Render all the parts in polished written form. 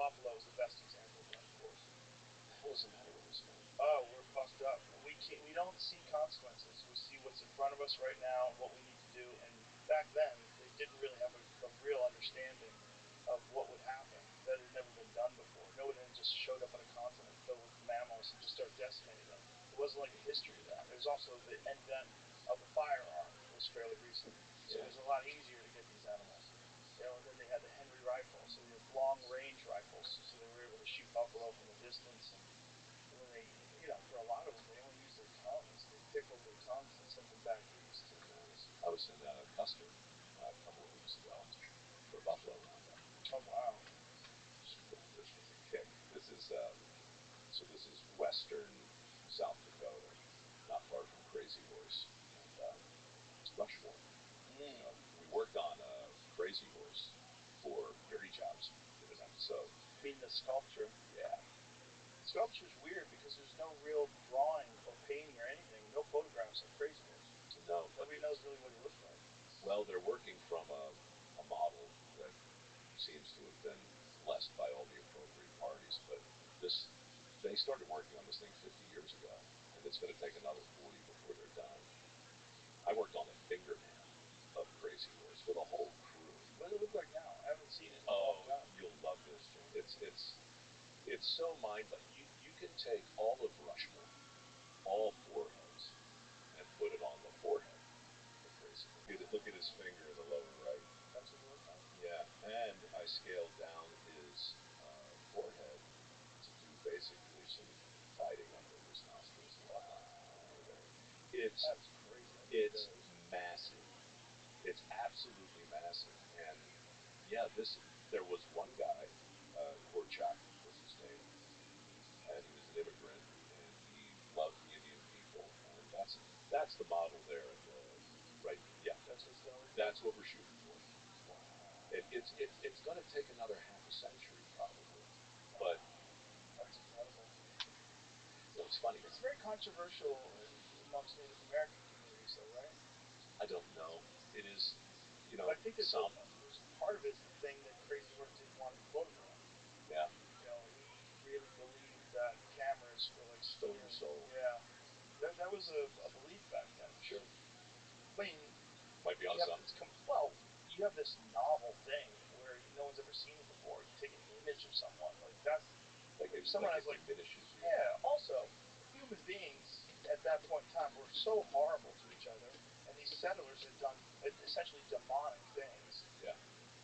buffalo is the best example of that, of course. What's the matter with this man? Oh, we're fucked up. We don't see consequences. We see what's in front of us right now and what we need to do. And back then, they didn't really have a real understanding of what would happen. That had never been done before. No one just showed up on a continent filled with mammals and just started decimating them. It wasn't like a history of that. There's also the advent of the firearm was fairly recent. So it was a lot easier to get these animals. You know, and then they had the Henry rifle, so they had long-range rifles, so they were able to shoot buffalo from a distance. And when they, you know, for a lot of them, they only used their tongues. They pickled their tongues and sent them back east. I was in Custer a couple of weeks ago for buffalo roundup. Oh wow! This was a kick. This is western South Dakota, not far from Crazy Horse and Rushmore. We worked on Crazy Horse for Dirty Jobs. Did an episode. You mean the sculpture? Yeah. Sculpture is weird because there's no real drawing or painting or anything. No photographs of Crazy Horse. No. Nobody knows really what he looks like. Well, they're working from a model that seems to have been blessed by all the appropriate parties, but they started working on this thing 50 years ago, and it's going to take another 40 before they're done. I worked on a fingernail of Crazy Horse with a whole crew. What does it look like now? I haven't seen it. You'll love this, Jim. It's so mind-blowing. You can take all of Rushmore, all four heads, and put it on the forehead of Crazy Horse. Look at his finger in the lower right. That's what it looks like. Yeah, and I scaled down his forehead to do basically some fighting under his nostrils and whatnot. That's crazy. It's massive. It's absolutely massive. And yeah, there was one guy, Korchak was his name, and he was an immigrant, and he loved the Indian people, and that's the model there. Right? Yeah, that's what we're shooting for. Wow. It's going to take another half a century probably, but that's incredible. It's funny. It's very controversial amongst Native American communities, though, right? I don't know. It is, I think there's part of it is the thing that Crazy Horse didn't want to photograph. Yeah. He really believed that cameras were like stole the soul. Yeah. That was a belief back then. Sure. I mean, might be on something. You have this novel thing where no one's ever seen it before. You take an image of someone like that's. If someone has diminishes you. Yeah. Also, human beings at that point in time were so horrible to each other, and these settlers had done essentially demonic things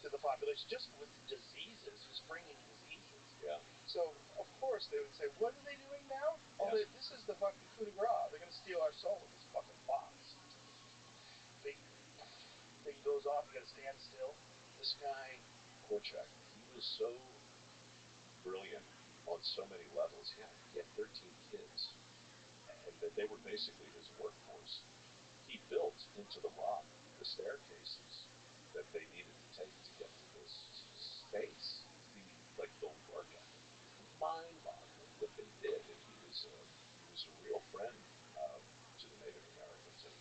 to the population, just with diseases, just bringing diseases. Yeah. So of course they would say, "What are they doing now? Oh, this is the fucking coup de grace. They're going to steal our soul with this fucking box." Big thing goes off. You got to stand still. This guy Korchak, he was so brilliant on so many levels. He had 13 kids, and they were basically his workforce. He built into the rock the staircases that they needed to take to get to this space. The work ethic, mind-boggling what they did, and he was a real friend to the Native Americans, and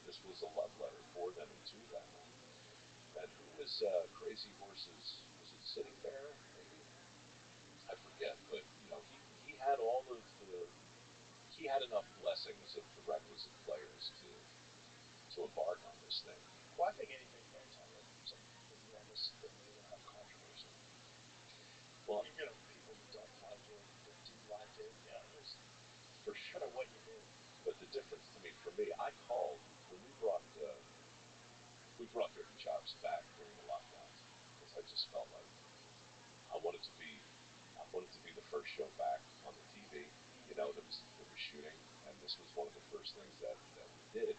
this was a love letter for them and to them. And who was Crazy Horse's? Was it Sitting Bear? Maybe I forget, but he had all of he had enough blessings of the requisite players to embark on this thing. Well, I think anything is enormous that you're going to have controversy. Well, people who don't like it, that do like it, there's for sure. No matter what you do. But the difference, for me, I called when we brought Dirty Jobs back during the lockdowns because I just felt like I wanted to be the first show back on the TV. That was shooting, and this was one of the first things that we did.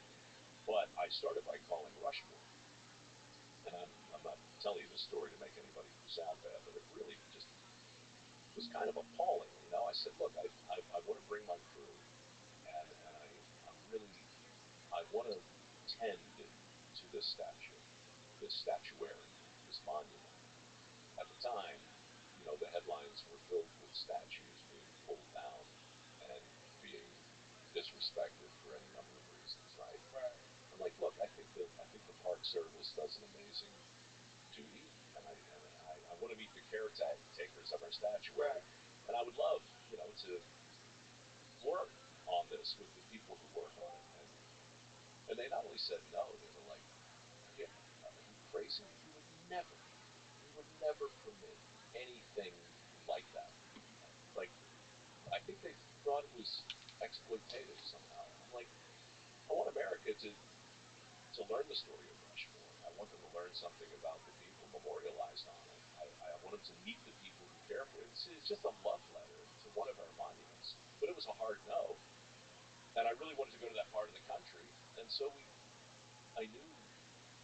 But I started by calling Rushmore, and I'm not telling you this story to make anybody sound bad, but it really just was kind of appalling. I said, look, I want to bring my crew, and I want to tend to this statue, this statuary, this monument. At the time, the headlines were filled with statues being pulled down and being disrespected for any number of reasons, right? Right. I'm like, look, I think the Park Service does an amazing duty, and I want to meet the caretakers of our finally said no, they were like, are you crazy? We would never permit anything like that. Like, I think they thought it was exploitative somehow. I'm like, I want America to learn the story of Rushmore. I want them to learn something about the people memorialized on it. I want them to meet the people who care for it. It's just a love letter to one of our monuments. But it was a hard no, and I really wanted to go to that part of the country, and so I knew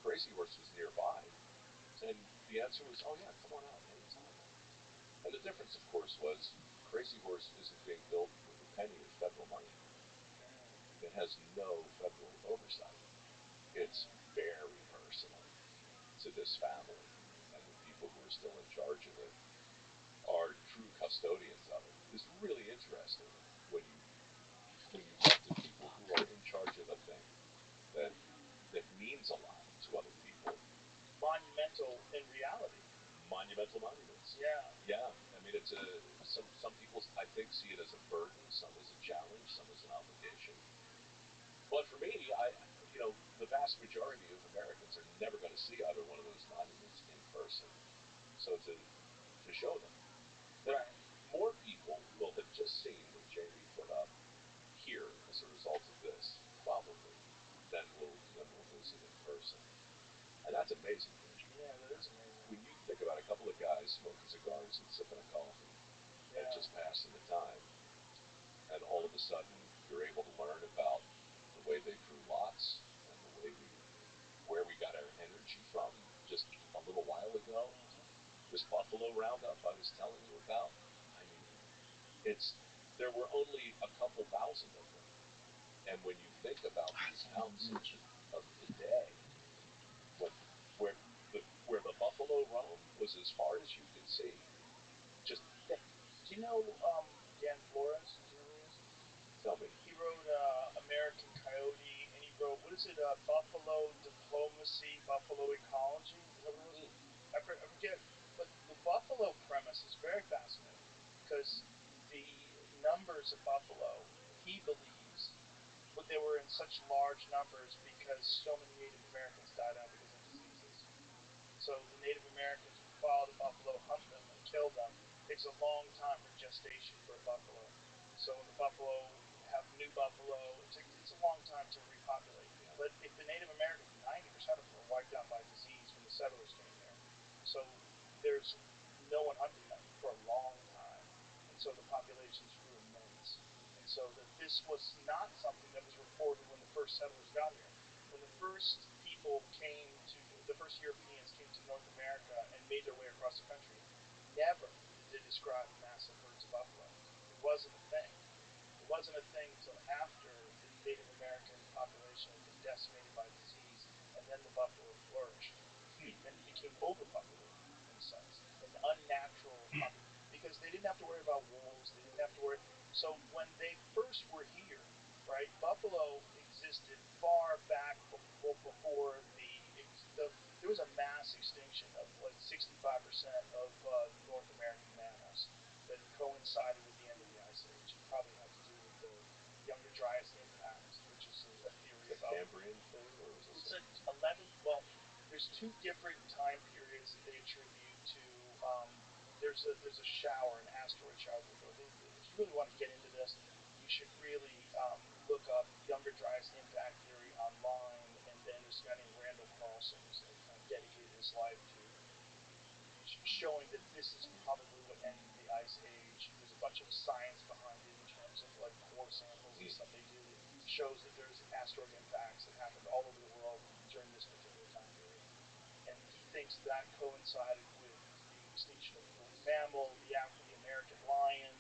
Crazy Horse was nearby, and the answer was, oh yeah, come on out anytime. And the difference, of course, was Crazy Horse isn't being built with a penny of federal money. It has no federal oversight. It's very personal to this family, and the people who are still in charge of it are true custodians of it. It's really interesting when you talk to people who are in charge of a thing that means a lot to other people. Monumental in reality. Monumental monuments. Yeah. Yeah. I mean, it's some people I think see it as a burden, some as a challenge, some as an obligation. But for me, the vast majority of Americans are never going to see either one of those monuments in person. So to show them that Right. more people will have just seen what Jamie put up here as a result of this, probably, than will visit in person. And that's amazing, Rich. Yeah, that is amazing. When you think about a couple of guys smoking cigars and sipping a coffee and just passing the time, and all of a sudden you're able to learn about the way they drew lots and the way where we got our energy from just a little while ago. This buffalo roundup I was telling you about. I mean, there were only a couple thousand of them, and when you think about these counts of today, when where the buffalo roam was as far as you could see, just thick. Do you know Dan Flores? Do you know who he is? Tell me. He wrote American Coyote, and he wrote, what is it, Buffalo Diplomacy, Buffalo Ecology? Is that what it was? I forget. But the buffalo premise is very fascinating because the numbers of buffalo, he believes, but they were in such large numbers because so many Native Americans died out because of diseases. So the Native Americans would follow the buffalo, hunt them, and kill them. It takes a long time for gestation for a buffalo. So when the buffalo have new buffalo, it's a long time to repopulate. But if the Native Americans, 90% of them were wiped out by disease when the settlers came here. So there's no one hunting them for a long time. And so the populations grew immense. And so that this was not something that was reported when the first settlers got here. When the first Europeans came to North America and made their way across the country, never did they describe massive herds of buffalo. It wasn't a thing. It wasn't a thing until after the Native American population had been decimated by disease, and then the buffalo flourished. And it became overpopulated, in a sense, an unnatural population, because they didn't have to worry about wolves. They didn't have to worry. So when they first were here, right, buffalo existed far back before there was a mass extinction of like 65% of North American mammals that coincided with the end of the Ice Age. It probably had to do with the Younger Dryas impact, which is a theory the about Cambrian thing, or was it's it? 11. Well, there's two different time periods that they attribute to. There's a shower, an asteroid shower. If you really want to get into this, you should really look up Younger Dryas impact theory online. And then there's a guy named Randall Carlson who's kind of dedicated his life to showing that this is probably what ended the ice age. There's a bunch of science behind it in terms of like core samples and stuff they do that shows that there's asteroid impacts that happened all over the world during this particular time period. And he thinks that coincided with the extinction of the woolly mammal, the American lion,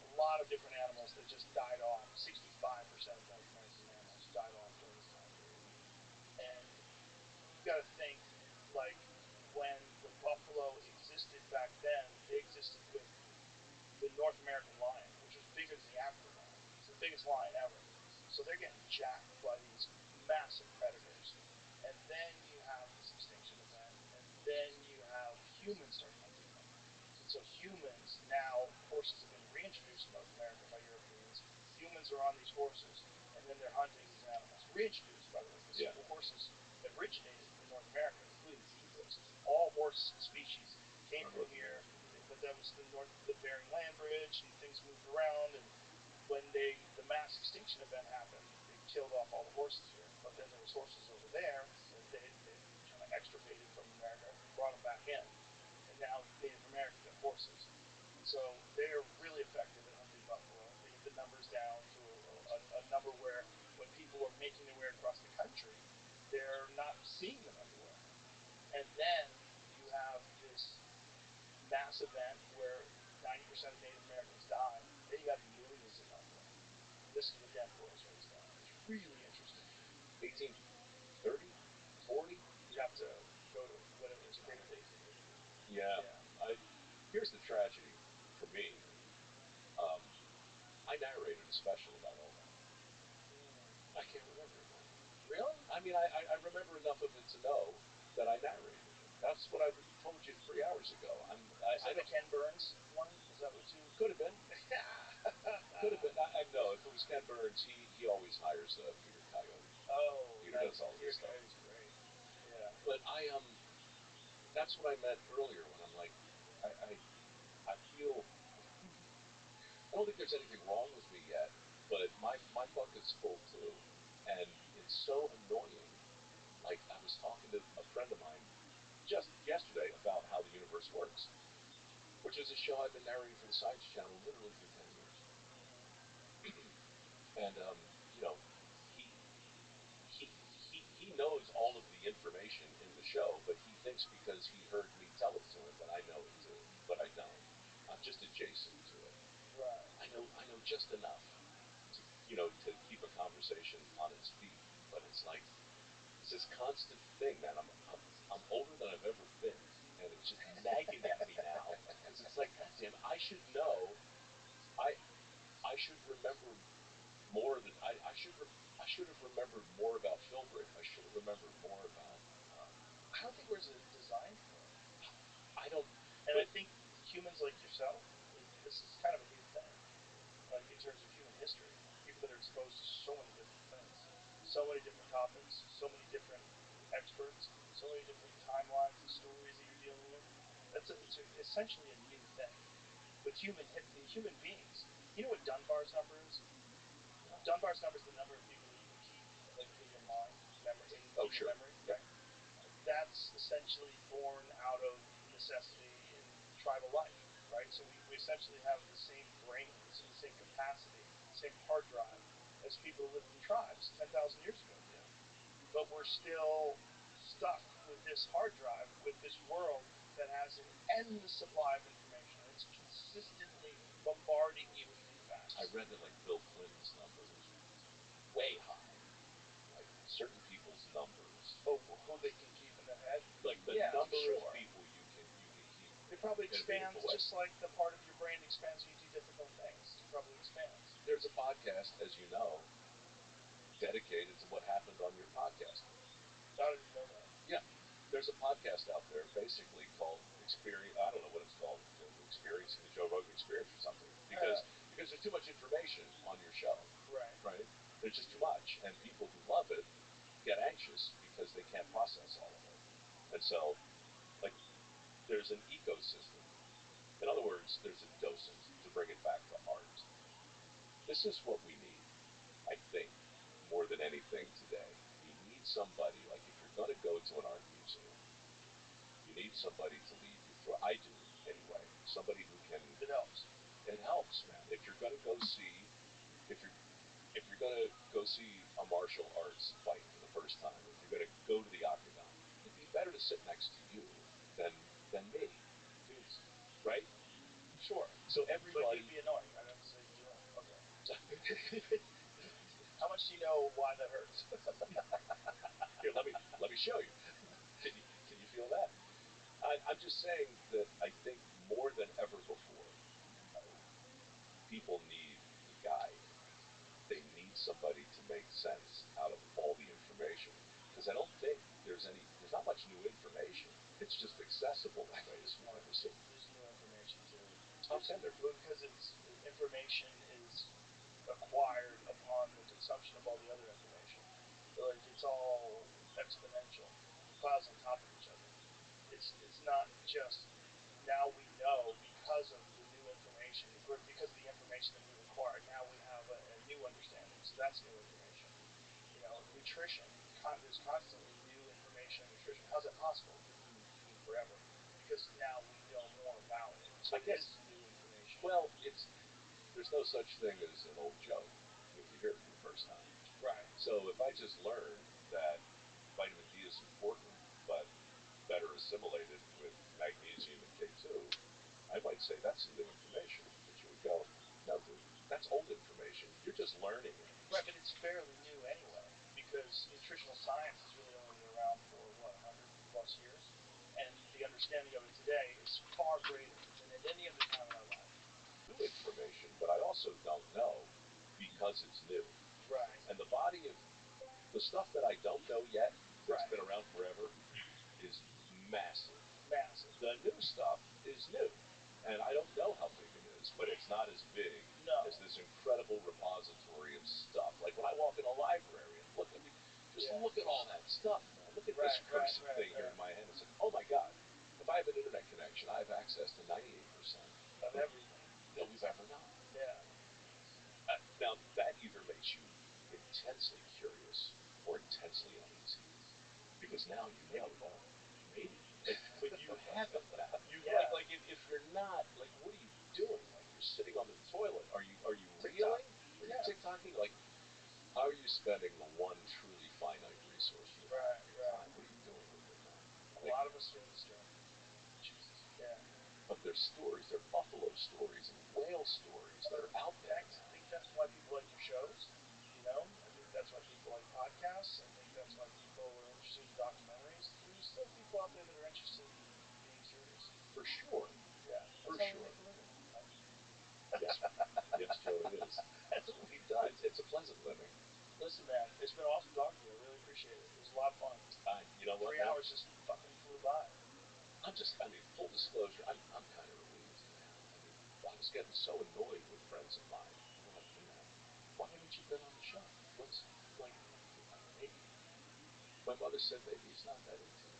a lot of different animals that just died off. 65% of North American mammals died off during this time period. And you've got to think, like, when the buffalo existed back then, they existed with the North American lion, which was bigger than the African lion. It's the biggest lion ever. So they're getting jacked by these massive predators. And then you have this extinction event, and then you have humans start hunting them. And so humans now, horses have been reintroduced in North America by Europeans. Humans are on these horses, and then they're hunting these animals. Reintroduced, by the way, because horses north of the Bering Land Bridge, and things moved around. And when the mass extinction event happened, it killed off all the horses here. But then there was horses over there that they kind of extirpated from America and brought them back in. And now Native Americans have horses. And so they're really effective at hunting buffalo. They get the numbers down to a number where when people are making their way across the country, they're not seeing them everywhere. And then you have this mass event where 90% of Native Americans die. Then you have millions of buffalo. This is what Dan Boyle's raised on. It's really interesting. 1830, 40? You have to go to whatever his grave date is. Yeah. Here's the tragedy for me. I narrated a special about all that. I can't remember it now. Really? I mean, I remember enough of it to know that I narrated it. That's what I told you 3 hours ago. Is that the Ken Burns one? Is that what you... Could have been. Could have been. I know. If it was Ken Burns, he always hires Peter Coyote. Oh, Peter does all this stuff. Coyote's great. Yeah. But that's what I meant earlier when I'm like, I feel... I don't think there's anything wrong with me yet, but my bucket's full too. And it's so annoying. Like, I was talking to a friend of mine just yesterday about how the universe works, which is a show I've been narrating for the Science Channel literally for 10 years. And, he knows all of the information in the show, but he thinks because he heard me tell it to him that I know it too, but I don't. I'm just adjacent to it. Right. I know just enough to keep a conversation on its feet, but it's like, it's this constant thing, man. I'm older than I've ever been, and it's just nagging at me now, because it's like, goddamn, I should know. I should remember more than I should have remembered more about Philbrick. I should have remembered more about. I don't think we're designed for it. I don't. And I think humans like yourself, this is kind of a new thing. Like, in terms of human history, people that are exposed to so many different things, so many different topics, so many different experts, so many different timelines and stories that you're dealing with. It's essentially a new thing. With human beings, you know what Dunbar's number is? Dunbar's number is the number of people that you can keep in your mind, in your memory. Yep. Right? That's essentially born out of necessity in tribal life, right? So we essentially have the same brains, the same capacity, the same hard drive as people who lived in tribes 10,000 years ago did. But we're still stuck with this hard drive, with this world that has an endless supply of information. It's consistently bombarding you with new facts. I read that, like, Bill Clinton's number is way high. Like, certain people's numbers. Oh, who they can keep in their head? Like, the number of people you can keep. It probably expands just like the part of your brain expands when you do difficult things. It probably expands. There's a podcast, as you know, dedicated to what happened on your podcast. I didn't know that. Yeah. There's a podcast out there basically called Experience. I don't know what it's called. Experiencing the Joe Rogan Experience or something. Because there's too much information on your show. Right? There's just too much. And people who love it get anxious because they can't process all of it. And so, like, there's an ecosystem. In other words, there's a docent, to bring it back to art. This is what we need, I think, more than anything today. You need somebody, like, if you're going to go to an art museum, you need somebody to lead you through. I do, anyway. Somebody who can... It helps. It helps, man. If you're going to go see... If you're going to go see a martial arts fight for the first time, if you're going to go to the octagon, it'd be better to sit next to you than me. Jeez. Right? Sure. So everybody... But you'd be annoying. I'd have to say you'd be annoying. Okay. How much do you know why that hurts? Here, let me show you. Can you feel that? I'm just saying that I think more than ever before, people need a guide. They need somebody to make sense out of all the information. Because I don't think there's not much new information. It's just accessible in ways we've never seen. There's new information too. How can there be? Because information is acquired upon the consumption of all the other information. Like, it's all exponential. It piles on top of each other. It's not just now we know because of the information because of the information that we've acquired. Now we have a new understanding, so that's new information. Nutrition. There's constantly new information on nutrition. How's that possible? Because we've been eating forever. Because now we know more about it. So it is new information. Well, there's no such thing as an old joke when you hear it for the first time. Right. So if I just learned that vitamin D is important, but better assimilated with magnesium and K2, I might say that's some new information. But you would go, no, dude, that's old information. You're just learning it. Right, but it's fairly new anyway, because nutritional science has really only been around for, 100 plus years? And the understanding of it today is far greater than at any other time in our life. New information, but I also don't know because it's new. Right. And the body of the stuff that I don't know yet, that's Right. been around forever, is massive. Massive. The new stuff is new. And I don't know how big it is, but it's not as big as this incredible repository of stuff. Like when I walk in a library and look at all that stuff, man. Look at this cursed thing here in my hand. It's like, oh my God. If I have an internet connection, I have access to 98% of everything that we've ever known. Yeah. Now, that either makes you intensely curious or intensely uneasy. Because now you know, well, maybe. But you haven't now. Like if you're not, like, what are you doing? Like, you're sitting on the toilet. Are you reeling? Are you TikToking? Like, how are you spending the one truly finite resource you have? Time. What are you doing with it, man? A lot of us feel the strain. Jesus. Yeah. But there's stories, there are buffalo stories and whale stories that are out there. I think that's why people like your shows. I think that's why people like podcasts. I think that's why people are interested in documentaries. There's still people out there that are interested in being curious. For sure. Yeah. For That's how sure. we make a living. Yes. Yes, Joe, it is. That's what we've done. It's a pleasant living. Listen, man, it's been awesome talking to you. I really appreciate it. It was a lot of fun. You know what? 3 hours just fucking flew by. Full disclosure, I'm kind of relieved, man. I was getting so annoyed with friends of mine. They're like, hey, man, why haven't you been on the show? What's, like, maybe. My mother said maybe he's not that into you.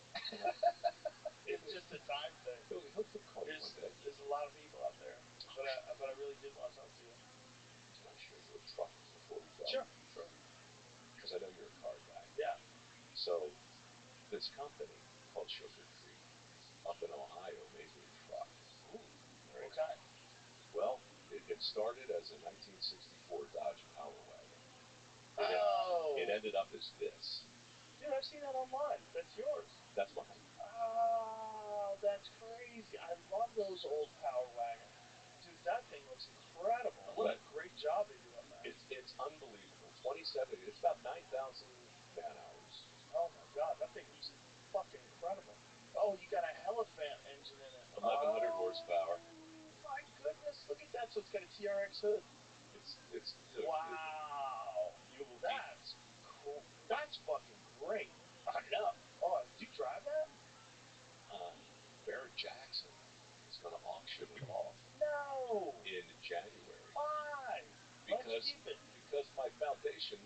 It's just a time thing. He'll call you one day. There's a lot of people out there, but I really did want to talk to you. Can I show you a truck before we go? Sure. Because I know you're a car guy. Yeah. So, this company called Sugar Creek up in Ohio made me a truck. Ooh, what kind? Well, it started as a 1964 Dodge Power Wagon. It ended up as this. Dude, I've seen that online. That's yours. That's mine. Oh, that's crazy. I love those old Power Wagons. Dude, that thing looks incredible. What a great job they do on that. It's unbelievable. 27, it's about 9,000 man-hours. Oh my God, that thing looks fucking incredible. Oh, you got a Elephant engine in it. 1,100 horsepower. My goodness, look at that. So it's got a TRX hood. Wow. That's cool. That's fucking great. I know. Oh, do you drive that? Barrett Jackson is going to auction it off. No. In January. Why? Because my foundation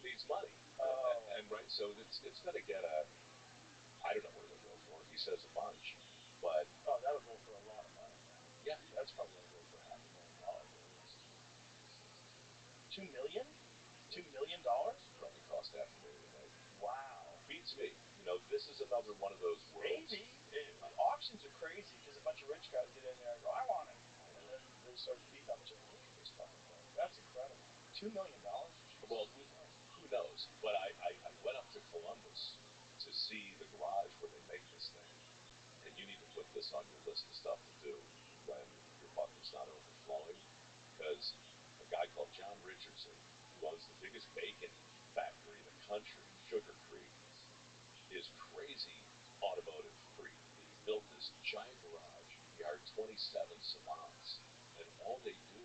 needs money. Oh. And right, so it's going to get I don't know what it'll go for. He says a bunch, but that'll go for a lot of money. Yeah. That's probably going to go for $500,000 at least. $2 million? $2 million? Probably cost $500,000 to make. Wow. Beats me. This is another one of those worlds. Maybe. Auctions are crazy because a bunch of rich guys get in there and go, I want it. And then they start beating up each other. Look at this fucking thing. That's incredible. $2 million? Well, who knows? But I went up to Columbus to see the garage where they make this thing. And you need to put this on your list of stuff to do when your bucket's not overflowing. Because a guy called John Richardson, who owns the biggest bacon factory in the country, Sugar Creek, is crazy automotive freak. He built this giant garage. He hired 27 savants. And all they do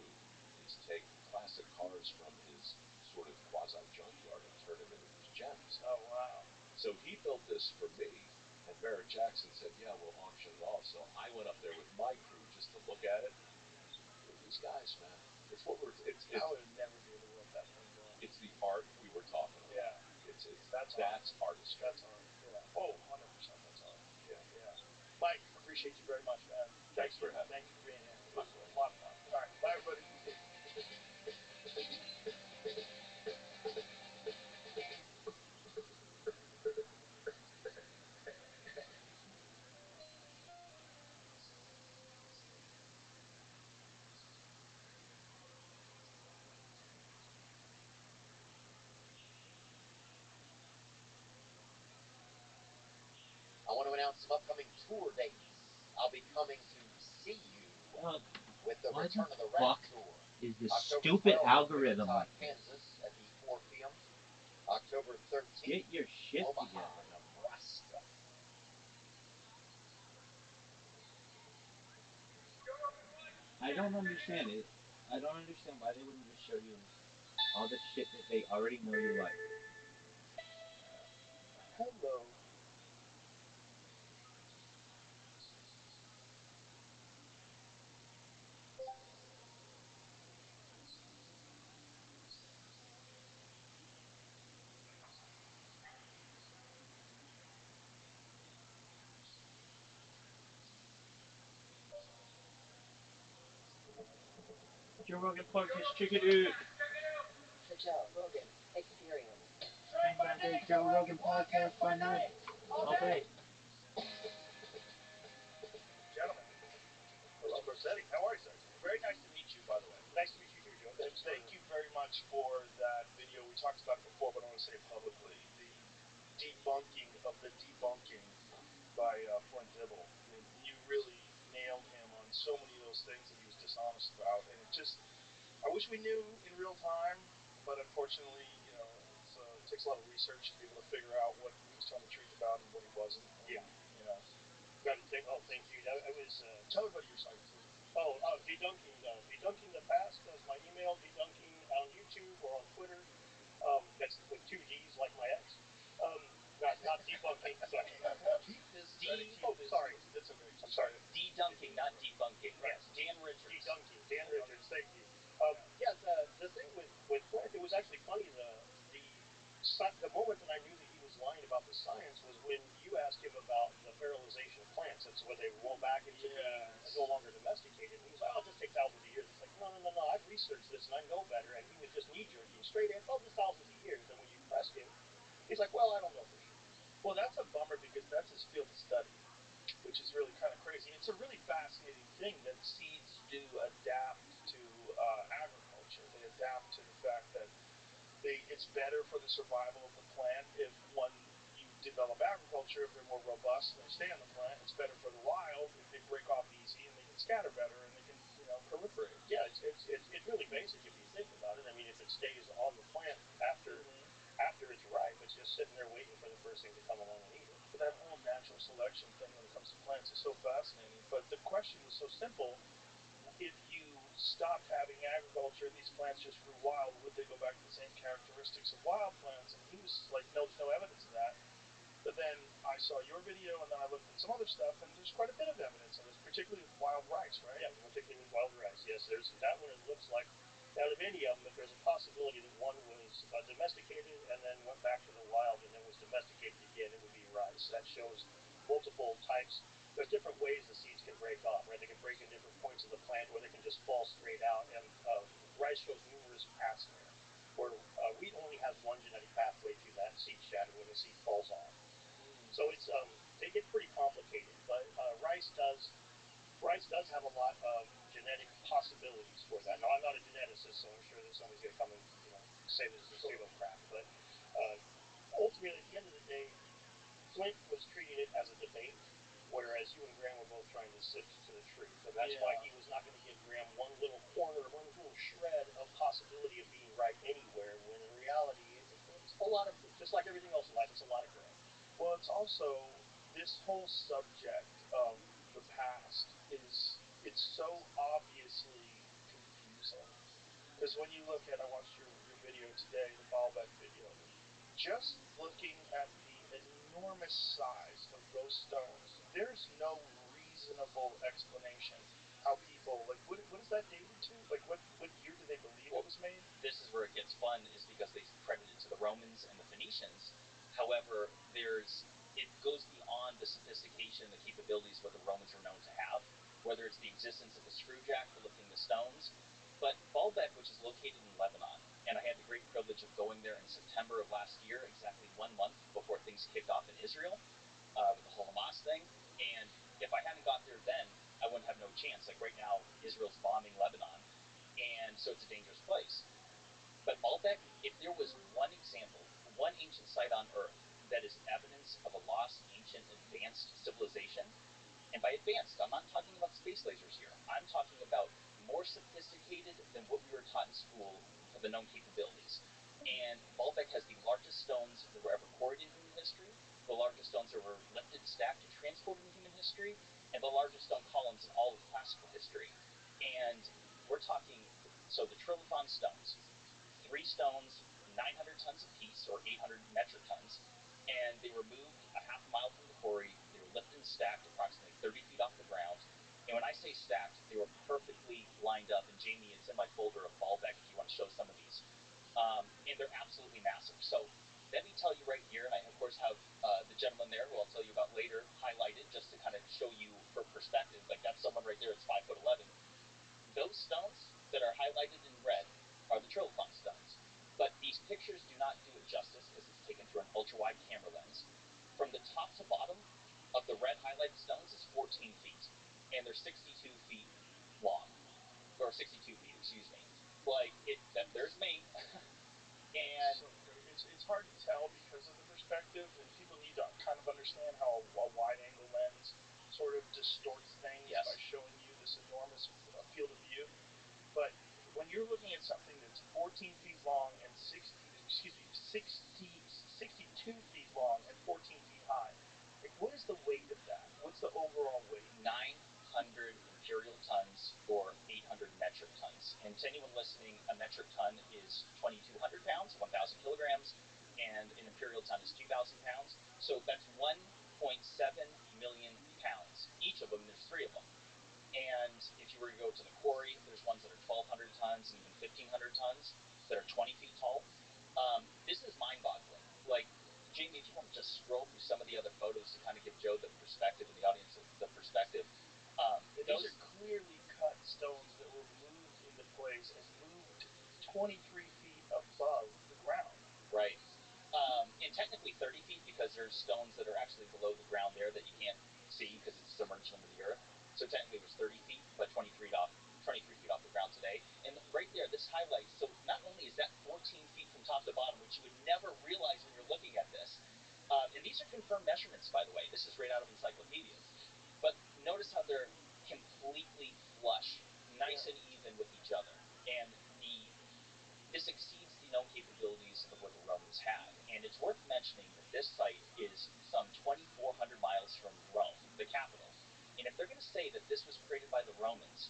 is take classic cars from his sort of quasi-junkyard and turn them into these gems. Oh, wow. So he built this for me, and Barrett Jackson said, yeah, we'll auction it off. So I went up there with my crew just to look at it. Look at these guys, man. It's what we're... I would never be able to let that thing go. It's the art we were talking about. Yeah. That's artistry. That's art. Yeah. Oh, 100% that's art. Yeah. Mike, appreciate you very much, man. Thanks for having me. Thank you for being here. It was a lot of fun. All right. announce some upcoming tour dates. I'll be coming to see you with the Return of the Rat Tour. Is this October stupid 12th, algorithm? Kansas at the Orpheum. October 13th, Get your shit Omaha, together. Nebraska. I don't understand it. I don't understand why they wouldn't just show you all the shit that they already know you like. Hello. Joe Rogan podcast, check it out. The Joe Rogan Experience. Hang by the Joe Rogan podcast by night. Okay. Gentlemen, Mr. Corsetti, how are you, sir? Very nice to meet you, by the way. Nice to meet you too, Joe. Thank you very much for that video. We talked about it before, but I want to say it publicly. The debunking of the debunking by Flint Dibble. I mean, you really nailed him on so many of those things that he was dishonest about, and it just, I wish we knew in real time, but unfortunately, you know, it takes a lot of research to be able to figure out what he was telling the truth about and what he wasn't. And, Yeah. You know. Thank you. I was Tell everybody your site too. debunking the past. That's my email. Debunking on YouTube or on Twitter. That's with two D's, like my ex. Not debunking. Sorry. Keep this. Sorry. That's okay. I'm sorry. De-dunking, not debunking. Right. Yes, Dan Richards. Debunking. Dan Richards. Thank you. The thing with Flint, it was actually funny. The moment that I knew that he was lying about the science was when you asked him about the fertilization of plants. That's when they roll back into being no longer domesticated. And he was like, "Oh, it'll just take thousands of years." It's like, no. I've researched this and I know better. And he was just knee-jerking straight in. Oh, just thousands of years. And when you pressed him, he's like, "Well, I don't know for sure." Well, that's a bummer because that's his field of study, which is really kind of crazy. And it's a really fascinating thing that seeds do adapt to agriculture. They adapt to the fact that it's better for the survival of the plant if one you develop agriculture, if they're more robust and they stay on the plant. It's better for the wild if they break off easy and they can scatter better and they can proliferate. Yeah, it's really basic if you think about it. I mean, if it stays on the plant after it's ripe, it's just sitting there waiting for the first thing to come along and eat it. But that whole natural selection thing when it comes to plants is so fascinating. But the question was so simple. If you stopped having agriculture and these plants just grew wild, would they go back to the same characteristics of wild plants? And he was like, no, there's no evidence of that. But then I saw your video, and then I looked at some other stuff, and there's quite a bit of evidence of this, particularly with wild rice, right? Yeah, particularly with wild rice. Yes, there's that one. It looks like out of any of them, if there's a possibility that one was domesticated and then went back to the wild and then was domesticated again, it would be rice. That shows multiple types. There's different ways the seeds can break off, right? They can break in different points of the plant, or they can just fall straight out. And rice shows numerous paths there, where wheat only has one genetic pathway to that seed shatter when the seed falls off. So they get pretty complicated, but rice does have a lot of genetic possibilities for that. Now, I'm not a geneticist, so I'm sure that somebody's going to come and say this is pseudo crap, but ultimately, at the end of the day, Flint was treating it as a debate, whereas you and Graham were both trying to sift to the truth, and that's why he was not going to give Graham one little corner, one little shred of possibility of being right anywhere, when in reality, it's a lot of, just like everything else in life, it's a lot of gray. Well, it's also this whole subject of the past it's so obviously confusing. Because when you look at, I watched your video today, the Baalbek video, just looking at the enormous size of those stones, there's no reasonable explanation how people, like, what is that dated to? Like, what year do they believe it was made? This is where it gets fun, is because they credit it to the Romans and the Phoenicians. However, it goes beyond the sophistication and the capabilities what the Romans are known to have, whether it's the existence of a screw jack for lifting the stones. But Baalbek, which is located in Lebanon, and I had the great privilege of going there in September of last year, exactly 1 month before things kicked off in Israel with the whole Hamas thing. And if I hadn't got there then, I wouldn't have no chance. Like right now, Israel's bombing Lebanon, and so it's a dangerous place. But Baalbek, if there was one example, one ancient site on Earth that is evidence of a lost, ancient, advanced civilization, space lasers here. I'm talking about more sophisticated than what we were taught in school of the known capabilities. And Baalbek has the largest stones that were ever quarried in human history, the largest stones that were lifted, stacked, and transported in human history, and the largest stone columns in all of classical history. And we're talking, so the trilithon stones, 3 stones, 900 tons apiece, or 800 metric tons, and they were moved a half a mile from the quarry. They were lifted and stacked approximately 30 feet off the ground. And when I say stacked, they were perfectly lined up. And Jamie, it's in my folder of Baalbek if you want to show some of these. And they're absolutely massive. So let me tell you right here, and I of course have the gentleman there who I'll tell you about later highlighted just to kind of show you for perspective. Like that's someone right there, it's 5'11". Those stones that are highlighted in red are the trilithon stones. But these pictures do not do it justice because it's taken through an ultra-wide camera lens. From the top to bottom of the red highlighted stones is 14 feet, and they're 62 feet long, or 62 feet, excuse me. Like, there's me, and so it's hard to tell because of the perspective, and people need to kind of understand how a wide-angle lens sort of distorts things Yes. by showing you this enormous field of view. But when you're looking at something that's 14 feet long and 62 feet long and 14 feet high, like what is the weight of that? What's the overall weight? 900 imperial tons or 800 metric tons. And to anyone listening, a metric ton is 2,200 pounds, 1,000 kilograms, and an imperial ton is 2,000 pounds. So that's 1.7 million pounds. Each of them, there's 3 of them. And if you were to go to the quarry, there's ones that are 1,200 tons and even 1,500 tons that are 20 feet tall. This is mind-boggling. Like, Jamie, if you want to just scroll through some of the other photos to kind of give Joe the perspective and the audience the perspective. These are clearly cut stones that were moved into place and moved 23 feet above the ground. Right. And technically 30 feet because there's stones that are actually below the ground there that you can't see because it's submerged under the earth. So technically it was 30 feet, but 23 feet off the ground today. And right there, this highlights, so not only is that 14 feet from top to bottom, which you would never realize when you're looking at this, and these are confirmed measurements, by the way. This is right out of encyclopedias. But notice how they're completely flush, nice and even with each other. And this exceeds the known capabilities of what the Romans had. And it's worth mentioning that this site is some 2,400 miles from Rome, the capital. And if they're going to say that this was created by the Romans,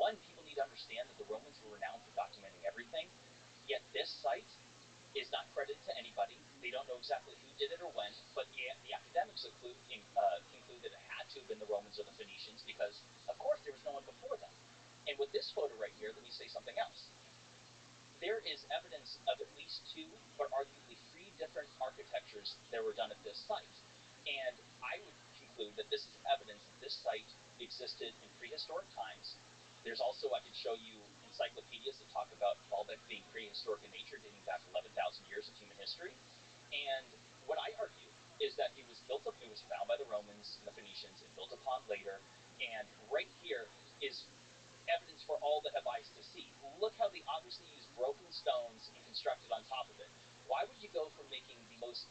one, people need to understand that the Romans were renowned for documenting everything, yet this site is not credited to anybody. They don't know exactly who did it or when, but the academics conclude that it had to have been the Romans or the Phoenicians because, of course, there was no one before them. And with this photo right here, let me say something else. There is evidence of at least 2, but arguably 3 different architectures that were done at this site. And I would conclude that this is evidence that this site existed in prehistoric times. There's also, I could show you encyclopedias that talk about Baalbek being prehistoric in nature, dating back 11,000 years of human history. And what I argue is that it was found by the Romans and the Phoenicians and built upon later. And right here is evidence for all that have eyes to see. Look how they obviously used broken stones and constructed on top of it. Why would you go from making the most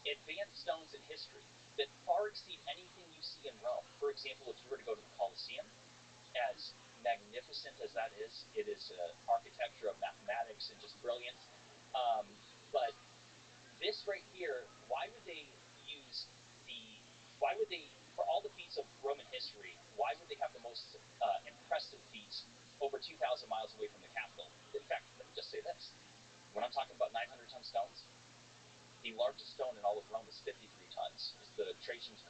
advanced stones in history that far exceed anything you see in Rome? For example, if you were to go to the Colosseum, as magnificent as that is, it is architecture of mathematics and just brilliant. But this right here, for all the feats of Roman history, why would they have the most impressive feats over 2,000 miles away from the capital? In fact, let me just say this. When I'm talking about 900-ton stones, the largest stone in all of Rome is 53 tons. It's the Trajan's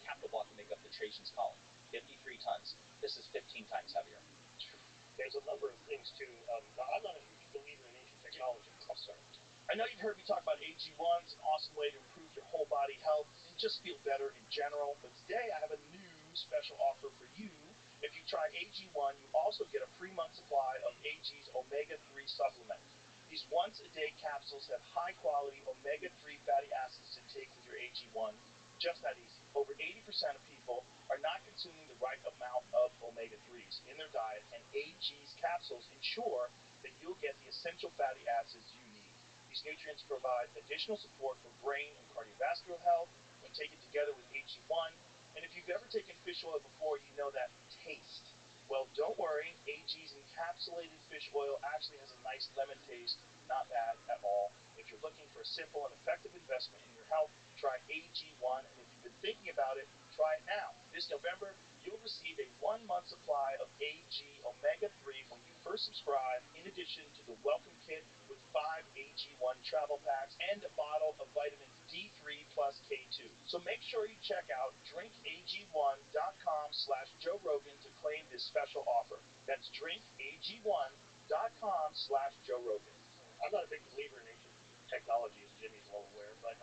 capital block to make up the Trajan's column. 53 tons. This is 15 times heavier. There's a number of things, too. Now, I'm not a huge believer in ancient technology. I'm sorry. I know you've heard me talk about AG1. It's an awesome way to improve your whole body health and just feel better in general. But today I have a new special offer for you. If you try AG1, you also get a free month supply of AG's omega-3 supplement. These once-a-day capsules have high-quality omega-3 fatty acids to take with your AG1. Just that easy. Over 80% of people are not consuming the right amount of omega-3s in their diet, and AG's capsules ensure that you'll get the essential fatty acids you need. These nutrients provide additional support for brain and cardiovascular health when taken together with AG1, and And if you've ever taken fish oil before, you know that taste. Well, don't worry. AG's encapsulated fish oil actually has a nice lemon taste. Not bad at all. If you're looking for a simple and effective investment in your health, try AG1. And if you've been thinking about it, try it now. This November, you'll receive a 1-month supply of AG Omega-3 when you first subscribe, in addition to the welcome kit with 5 AG1 travel packs and a bottle of vitamins D3 plus K2. So make sure you check out drinkag1.com/Joe Rogan to claim this special offer. That's drinkag1.com/Joe Rogan. I'm not a big believer in ancient technology, as Jimmy's well aware, but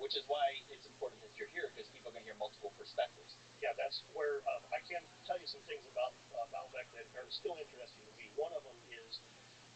which is why it's important that you're here, because people are going to hear multiple perspectives. yeah, that's where I can tell you some things about Baalbek that are still interesting to me. One of them is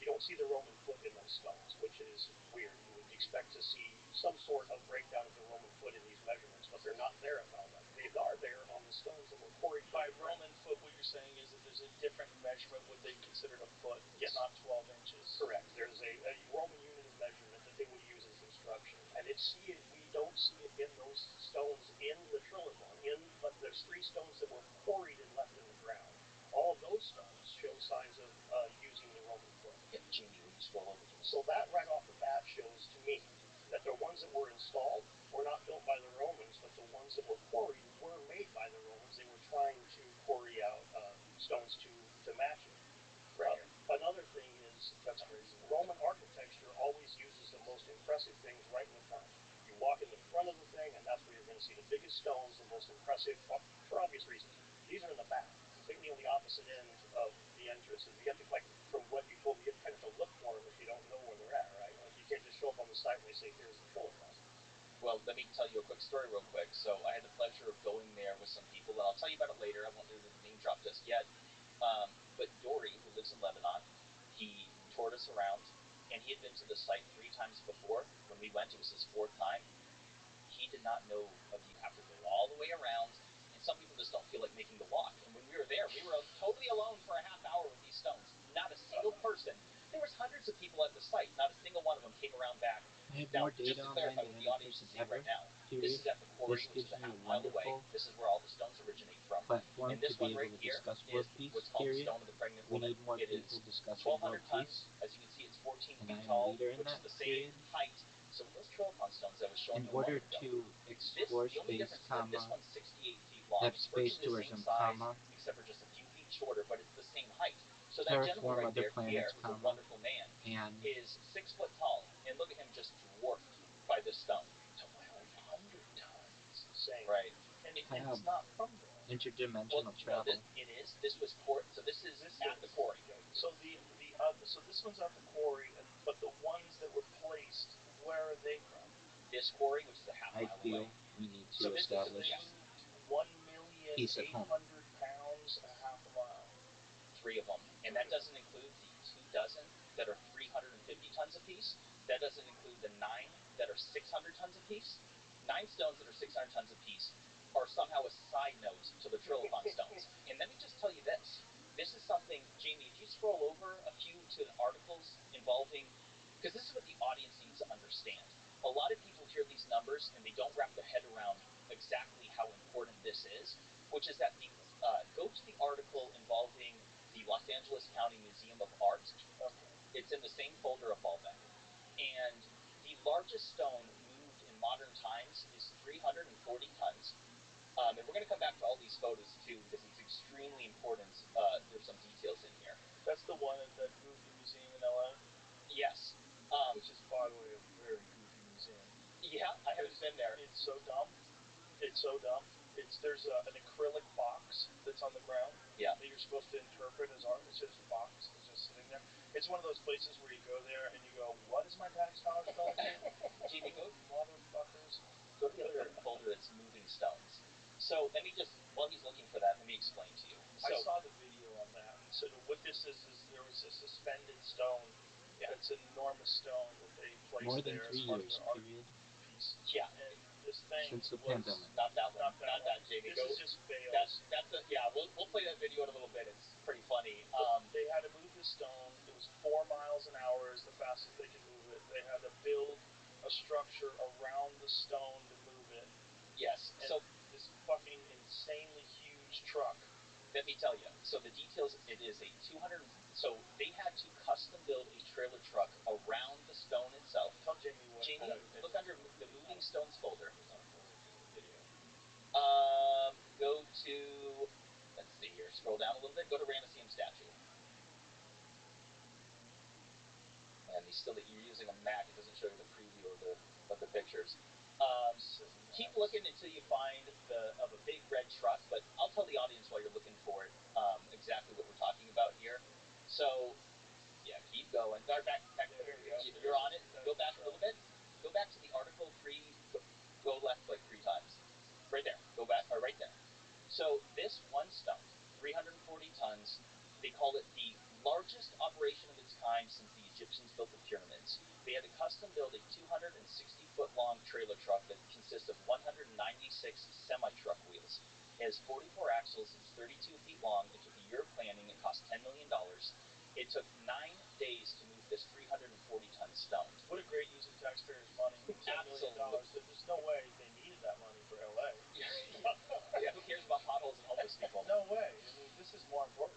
you don't see the Roman foot in those stones, which is weird. You would expect to see some sort of breakdown of the Roman foot in these measurements, but they're not there at Baalbek. They are there on the stones that were quarried By Roman foot, what you're saying is that there's a different measurement, what they considered a foot. It's Yes. not 12 inches. Correct. There's a Roman unit of measurement that they would use as instruction, and we don't see it in those stones in the Trilithon. But there's 3 stones that were quarried and left in the ground. All of those stones show signs of using the Roman foot. Yeah, Jamie, will you scroll over to this? So that right off the bat shows to me that the ones that were installed were not built by the Romans, but the ones that were quarried were made by the Romans. They were trying to quarry out stones to match it. Right. Another thing is that's crazy. Roman architecture always uses the most impressive things right in the front. You walk in the front of the thing, and that's where you're going to see the biggest stones, the most impressive, for obvious reasons. These are in the back, completely on the opposite end of the entrance. And you have to, like, from what you told me, you have to kind of look for them if you don't know where they're at, right? Like, you can't just show up on the site and they say, here's the Trilithon. Well, let me tell you a quick story real quick. So I had the pleasure of going there with some people, and I'll tell you about it later. I won't do the name drop just yet. But Dory, who lives in Lebanon, he toured us around, and he had been to the site 3 times before. When we went, it was his 4th time. He did not know of you have to go all the way around, and some people just don't feel like making the walk. And when we were there, we were totally alone for a half hour with these stones. Not a single person. There was hundreds of people at the site. Not a single one of them came around back. I have Now, more just data to on clarify mine what than the any audience is person seeing ever. right now, Period. this is at the quarry, This which gives is a me half a mile away. wonderful This is where all the stones originate from. platform And this to be one able right to here discuss is world peace. what's called the Period. Stone of the Pregnant We Woman. need more It people is discussing 1,200 world tons. peace, As you can see, it's 14 and feet I am a tall, leader in which that. is the same Period. height. So those Trilithon stones I was showing In you a order moment ago, to explore the only space, difference is that this one's 68 feet long. have It's space virtually the same tourism, size, except for just a few feet shorter, but it's the same height. So that gentleman terraform right other there, Pierre, planets, who's a wonderful man, and is 6 foot tall, and look at him just dwarfed by this stone. 1,200 tons. Saying, Right. And have it's not from there. interdimensional Well, travel. it is. This was so this is at the quarry. So so this one's at the quarry, but the ones that were placed, where are they from? This quarry, which is a half I mile feel away. we need So to this is establish They moved 1,800,000 peace at home. pounds a half a mile. 3 of them, and that doesn't include the 2 dozen that are 350 tons apiece. That doesn't include the 9 that are 600 tons apiece. 9 stones that are 600 tons apiece are somehow a side note to the Trilithon stones. And let me just tell you this. This is something, Jamie, if you scroll over a few to the articles involving, because this is what the audience needs to understand. A lot of people hear these numbers and they don't wrap their head around exactly how important this is, which is that go to the article involving the Los Angeles County Museum of Art. It's in the same folder of Baalbek. And the largest stone moved in modern times is 340 tons. And we're going to come back to all these photos too, because it's extremely important. There's some details in here. That's the one that moved the museum in LA? Yes. Which is, by the way, a very goofy museum. Yeah, I haven't been there. It's so dumb. It's so dumb. There's an acrylic box that's on the ground. Yeah. That you're supposed to interpret as art. It's just a box that's just sitting there. It's one of those places where you go there and you go, what is my tax dollars going to? Jamie, Motherfuckers. Go to the other folder that's moving stones. So let me just, while he's looking for that, let me explain to you. So, I saw the video on that. So what this is there was a suspended stone. Yeah. It's an enormous stone that they placed More than there 3 as part of years, their art period. piece. Yeah. And this thing Since the was pandemic. Not that one. Not that, Jamie. This is just fails. Yeah, we'll play that video in a little bit. It's pretty funny. They had to move the stone. It was 4 miles an hour is the fastest they could move it. They had to build a structure around the stone to move it. Yes. And So this fucking insane Let me tell you. So the details. It is a 200. So they had to custom build a trailer truck around the stone itself. Tell Jamie what. Jamie, look under the moving stones folder. Video. Go to. Let's see here. Scroll down a little bit. Go to Ramesseum statue. And you're using a Mac. It doesn't show you the preview of the pictures. Keep looking until you find a big red truck, but I'll tell the audience while you're looking for it exactly what we're talking about here. So, yeah, keep going. Back. There you go. You're on it. Go back a little bit. Go back to the article. Go left like 3 times. Right there. Go back. Or right there. So this one stone, 340 tons. They call it the largest operation of its kind since the Egyptians built the pyramids. They had to custom build a 260-foot long trailer truck that consists of 196 semi-truck wheels. It has 44 axles. It's 32 feet long. It took a year of planning. It cost $10 million. It took 9 days to move this 340-ton stone. What a great use of taxpayers' money. $10 million. There's no way they needed that money for LA. Yeah, who cares about potholes and homeless people? No way. I mean, this is more important.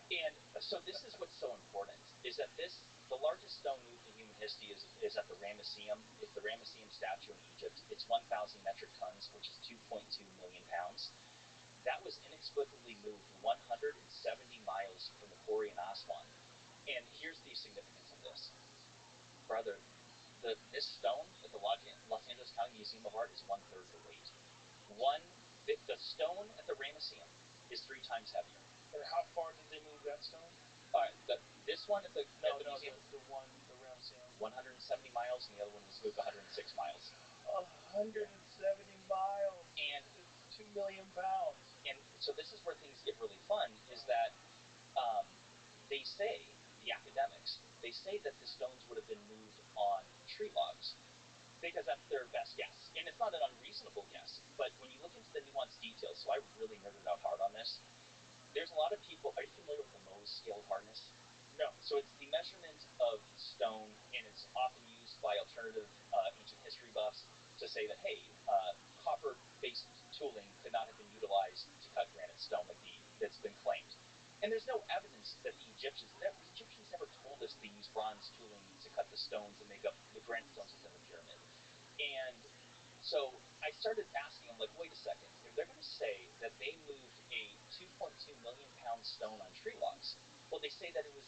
And so this is what's so important, is that the largest stone moved in human history is at the Ramesseum. It's the Ramesseum statue in Egypt. It's 1,000 metric tons, which is 2.2 million pounds. That was inexplicably moved 170 miles from the quarry in Aswan. And here's the significance of this. Brother, this stone at the Los Angeles County Museum of Art is 1/3 the weight. The stone at the Ramesseum is 3 times heavier. And how far did they move that stone? This one at the museum? The Ramesseum. 170 miles, and the other one was moved 106 miles. 170 miles. And it's 2 million pounds. And so this is where things get really fun, is that they say, the academics, they say that the stones would have been moved on tree logs, because that's their best guess. And it's not an unreasonable guess, but when you look into the nuanced details, so I really nerded out hard on this. There's a lot of people. Are you familiar with the Mohs scale of hardness? No. So it's the measurement of stone, and it's often used by alternative ancient history buffs to say that, hey, copper-based tooling could not have been utilized to cut granite stone that's been claimed. And there's no evidence that the Egyptians never told us they used bronze tooling to cut the stones and make up the granite stones within the pyramid. And so I started asking them, like, wait a second. If they're going to say that they moved a 2.2 million pound stone on tree logs, well, they say that it was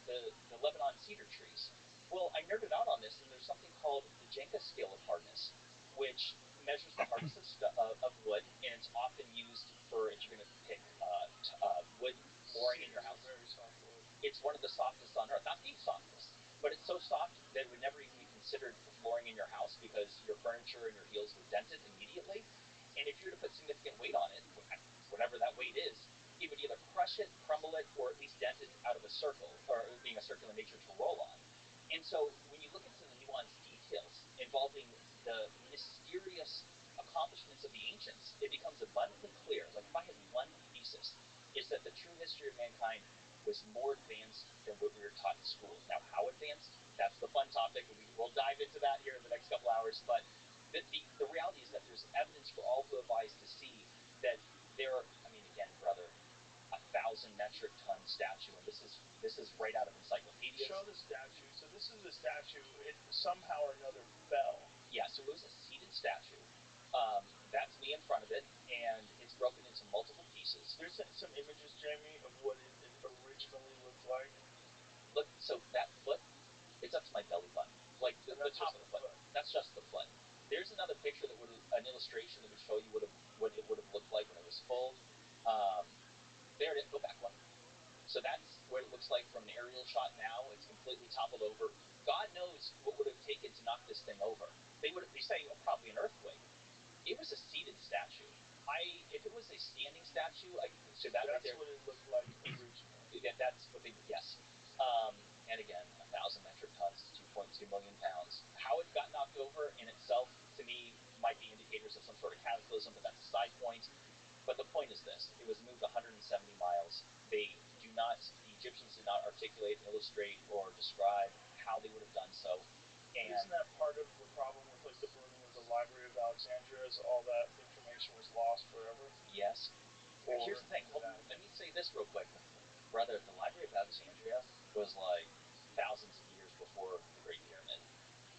the Lebanon cedar trees. Well, I nerded out on this, and there's something called the Jenga scale of hardness, which measures the hardness of wood, and it's often used for, if you're going to pick wood flooring in your house. Very soft wood. It's one of the softest on earth. Not the softest, but it's so soft that it would never even be considered for flooring in your house, because your furniture and your heels would dent it immediately. And if you were to put significant weight on it, whatever that weight is, it would either crush it, crumble it, or at least dent it out of a circle, or being a circular nature to roll on. And so when you look into the nuanced details involving the mysterious accomplishments of the ancients, it becomes abundantly clear, like if I had one thesis, is that the true history of mankind was more advanced than what we were taught in school. Now, how advanced? That's the fun topic, and we'll dive into that here in the next couple hours. But the reality is that there's evidence for all who have eyes to see that there are, I mean, again, brother, 1,000 metric ton statue, and this is right out of encyclopedias. Show the statue. So this is the statue. It somehow or another fell. Yeah, so it was a seated statue. That's me in front of it, and it's broken into multiple pieces. There's some images, Jamie, of what it originally looked like. Look, so that foot, it's up to my belly button, like the top of the foot. That's just the foot. There's another picture that an illustration that would show you what it would have looked like when it was full. There it is. Go back one. So that's what it looks like from an aerial shot now. It's completely toppled over. God knows what would have taken to knock this thing over. They say, oh, probably an earthquake. It was a seated statue. If it was a standing statue, so that right there. That's what it looked like originally. That's what they yes. And again, 1,000 metric tons, 2.2 million pounds. How it got knocked over in itself, to me, might be indicators of some sort of cataclysm, but that's a side point. But the point is this: it was moved 170 miles. The Egyptians did not articulate, illustrate, or describe how they would have done so. And isn't that part of the problem with the burning of the Library of Alexandria? Is all that information was lost forever? Yes, Here's the thing. Let me say this real quick. Brother, the Library of Alexandria was like thousands of years before the Great Pyramid.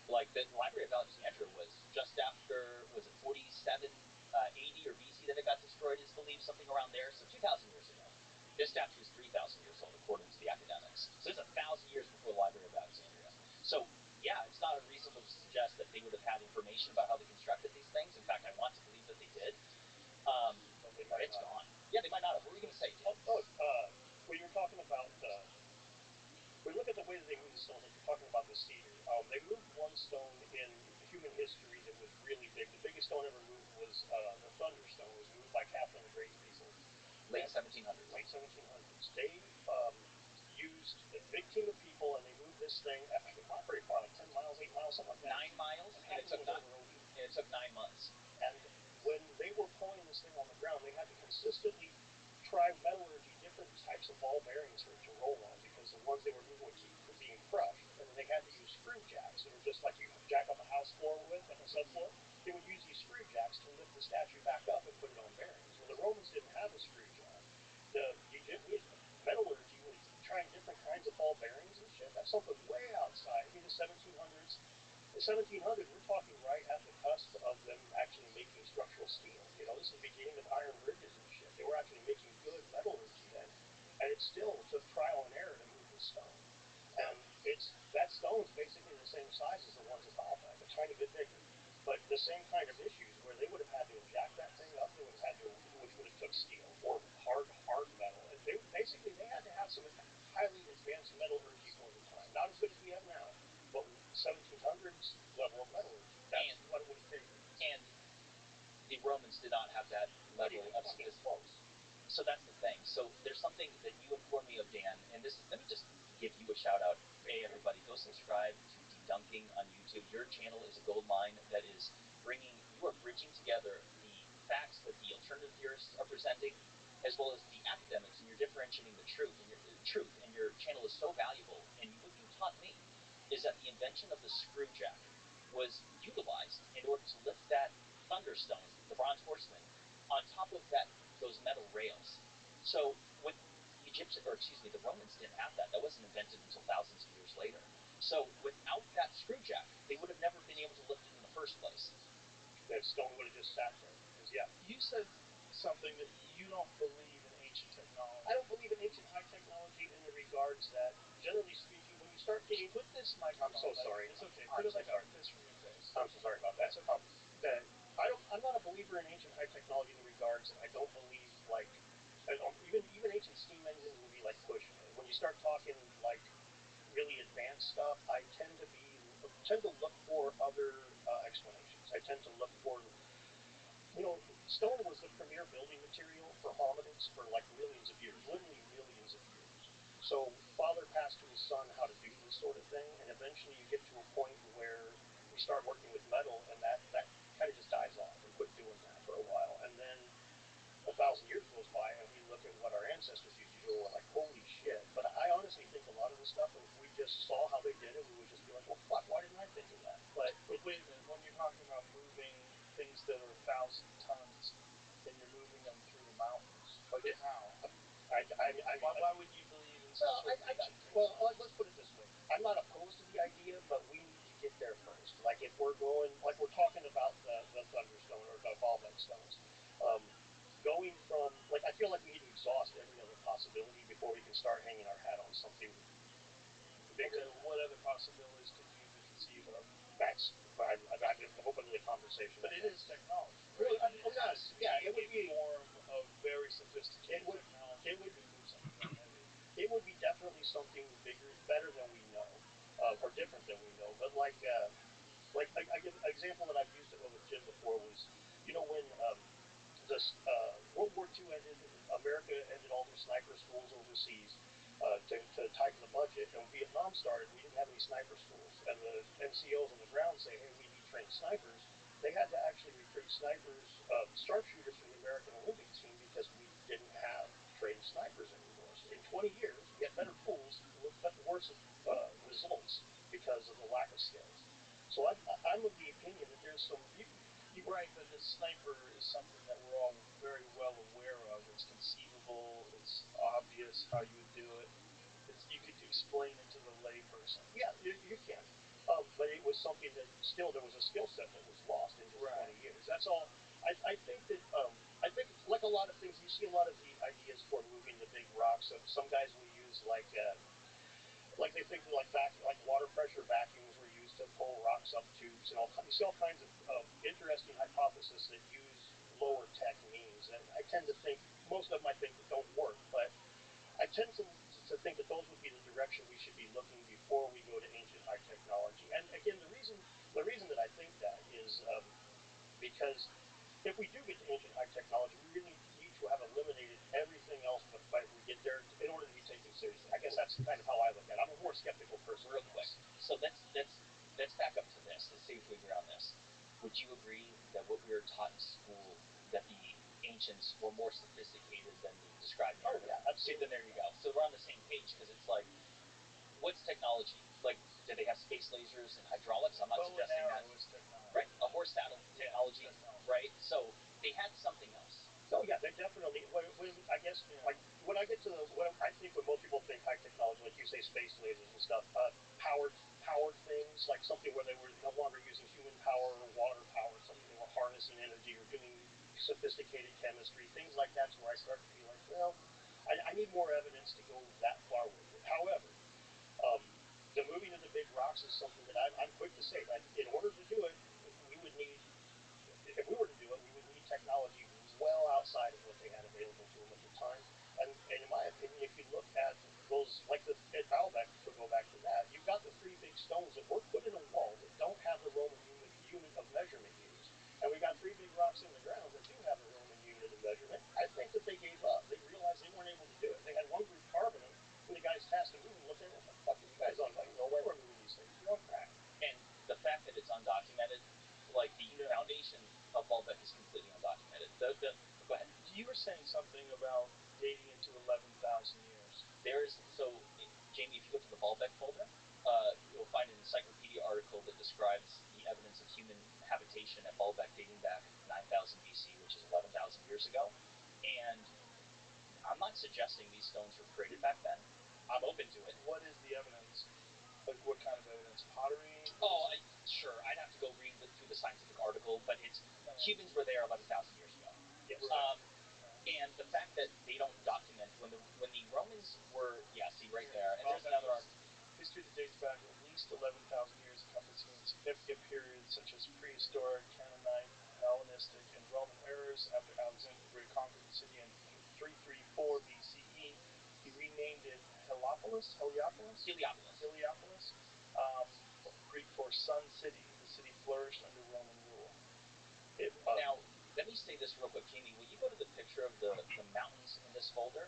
Like the Library of Alexandria was just after, was it 47 AD or BC that it got destroyed? Is believed, something around there. So 2,000 years ago. This statue is 3,000 years old, according to the academics. So it's 1,000 years before the Library of Alexandria. So yeah, it's not unreasonable to suggest that they would have had information about how they constructed these things. In fact, I want to believe that they did. But it's gone. Yeah, they might not have. What were you going to say, Tim? When you were talking about, we look at the way that they move the stones, like you're talking about the cedar. They moved one stone in human history that was really big. The biggest stone ever moved was the Thunderstone. It was moved by Catherine the Great's people. Late 1700s. Late 1700s. They used a big team of people, and they moved this thing, not very far, like 10 miles, 8 miles, something like that. 9 miles, and it took 9 months. And when they were pulling this thing on the ground, they had to consistently try metallurgy, different types of ball bearings for it to roll on, because the ones they were moving would keep from being crushed. And then they had to use screw jacks that are just like you jack up a house floor with, like a subfloor. They would use these screw jacks to lift the statue back up and put it on bearings. Well, the Romans didn't have a screw jack. The metallurgy was trying different kinds of ball bearings and shit. That's something way outside. I mean, the 1700s. The 1700s, we're talking right at the cusp of them actually making structural steel. You know, this is the beginning of iron bridges and shit. They were actually making good metallurgy then, and it still took trial and error to move this stone. And that stone's basically the same size as the ones above, like a tiny bit bigger, but the same kind of issues where they would have had to jack that thing up. They would have had to, which would have took steel or hard metal. And they had to have some highly advanced metallurgy for the time. Not as good as we have now, but 1700s level of metallurgy. That's what it would have taken. And the Romans did not have that level of sophistication. So that's the thing. So there's something that you informed me of, Dan, and this is, let me just give you a shout out. Hey, everybody, go subscribe to Dedunking on YouTube. Your channel is a gold mine that is you are bridging together the facts that the alternative theorists are presenting, as well as the academics, and you're differentiating the truth. And your channel is so valuable. And what you taught me is that the invention of the screw jack was utilized in order to lift that thunderstone, the bronze horseman, on top of those metal rails. So when the Romans didn't have that. That wasn't invented until thousands of years later. So without that screw jack, they would have never been able to lift it in the first place. That stone would have just sat there. Yeah. You said something that you don't believe in ancient technology. I don't believe in ancient high technology in the regards that, generally speaking, when you start getting... Put this microphone... I'm so sorry. It's okay. Put it like this from your face. I'm so sorry about that. That's okay. I'm not a believer in ancient high technology in the regards that I don't believe, like... Even ancient steam engines would be, like, pushing it. When you start talking, like, really advanced stuff, I tend to look for other explanations. I tend to look for... stone was the premier building material for hominids for like millions of years, literally millions of years. So father passed to his son how to do this sort of thing, and eventually you get to a point where we start working with metal, and that kind of just dies off. We quit doing that for a while, and then 1,000 years goes by, and we look at what our ancestors used to do, and we're like, holy shit. But I honestly think a lot of this stuff, if we just saw how they did it, we would just be like, well, fuck, why didn't I think of that? But wait a minute, when you're talking about moving things that are 1,000 tons, and you're moving them through the mountains, like how? Why would you believe in certain ancient things? Well, let's put it this way. I'm not opposed to the idea, but we need to get there first. Like if we're going, like we're talking about the Thunderstone or the Volvet stones, going from, like I feel like we need to exhaust every other possibility before we can start hanging our hat on something bigger. Okay, what other possibilities could you even conceive of? I'm open to the conversation. But it is technology. Right? Well, it would be a form of very sophisticated technology. It would be definitely something bigger, better than we know, or different than we know. But like I give an example that I've used it with Jim before was, when World War II ended, America ended all their sniper schools overseas to tighten the budget. And when Vietnam started, we didn't have any sniper schools. And the NCOs on the ground say, hey, we need trained snipers. They had to actually recruit snipers, sharpshooters from the American Olympic team because we didn't have trained snipers anymore. So in 20 years, we had better tools, but worse results because of the lack of skills. So I'm of the opinion that there's some... Right, but the sniper is something that we're all very well aware of. It's conceivable. It's obvious how you would do it. You could explain it to the layperson. Yeah, you can. But it was something that still there was a skill set that was lost in just 20 years. That's all. I think that I think like a lot of things, you see a lot of the ideas for moving the big rocks. So some guys will use like they think that like water pressure vacuums were used to pull rocks up tubes and you see all kinds of interesting hypotheses that use lower tech means. And I tend to think most of them I think that don't work, but I tend to think that those would be the direction we should be looking before we go to ancient high technology. And again, the reason that I think that is because if we do get to ancient high technology, we really need to have eliminated everything else by we get there in order to be taken seriously. I guess that's kind of how I look at it. I'm a more skeptical person. Real quick. So let's back up to this. Let's see if we agree on this. Would you agree that what we were taught in school, that the ancients were more sophisticated than the described narrative? Oh, yeah, absolutely. Then there you go. So we're on the same page, because it's like, what's technology? Like, did they have space lasers and hydraulics? I'm not suggesting that. Was technology. Right, a horse saddle technology, right? So they had something else. Oh yeah, they definitely. I guess like when I get to I think when most people think high technology, like you say, space lasers and stuff, powered things, like something where they were no longer using human power or water power, something they were harnessing energy or doing sophisticated chemistry, things like that's where I start to feel like, well, I need more evidence to go that far with it. However, the moving of the big rocks is something that I'm quick to say that in order to do it, we would need, if we were to do it, we would need technology well outside of what they had available to them at the time. And in my opinion, if you look at those, like at Baalbek, to go back to that, you've got the three big stones that were put in a wall that don't have the Roman unit of measurement used. And we got three big rocks in the ground that do have the Roman unit of measurement. I think that they gave up. They realized they weren't able to do it. They had one group carving them, and the guys tasked to move them looked at it and what the fuck are you guys on? Like, no way we're moving these things. You're on crack. And the fact that it's undocumented, like the foundation of Baalbek is completely undocumented. Go ahead. You were saying something about dating it to 11,000 years. Jamie, if you go to the Baalbek folder, you'll find an encyclopedia article that describes the evidence of human habitation at Baalbek dating back 9,000 BC, which is 11,000 years ago. And I'm not suggesting these stones were created back then. I'm open to it. What is the evidence? Like, what kind of evidence? Pottery? Sure. I'd have to go read through the scientific article, but humans were there 11,000 years ago. Yes. And the fact that they don't document when the Romans were, see right there, and there's another article. History that dates back at least 11,000 years, encompassing significant periods such as prehistoric, Canaanite, Hellenistic, and Roman eras. After Alexander the Great conquered the city in 334 BCE, he renamed it Heliopolis, Greek for Sun City. The city flourished under Roman rule. Now, let me say this real quick, Jamie. Will you go to the picture of the mountains in this folder?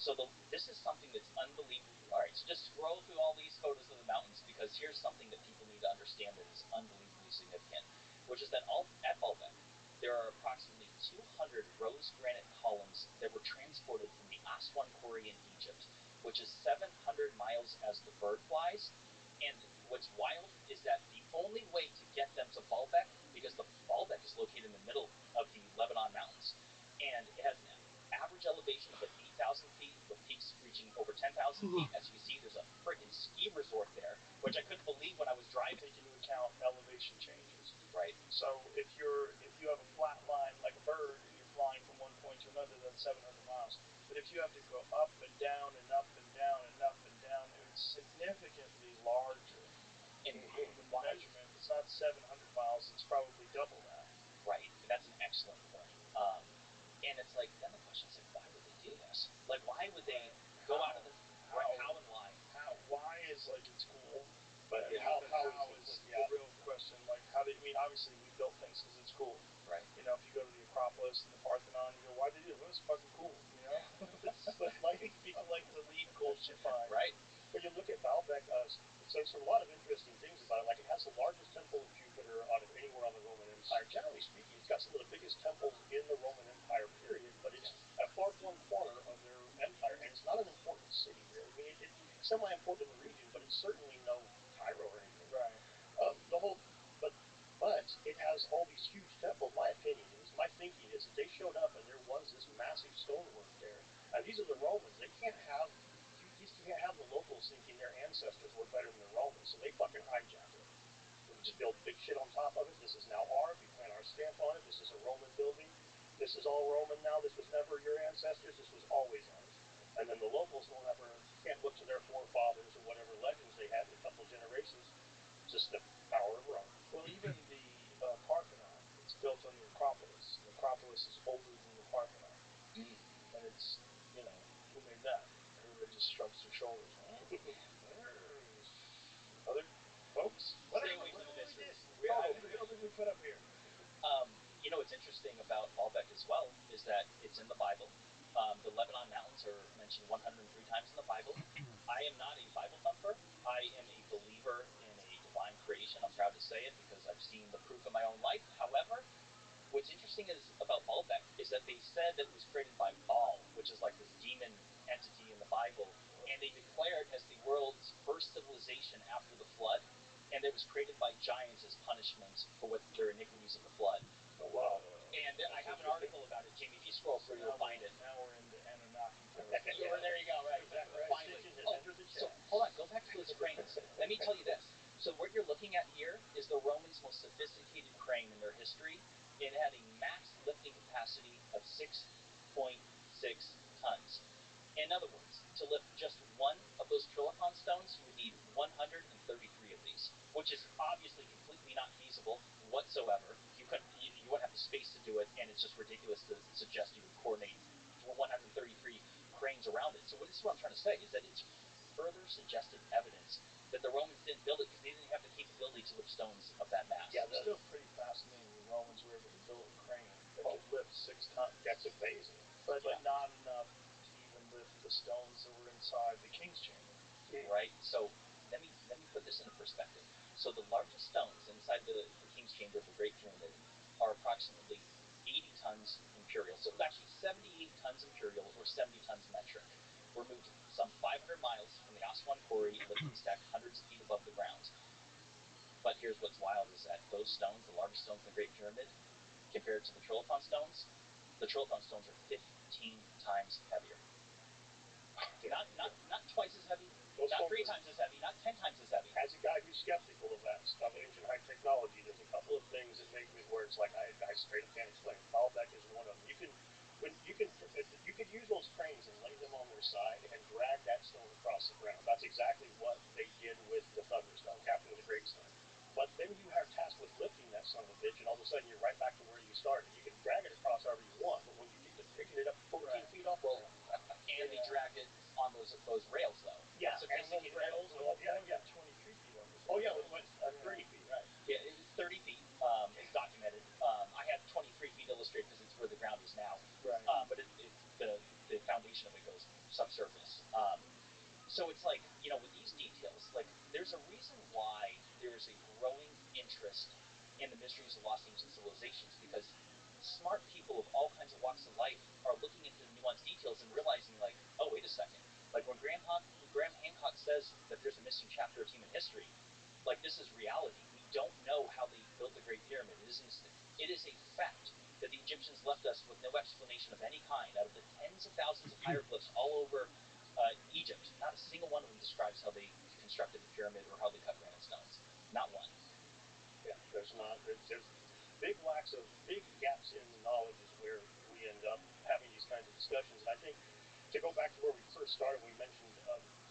So this is something that's unbelievable. All right, so just scroll through all these photos of the mountains, because here's something that people need to understand that is unbelievably significant, which is that at Baalbek, there are approximately 200 rose granite columns that were transported from the Aswan quarry in Egypt, which is 700 miles as the bird flies. And what's wild is that the only way to get them to Baalbek, because the Baalbek is located in the middle of the Lebanon mountains, and it has an average elevation of 8,000 feet, with peaks reaching over 10,000 feet. As you can see, there's a freaking ski resort there, which I couldn't believe when I was driving. Take into account elevation changes. Right. So if you have a flat line like a bird and you're flying from one point to another, that's 700 miles. But if you have to go up and down and up and down and up and down, it's significantly larger. And the measurement, it's not 700 miles, it's probably double that. Right. That's an excellent point. And it's like, then the question is, like, why would they do this? Like, why would they go out of the... How and why? Why is, like, it's cool, but how is the real question. Like, obviously we built things because it's cool. Right. You know, if you go to the Acropolis and the Parthenon, you go, why'd they do it? Well, it's fucking cool, you know? But like, people like to leave cool shit behind. Right. When you look at Baalbek, so there's a lot of interesting things about it. Like, it has the largest temple of Jupiter anywhere on the Roman Empire. Generally speaking, it's got some of the biggest temples in the Roman Empire, period. But it's a far-flung corner of their empire, and it's not an important city, really. I mean, it's semi-important in the region, but it's certainly no Cairo or anything. Right. But it has all these huge temples is that they showed up and there was this massive stonework there. And these are the Romans. They can't have the locals thinking their ancestors were better than the Romans, so they fucking hijacked it. We just built big shit on top of it. This is now ours. We plant our stamp on it. This is a Roman building. This is all Roman now. This was never your ancestors. This was always ours. And then the locals can't look to their forefathers or whatever legends they had in a couple of generations. Just the power of Rome. Well, even the Parthenon, it's built on the Acropolis. The Acropolis is older than the Parthenon. And it's, who made that? Everybody just shrugs their shoulders. Other folks? Stay away from the mysteries. What else did we put up here? What's interesting about Baalbek as well is that it's in the Bible. The Lebanon Mountains are mentioned 103 times in the Bible. I am not a Bible thumper. I am a believer in a divine creation. I'm proud to say it because I've seen the proof in my own life. However, what's interesting about Baalbek is that they said that it was created by Baal, which is like this demon entity in the Bible, and they declare it as the world's first civilization after the flood, and it was created by giants as punishment for their iniquities of the flood. Oh, wow. And I have an article about it, Jamie. If you scroll through, you'll find it. Now we're into Anunnaki territory. There you go, right. Finally. So hold on, go back to those cranes. Let me tell you this. So what you're looking at here is the Romans' most sophisticated crane in their history. It had a max lifting capacity of 6.6 tons. In other words, to lift just one of those trilithon stones, you would need 133 of these, which is obviously completely not feasible whatsoever. You wouldn't have the space to do it, and it's just ridiculous to suggest you would coordinate 133 cranes around it. So this is what I'm trying to say, is that it's further suggested evidence that the Romans didn't build it because they didn't have the capability to lift stones of that mass. Yeah, it's still pretty fascinating. The Romans were able to build a crane that could lift 6 tons. That's amazing. But not enough to even lift the stones that were inside the king's chamber. Right? So let me put this into perspective. So the largest stones inside the king's chamber of the Great Pyramid are approximately 80 tons imperial. So it was actually 78 tons imperial or 70 tons metric. Were moved some 500 miles from the Aswan quarry and lifted and stacked hundreds of feet above the ground. But here's what's wild is that those stones, the largest stones in the Great Pyramid, compared to the trilithon stones are 15 times heavier. Not twice as heavy, not 3 times as heavy, not 10 times as heavy. As a guy who's skeptical of that stuff, ancient high technology, there's a couple of things that make me where it's like I straight up can't explain. Baalbek is one of them. You could use those cranes and lay them on their side and drag that stone across the ground. That's exactly what they did with the Thunderstone, Captain of the Great Stone. But then you are tasked with lifting that son of a bitch, and all of a sudden you're right back to where you started. You can drag it across however you want, but when you get to picking it up 14 feet off, and they dragged it on those rails, though. Yeah, and those rails, 23 feet over. Oh, yeah, it went 30 feet, right. Yeah, it was 30 feet. It's documented. I had 23 feet illustrated because it's where the ground is now. Right. But the foundation of it goes subsurface. So it's like, with these details, like, there's a reason why there's a growing interest in the mysteries of lost ancient civilizations, because smart people of all kinds of walks of life are looking into the nuanced details and realizing, like, oh, wait a second. Like, when Graham Hancock says that there's a missing chapter of human history, like, this is reality. We don't know how they built the Great Pyramid. It is a fact that the Egyptians left us with no explanation of any kind. Out of the tens of thousands of hieroglyphs all over Egypt, not a single one of them describes how they constructed the pyramid or how they cut granite stones. Not one. Yeah, there's big gaps in the knowledge is where we end up having these kinds of discussions. And I think, to go back to where we first started, we mentioned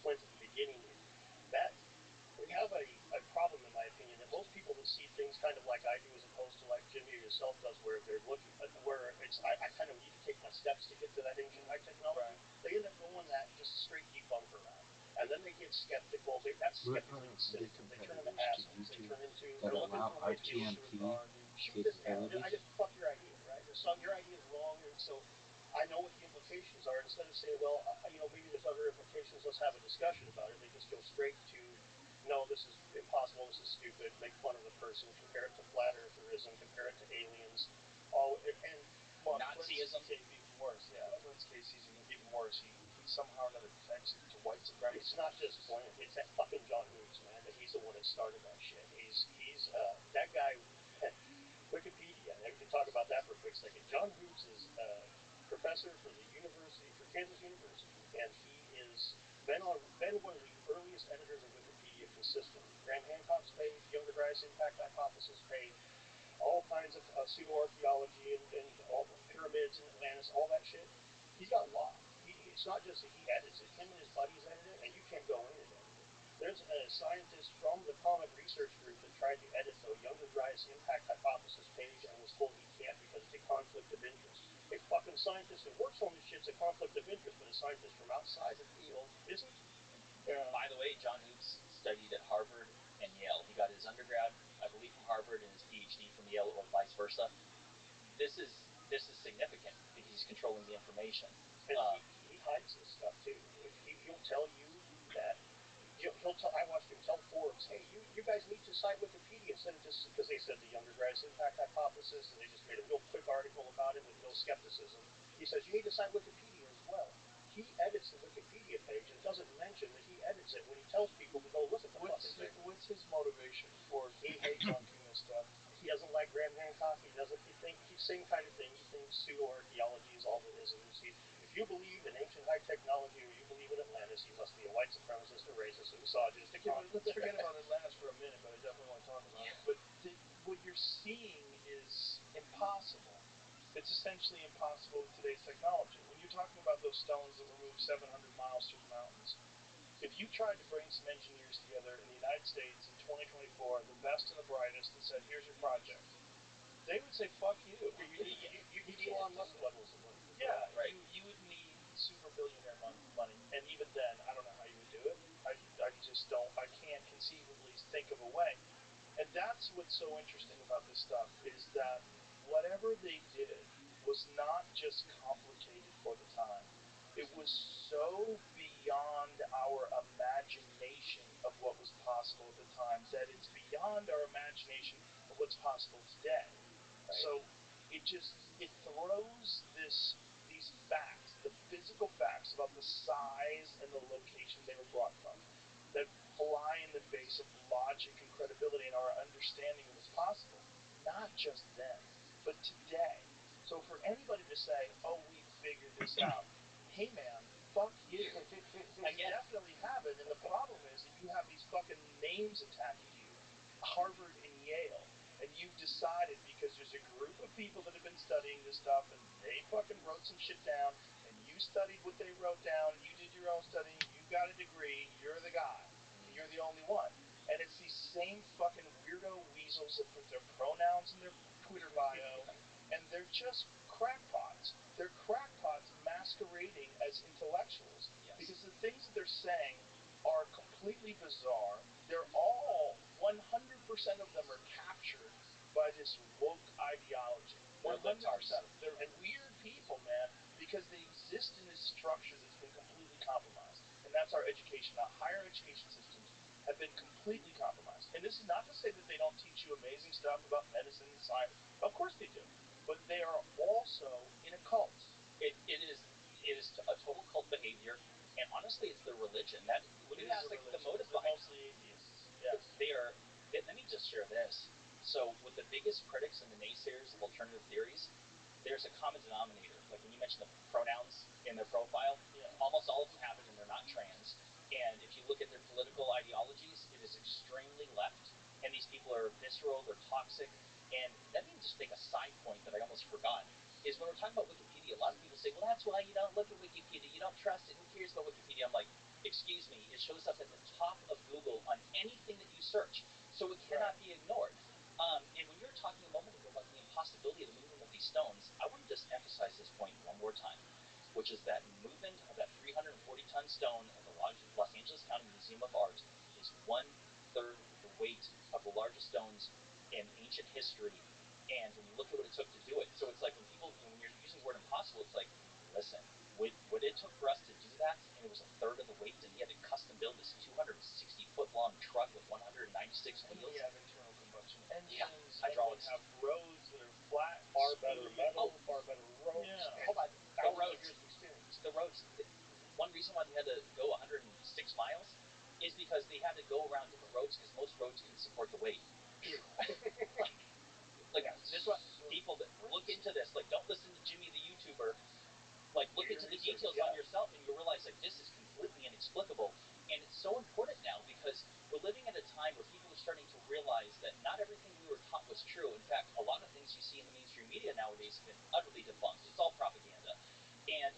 Flint at the beginning, that we have a problem, in my opinion, that most people that see things kind of like I do, as opposed to like Jimmy or yourself does, where they're looking, where it's I kind of need to take my steps to get to that ancient high technology. Right. They end up going that just straight debunker route, and then they get skeptical. That's skepticism cynical. They turn into assholes. They turn into that allow RTMP capabilities. I just fuck your idea, right? Your idea is wrong, and so I know what the implications are. Instead of saying, well, maybe there's other implications, let's have a discussion about it, they just go straight to, no, this is impossible, this is stupid, make fun of the person, compare it to flat eartherism, compare it to aliens, Nazism. Even worse, yeah. Flint's case, he's even worse. He somehow or another connects it to white supremacy. It's not just Flint, it's that fucking John Hughes, man, that he's the one that started that shit. He's that guy, Wikipedia, every talk about that for a quick second. John Hoops is a professor for Kansas University, and he is been one of the earliest editors of Wikipedia consistently. Graham Hancock's page, Younger Dryas Impact Hypothesis page, all kinds of pseudo-archaeology and all the pyramids in Atlantis, all that shit. He's got a lot. It's not just that he edits it. Him and his buddies edit it, and you can't go in and edit it. There's a scientist from the Comet Research Group that tried to edit the Younger Dryas Impact Hypothesis page and was told he can't because it's a conflict of interest. A fucking scientist that works on this shit's a conflict of interest, but a scientist from outside the field isn't. By the way, John Hoops studied at Harvard and Yale. He got his undergrad, I believe, from Harvard and his PhD from Yale, or vice versa. This is significant because he's controlling the information. And he hides this stuff too. He'll tell you that I watched him tell Forbes, "Hey, you guys need to cite Wikipedia instead of just," because they said the Younger Dryas Impact Hypothesis, and they just made a real quick article about it with no skepticism. He says you need to cite Wikipedia as well. He edits the Wikipedia page and doesn't mention that he edits it when he tells people to go look at the fucking thing. What's his motivation for he hates on this stuff? He doesn't like Graham Hancock. He think he's the same kind of thing. He thinks pseudo-archaeology is all it is. And if you believe in ancient high technology or you believe in Atlantis, you must be a white supremacist, a racist, a misogynist, a let's forget about Atlantis for a minute, but I definitely want to talk about it. But what you're seeing is impossible. It's essentially impossible with today's technology. When you're talking about those stones that were moved 700 miles through the mountains, if you tried to bring some engineers together in the United States in 2024, the best and the brightest, and said, here's your project, they would say, fuck you. You need Elon Musk levels of money. Yeah, right. You would need super billionaire money. And even then, I don't know how you would do it. I just don't, I can't conceivably think of a way. And that's what's so interesting about this stuff, is that whatever they did was not just complicated for the time. It was so beyond our imagination of what was possible at the time that it's beyond our imagination of what's possible today. Right. So it throws these facts, the physical facts about the size and the location they were brought from, that fly in the face of logic and credibility and our understanding of what's possible. Not just then, but today. So for anybody to say, oh, we figured this out, hey man, fuck you. You definitely have it, and the problem is that you have these fucking names attached to you, Harvard and Yale, and you've decided because there's a group of people that have been studying this stuff, and they fucking wrote some shit down, and you studied what they wrote down, you did your own studying, you got a degree, you're the guy, and you're the only one. And it's these same fucking weirdo weasels that put their pronouns in their Twitter bio, and they're just crackpots. They're crackpots masquerading as intellectuals. Yes. Because the things that they're saying are completely bizarre. They're all, 100% of them are captured by this woke ideology. 100% of them. They're weird people, man, because they exist in this structure that's been completely compromised. And that's our education. Our higher education systems have been completely compromised. And this is not to say that they don't teach you amazing stuff about medicine and science. Of course they do. But they are also in a cult. It is a total cult behavior, and honestly, it's their religion. That when you ask like the motive They're behind mostly atheists. Yes. they are. Let me just share this. So, with the biggest critics and the naysayers of alternative theories, there's a common denominator. Like when you mentioned the pronouns in their profile, Yeah. almost all of them have it, and they're not trans. And if you look at their political ideologies, it is extremely left. And these people are visceral, they're toxic. And let me just make a side point that I almost forgot, is when we're talking about Wikipedia, a lot of people say, well, that's why you don't look at Wikipedia, you don't trust it, who cares about Wikipedia? I'm like, excuse me, it shows up at the top of Google on anything that you search, so it cannot be ignored. And when you were talking a moment ago about the impossibility of the movement of these stones, I want to just emphasize this point one more time, which is that movement of that 340-ton stone at the Los Angeles County Museum of Art is 1/3 the weight of the largest stones in ancient history. And when you look at what it took to do it, so it's like when you're using the word impossible, it's like, listen, what it took for us to do that, and it was 1/3 of the weight, and he had to custom build this 260-foot long truck with 196 wheels. We have internal combustion engines. Yeah, hydraulics. We have roads that are flat. Far better metal, far better ropes. Yeah. Hold on, the Thousands of roads. years of experience. The roads. One reason why they had to go 106 miles is because they had to go around different roads because most roads couldn't support the weight. Like this is what people that into this. Like, don't listen to Jimmy the YouTuber. Like, look into the details on yourself, and you'll realize, like, this is completely inexplicable. And it's so important now because we're living at a time where people are starting to realize that not everything we were taught was true. In fact, a lot of things you see in the mainstream media nowadays have been utterly debunked. It's all propaganda. And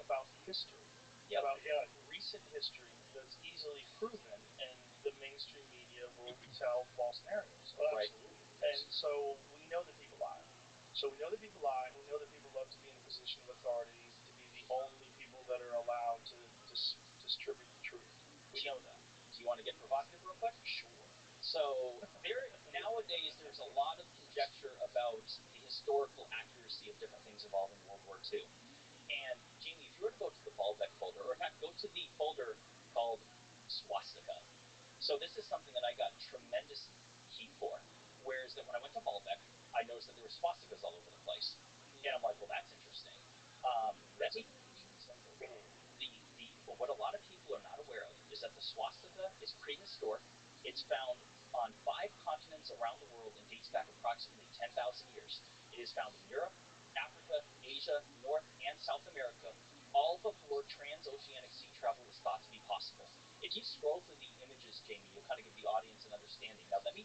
about history, about recent history that's easily proven, and the mainstream media will tell false narratives. Right. Absolutely. And so we know that people lie. We know that people lie, and we know that people love to be in a position of authority, to be the only people that are allowed to distribute the truth. We know that. Do you want to get provocative real quick? Sure. So nowadays there's a lot of conjecture about the historical accuracy of different things involving World War II. And Jamie, if you were to go to the Baalbek folder, or in fact go to the folder called swastika. So this is something that I got tremendous heat for. Whereas that when I went to Baalbek, I noticed that there were swastikas all over the place. And I'm like, well, that's interesting. What a lot of people are not aware of is that the swastika is prehistoric. It's found on 5 continents around the world and dates back approximately 10,000 years. It is found in Europe, Africa, Asia, North and South America, all before transoceanic sea travel was thought to be possible. If you scroll through the images, Jamie, you'll kind of give the audience an understanding. Now, let me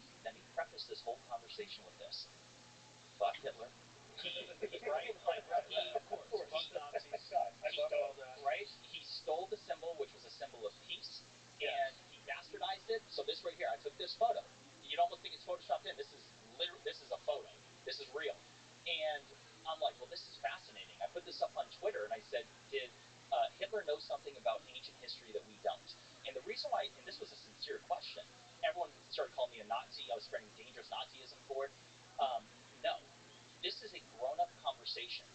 preface this whole conversation with this. Fuck Hitler. He stole the symbol, which was a symbol of peace, and he bastardized it. So this right here, I took this photo. You'd almost think it's photoshopped in. This is a photo. This is real. And I'm like, well, this is fascinating. I put this up on Twitter, and I said, did Hitler know something about ancient history that we don't? And the reason why, and this was a sincere question, everyone started calling me a Nazi. I was spreading dangerous Nazism for it. No. This is a grown-up conversation.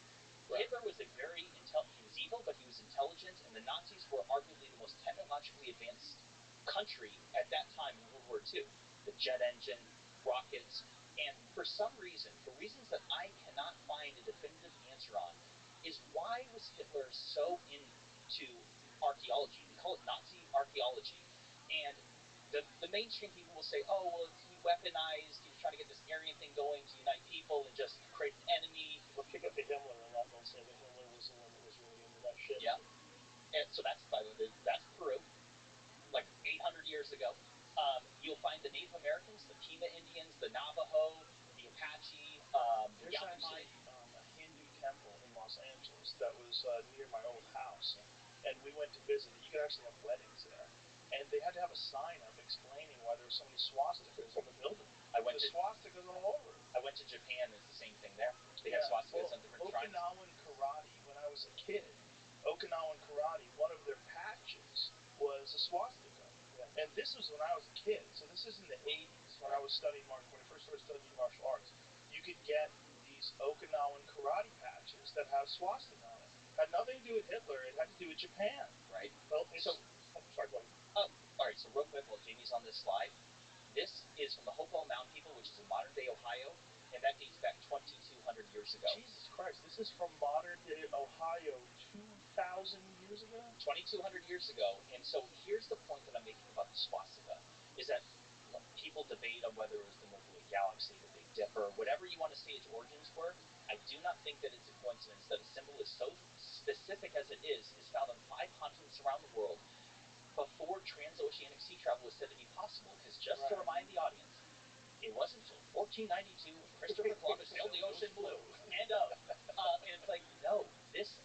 Right. Hitler was he was evil, but he was intelligent, and the Nazis were arguably the most technologically advanced country at that time in World War II. The jet engine, rockets, and for some reason, for reasons that I cannot find a definitive answer on, is why was Hitler so into archaeology? They call it Nazi archaeology. And the mainstream people will say, oh, well, he weaponized, he was trying to get this Aryan thing going to unite people and just create an enemy. They'll pick up the Himmler a lot, they'll say that Himmler was the one that was really into that shit. Yeah. And so that's, by the way, that's Peru, like 800 years ago. You'll find the Native Americans, the Pima Indians, the Navajo, the Apache, There's actually a Hindu temple in Los Angeles that was near my old house, and we went to visit it. You could actually have weddings there. And they had to have a sign up explaining why there were so many swastikas in the building. The swastikas all over it. I went to Japan, it's the same thing there. They had swastikas on different shrines. Okinawan karate, when I was a kid, Okinawan karate, one of their patches was a swastika. Yeah. And this was when I was a kid, so this is in the 80s when I was studying when I first started studying martial arts. You could get these Okinawan karate patches that have swastika on it. Had nothing to do with Hitler, it had to do with Japan. Right. Well, sorry, go ahead. Alright, so real quick, while Jamie's on this slide, this is from the Hopewell Mound people, which is in modern-day Ohio, and that dates back 2,200 years ago. Jesus Christ, this is from modern-day Ohio 2,000 years ago? 2,200 years ago, and so here's the point that I'm making about the swastika, is that people debate on whether it was the Milky Way galaxy, the Big Dipper, whatever you want to say its origins were. I do not think that it's a coincidence that a symbol is so specific as it is found on 5 continents around the world, before transoceanic sea travel was said to be possible, because just to remind the audience, it wasn't until 1492 when Christopher Columbus sailed the ocean blue. And it's like, no,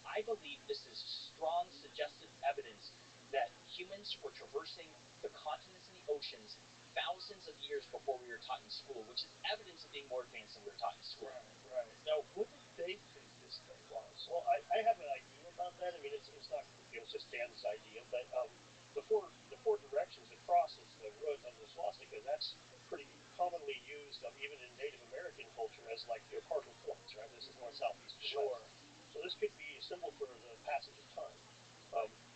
I believe this is strong suggestive evidence that humans were traversing the continents and the oceans thousands of years before we were taught in school, which is evidence of being more advanced than we were taught in school. Right. Now, what did they think this thing was? Well, I have an idea about that. I mean, it's not, it's just Dan's idea, but the four directions it crosses the root of the swastika, that's pretty commonly used even in Native American culture as like your cardinal points, right? This is north, south, east, and west. So this could be a symbol for the passage of time.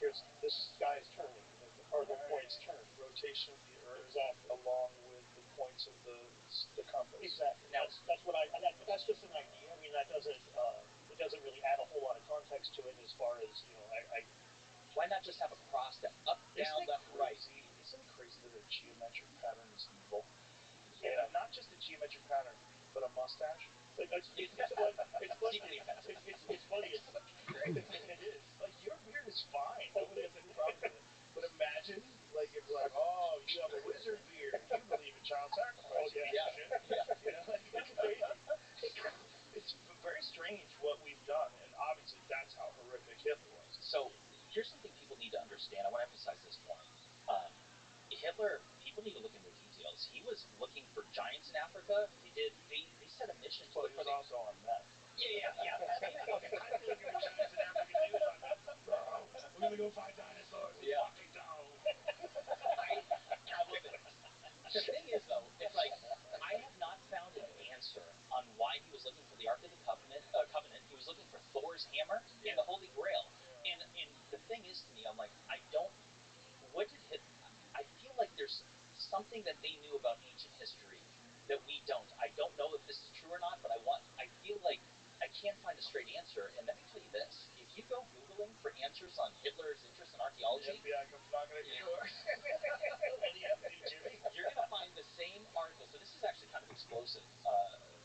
This sky is turning, the cardinal points turn. Rotation of the Earth, exactly, along with the points of the compass. Exactly. Now that's what that's just an idea. I mean, that doesn't it doesn't really add a whole lot of context to it as far as Why not just have a cross that up, down, left, right? Isn't it crazy that a geometric pattern is evil? Yeah. Not just a geometric pattern, but a mustache. It's funny. Deeply offensive. It's funny. It is. Like, your beard is fine. Nobody has any problem with it. But imagine, like, if like, oh, you have a wizard beard. You believe in child sacrifice. Oh, yeah. Yeah. Shit. Yeah. You know, like, it's crazy. It's very strange what we've done, and obviously that's how horrific Hitler was. So here's something people need to understand. I want to emphasize this more. Hitler, people need to look into the details. He was looking for giants in Africa. They set a mission to Well, look he for was also on meth. Yeah. Okay, I feel like if a giants in Africa, he was on meth. Bro, we're gonna go find dinosaurs. Let's Yeah. fucking go. I love it. The thing is, though, it's like I have not found an answer on why he was looking for the Ark of the Covenant. He was looking for Thor's hammer and the Holy Grail. And the thing is, to me, I'm like, I don't. What did I feel like there's something that they knew about ancient history that we don't. I don't know if this is true or not, but I feel like I can't find a straight answer. And let me tell you this: if you go googling for answers on Hitler's interest in archaeology, The FBI comes knocking at your door. What do you have to do, Jimmy? you're going to find the same article. So this is actually kind of explosive.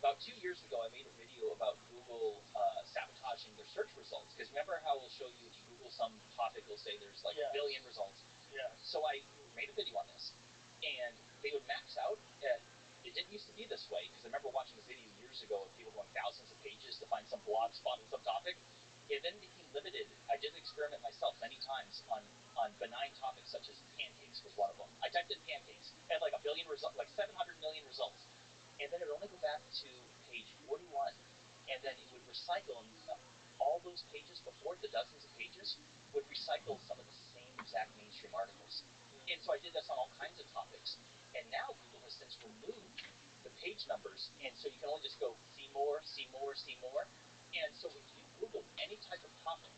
About 2 years ago, I made a video about Google sabotaging their search results. Because remember how it'll show you if you Google some topic, it'll say there's like Yes. a billion results. Yeah. So I made a video on this, and they would max out at. It didn't used to be this way, because I remember watching a video years ago of people going thousands of pages to find some blog spot on some topic. It then became limited. I did the experiment myself many times on benign topics such as pancakes was one of them. I typed in pancakes, had like a billion results, like 700 million results, and then it would only go back to page 41, and then it would recycle, and all those pages before, the dozens of pages, would recycle some of the same exact mainstream articles. And so I did this on all kinds of topics. And now Google has since removed the page numbers, and so you can only just go see more, see more, see more. And so if you Google any type of topic,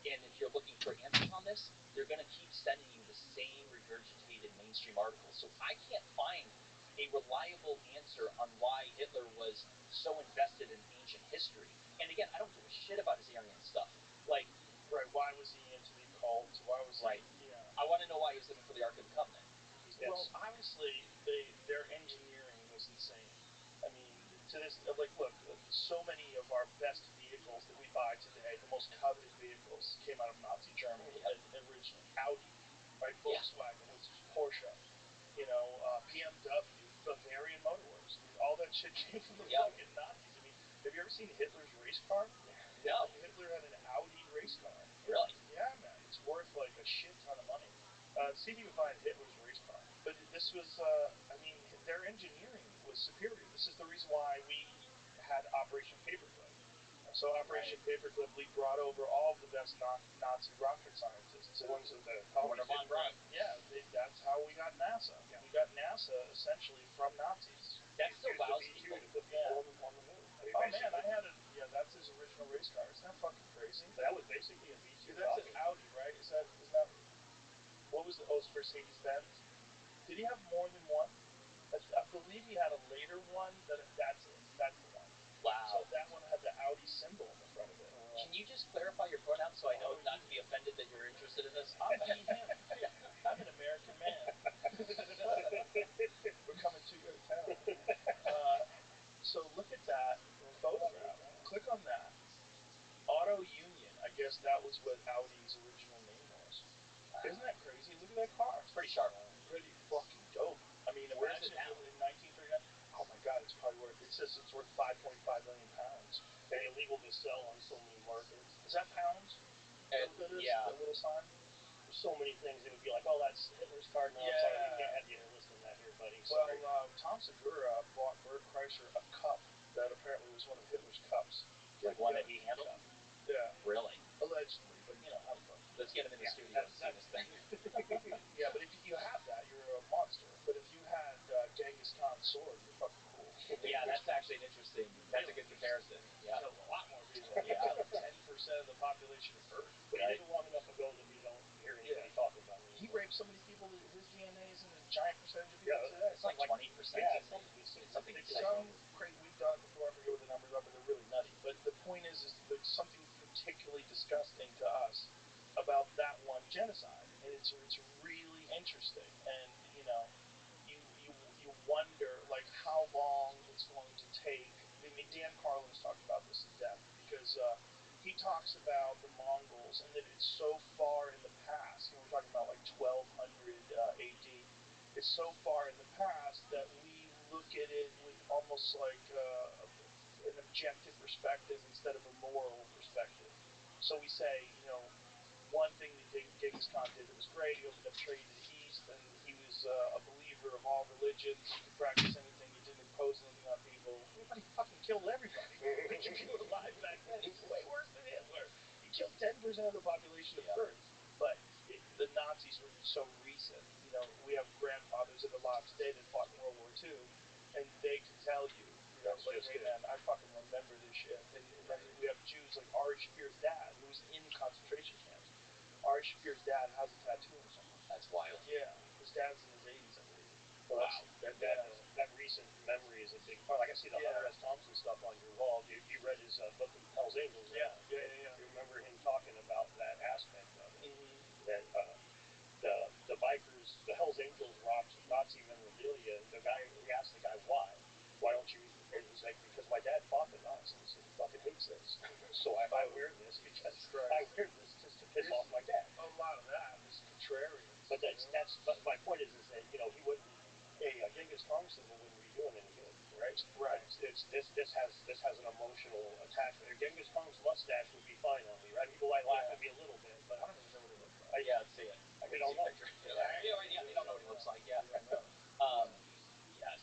and if you're looking for answers on this, they're going to keep sending you the same regurgitated mainstream articles. So I can't find a reliable answer on why Hitler was so invested in ancient history. And again, I don't give a shit about his Aryan stuff. Like, Right, why was he into the cult? Why was Right. he... Yeah. I want to know why he was looking for the Ark of the Covenant. Yes. Well, obviously, their engineering was insane. I mean, to this, like, look, so many of our best vehicles that we buy today, the most coveted vehicles, came out of Nazi Germany originally. Audi, right? Yeah. Volkswagen, which is Porsche. You know, BMW, Bavarian Motor Works. I mean, all that shit came from the fucking Nazis. I mean, have you ever seen Hitler's race car? No. Hitler had an Audi race car. Really? Yeah, man. It's worth like a shit ton of money. See if you can find Hitler's race car. But this was, I mean, their engineering was superior. This is the reason why we had Operation Paperclip. So Operation Paperclip, we brought over all of the best Nazi rocket scientists. The ones that the Wernher von Braun. Yeah, that's how we got NASA. Yeah. We got NASA essentially from Nazis. That still Here's the wows B2 people. to put people on the moon. I mean, Oh man, basically, I had it. Yeah, that's his original race car. Isn't that fucking crazy? that was basically a B2 Dude, that's rocket. an Audi, right? Isn't that what was the Mercedes Benz? Did he have more than one? I believe he had a later one. That's it. That's the one. Wow. So that one had the Audi symbol in the front of it. Can you just clarify your pronouns so I know not to be offended that you're interested in this? I'm he, him. I'm an American man. We're coming to your town. So look at that photograph. Click on that. Auto Union. I guess that was what Audi's original name was. Isn't that crazy? Look at that car. It's pretty sharp. Pretty fucking dope. I mean, Where is imagine it now? in 1939. Oh my God, it's probably worth. It says it's worth 5.5 million pounds. And illegal to sell on so many markets. Is that pounds? Is that what that is? Yeah. That little sign. There's so many things that would be like, oh, that's Hitler's car. No, Yeah. sorry, we can't have you listing that here, buddy. Well, Sorry. Tom Segura bought Bert Kreischer a cup that apparently was one of Hitler's cups. Like one that he handled? Yeah, Really? allegedly, but you know, have fun. Let's get him in the Yeah, studio and see that's- this thing. Yeah, but if you have that, you're a monster. But if you had Genghis Khan's sword, you're fucking cool. Yeah, that's actually an interesting. That's a good comparison. Yeah. Killed a lot more people. Yeah. He killed 10% of the population of Earth. But Right. he did it long enough ago that you don't hear anybody Yeah. talking about it. He raped so many people that his DNA is in a giant percentage of people Yeah, today. It's like 20%. Yeah, It's something ridiculous. Some crazy. We've done it before. I forget what the numbers are, but they're really nutty. But the point is there's something particularly disgusting to us about that one genocide, and it's really interesting. And you know, you wonder like how long it's going to take Dan Carlin's talked about this in depth because he talks about the Mongols and that it's so far in the past. We're talking about like 1200 AD. It's so far in the past that we look at it with almost like an objective perspective instead of a moral perspective. So we say, one thing that Genghis Khan did that was great, he opened up trade to the east, and he was a believer of all religions. He could practice anything. He didn't impose anything on people. But he fucking killed everybody. If you were alive back then, he's way worse than Hitler. He killed 10% of the population of Earth. But the Nazis were so recent. We have grandfathers that are alive today that fought in World War II, and they can tell you, like, hey man, I fucking remember this shit. And then we have Jews like Ari Shafir's dad, who was in concentration camps. Ari Shafir's dad has a tattoo or something. That's wild. Yeah, his dad's in his 80s, I believe. Well, that recent memory is a big part. Like I see the Hunter S. Thompson stuff on your wall. You read his book of Hell's Angels, right? Yeah. You remember him talking about that aspect of it. Mm-hmm. That the bikers, the Hell's Angels rocked Nazi memorabilia. He asked the guy why. Why don't you? And he's like, because my dad fought the Nazis and he fucking hates this. So I wear this because I wear this just to piss off my dad. A lot of that is contrarian. But but my point is that he wouldn't. A Genghis Khan symbol wouldn't be doing any good, right? Right. This has an emotional attachment. Genghis Khan's mustache would be fine on me, right? People might laugh at me a little bit, but I don't even know what it looks like. Yeah, I'd see it. I can see a picture. Yeah, they don't know what he looks like. Yeah.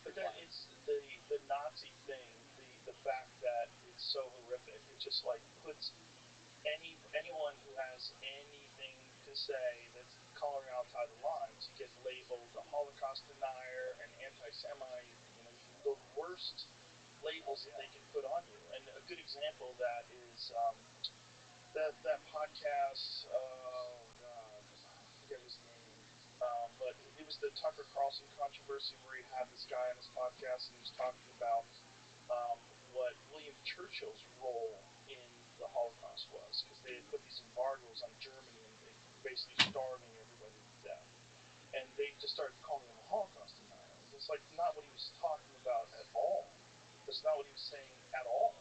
But then it's the Nazi thing, the fact that it's so horrific. It just like puts anyone who has anything to say that's coloring outside the lines gets labeled a Holocaust denier, an anti-Semite. The worst labels that they can put on you. And a good example of that is that podcast. Oh God, I forget his name. But it was the Tucker Carlson controversy where he had this guy on his podcast and he was talking about what William Churchill's role in the Holocaust was, because they had put these embargoes on Germany and they were basically starving everybody to death. And they just started calling him a Holocaust denier. It's like not what he was talking about at all. That's not what he was saying at all.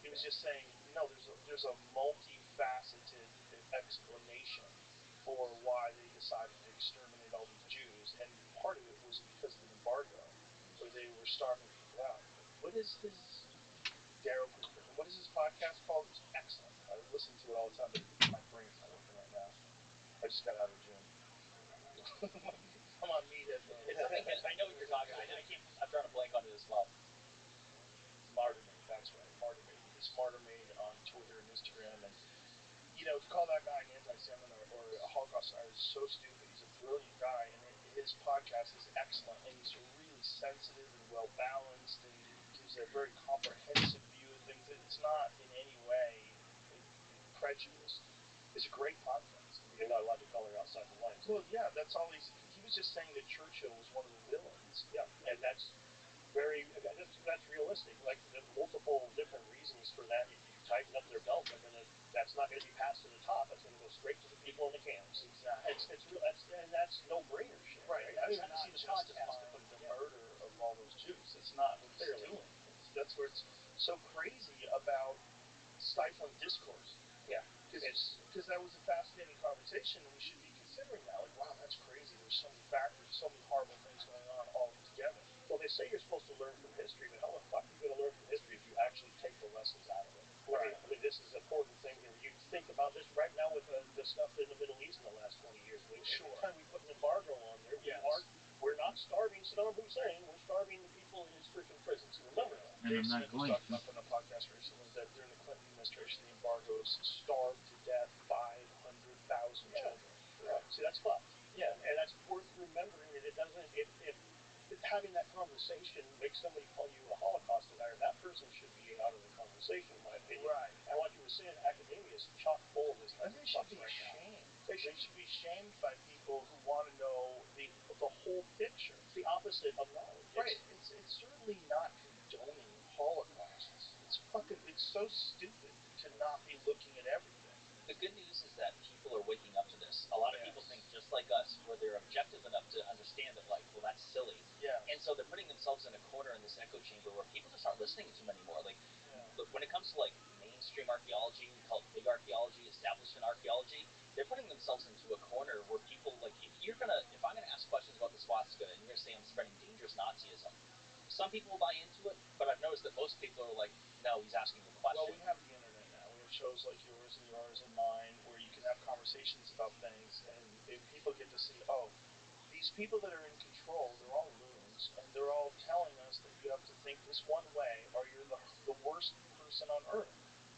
He was just saying, no, there's a multifaceted explanation for why they decided to exterminate all these Jews, and part of it was because of the embargo, where they were starving people out. What is his Darrow Cooper? What is his podcast called? It's excellent. I listen to it all the time, but my brain's not working right now. I just got out of the gym. I'm on meat headphones. It's something I know what you're talking about. I'm drawing a blank on it as well. Martyrmade, that's right. Martyrmade. He's Martyrmade on Twitter and Instagram, and to call that guy an anti-Semite or a Holocaust denier is so stupid. He's a brilliant guy, and his podcast is excellent, and he's really sensitive and well balanced, and gives a very comprehensive view of things. It's not in any way prejudiced. It's a great podcast. You're not allowed to color outside the lines. Well, yeah, that's all he was just saying that Churchill was one of the villains. Yeah, and that's realistic. Like the multiple different reasons for that. If you tighten up their belt, that's not going to be passed to the top. That's going to go straight to the people in the camps. Exactly. That's no brainer shit. Right. I mean, not justifying the murder of all those Jews. It's not what he's doing. That's where it's so crazy about stifling discourse. Yeah. Because that was a fascinating conversation, and we should be considering that. Like, wow, that's crazy. There's so many factors, so many horrible things going on all together. Well, they say you're supposed to learn from history, but how the fuck are you going to learn from history if you actually take the lessons out of it? Right. I mean, this is an important thing here. You think about this right now with the stuff in the Middle East in the last 20 years. Sure. Every time we put an embargo on there, we're not starving Saddam Hussein. We're starving the people in his freaking prisons. Remember that. And Dave I'm not Smith was going talking about on a podcast recently that during the Clinton administration, the embargoes starved to death 500,000 children. Right. See, that's fucked. Yeah. And that's worth remembering that it doesn't. If having that conversation makes somebody call you a Holocaust denier, that person should be out of the conversation, in my opinion. Right. And like you were saying, academia is chock full of this. And they should be shamed. They should be shamed by people who want to know the whole picture. It's the opposite of knowledge. Right. It's certainly not condoning holocausts. It's so stupid to not be looking at everything. The good news is that people are waking up to this. A lot of people think just like us, where they're objective enough to understand that, like, well, that's silly. Yeah. And so they're putting themselves in a corner in this echo chamber where people just aren't listening to them anymore. Like, archaeology, establishment archaeology, they're putting themselves into a corner where people, like, if I'm gonna ask questions about the swastika and you're gonna say I'm spreading dangerous Nazism, some people will buy into it, but I've noticed that most people are like, no, he's asking a question. Well, we have the internet now. We have shows like yours and mine, where you can have conversations about things, and people get to see, oh, these people that are in control, they're all loons, and they're all telling us that you have to think this one way, or you're the worst person on earth.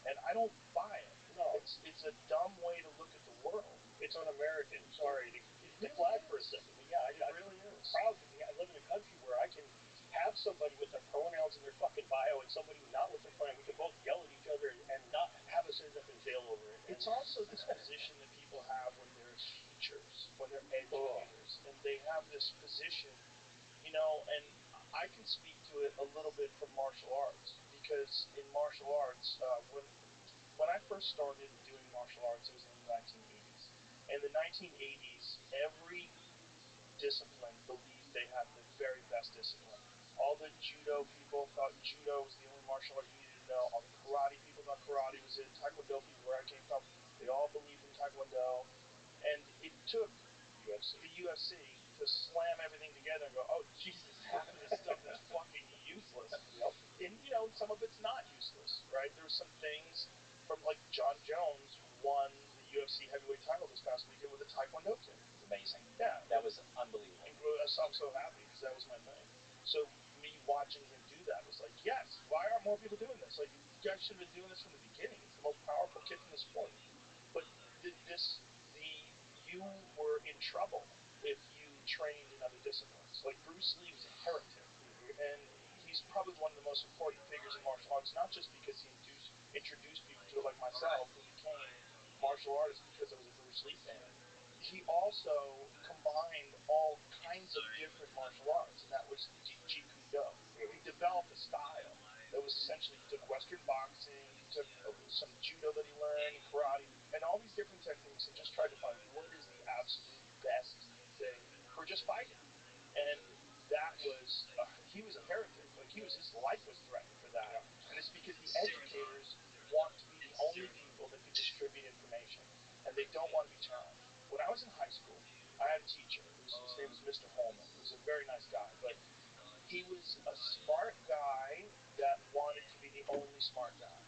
And I don't buy it. No. It's a dumb way to look at the world. It's un-American. Sorry to really flag for a second, but yeah, It really is. proud to be. I live in a country where I can have somebody with their pronouns in their fucking bio and somebody not with their pronouns. We can both yell at each other and not have us end up in jail over it. It's also this position that people have when they're teachers, when they're educators, and they have this position, and I can speak to it a little bit from martial arts, because in martial arts, when I first started doing martial arts, it was in the 1980s. In the 1980s, every discipline believed they had the very best discipline. All the judo people thought judo was the only martial art you needed to know. All the karate people thought karate was it. Taekwondo people, where I came from, they all believed in Taekwondo. And it took the UFC to slam everything together and go, oh, Jesus, half of this stuff is fucking useless. Yep. And, some of it's not useless, right? There were some things from, like, John Jones won the UFC heavyweight title this past weekend with a Taekwondo kick. Amazing. Yeah. That was unbelievable. I'm so happy, because that was my thing. So me watching him do that was like, yes, why aren't more people doing this? Like, you guys should have been doing this from the beginning. It's the most powerful kick in the sport. But you were in trouble if you trained in other disciplines. Like, Bruce Lee was a heretic. And he's probably one of the most important figures in martial arts, not just because he introduced people to it, like myself, who became martial artists because I was a Bruce Lee fan. He also combined all kinds of different martial arts, and that was Jeet Kune Do. He developed a style that was essentially, he took Western boxing, he took some judo that he learned, karate, and all these different techniques, and just tried to find what is the absolute best thing for just fighting. And that was, he was a heretic. Like, his life was threatened for that. And it's because the educators want to be the only people that can distribute information, and they don't want to be challenged. When I was in high school, I had a teacher. His name was Mr. Holman. He was a very nice guy, but he was a smart guy that wanted to be the only smart guy.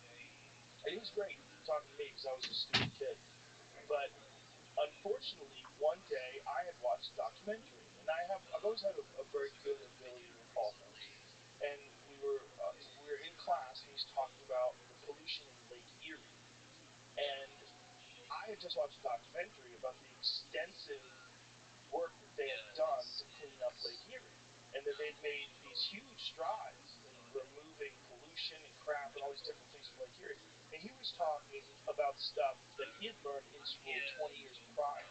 And he was great talking to me, because I was a stupid kid. But unfortunately, one day I had watched a documentary, and I've always had a very good ability to recall things. And we were in class, and he's talking about the pollution in Lake Erie. And I had just watched a documentary about the extensive work that they had done to clean up Lake Erie, and that they'd made these huge strides in removing pollution and crap and all these different things from Lake Erie. And he was talking about stuff that he had learned in school 20 years prior.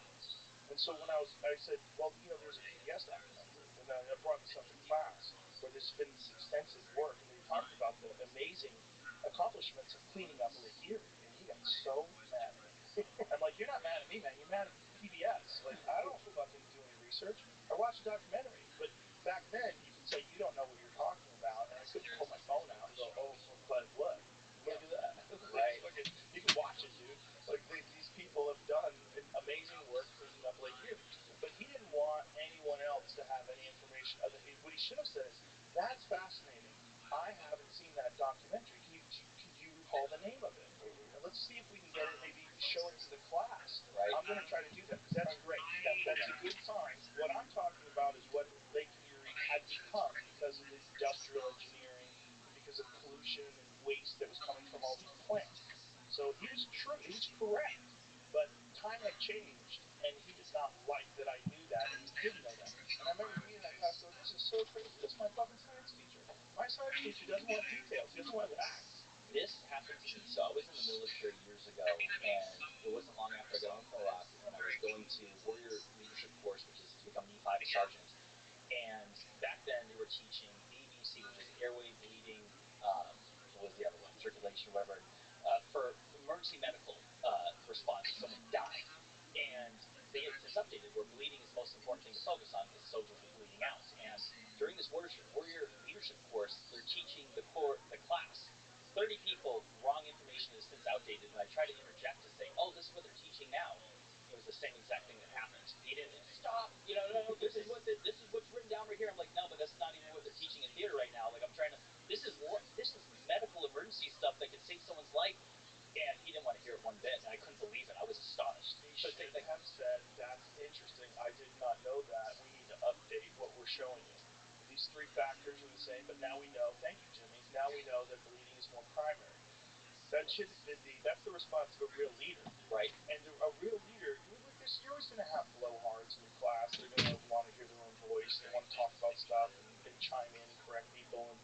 And so when I said, well, there's a PBS documentary, and I brought this up to class, where there's been this extensive work, and they talked about the amazing accomplishments of cleaning up Lake Erie, and he got so mad at me. I'm like, you're not mad at me, man. You're mad at PBS. Like, I don't fucking do any research. I watched a documentary. But back then, you could say you don't know what you're talking about, and I couldn't pull my phone out and go, oh, but what? Look at that. Right. You can watch it, dude. Like, these people have done amazing work cleaning up Lake Erie. But he didn't want anyone else to have any information. What he should have said is, that's fascinating. I haven't seen that documentary. Can you recall the name of it? And let's see if we can get it, maybe show it to the class. Right. I'm going to try to do that, because that's great. That's a good sign. What I'm talking about is what Lake Erie had become because of the industrial engineering, because of pollution and waste that was coming from all these plants. So he was correct, but time had changed, and he did not like that I knew that, and he didn't know that. And I remember being in that class going, this is so crazy. That's my fucking science teacher. My science teacher doesn't want details. He doesn't want facts. This happened to me. So I was in the military years ago, and it wasn't long after I got home from Iraq, and I was going to Warrior Leadership Course, which is to become an E5 sergeant. And back then they were teaching ABC, which is airway bleeding, what was the other one, circulation, whatever, for emergency medical response if someone died. And it's updated where bleeding is the most important thing to focus on because soldiers were bleeding out. And during this warrior leadership course, they're teaching the class 30 people wrong information is since outdated, and I try to interject to say, oh, same exact thing that happened. He didn't stop. No. This is what's written down right here. I'm like, no, but that's not even what they're teaching in theater right now. Like, I'm trying to. This is medical emergency stuff that could save someone's life. And he didn't want to hear it one bit, and I couldn't believe it. I was astonished. They should have said, that's interesting, I did not know that, we need to update what we're showing you. These three factors are the same, but now we know, thank you, Jimmy, now we know that bleeding is more primary. That should have been that's the response of a real leader. Right. And a real leader, you're always going to have blowhards in your class. They're going to want to hear their own voice. They want to talk about stuff and chime in and correct people.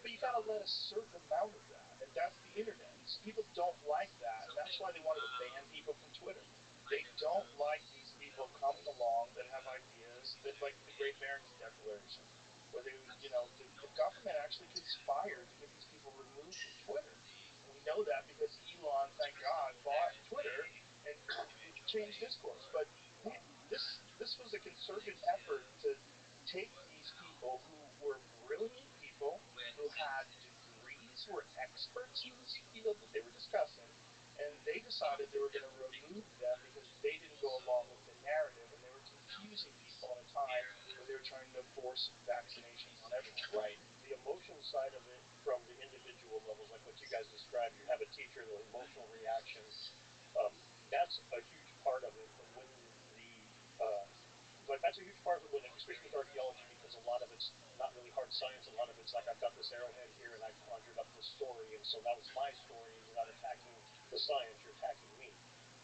But you got to let a certain amount of that. And that's the internet. People don't like that. And that's why they wanted to ban people from Twitter. They don't like these people coming along that have ideas that, like the Great Barrington Declaration, where they, the government actually conspired to get these people removed from Twitter. And we know that because Elon, thank God, bought Twitter and changed discourse. But this was a concerted effort to take these people who were brilliant people, who had degrees, were experts in this field that they were discussing, and they decided they were going to remove them because they didn't go along with the narrative, and they were confusing people at a time where they were trying to force vaccinations on everyone. Right. The emotional side of it from the individual levels, like what you guys described, you have a teacher, the emotional reaction, that's a huge part of it when that's a huge part of it when, especially with archaeology, because a lot of it's not really hard science. A lot of it's like, I've got this arrowhead here and I've conjured up this story, and so that was my story, and you're not attacking the science, you're attacking me.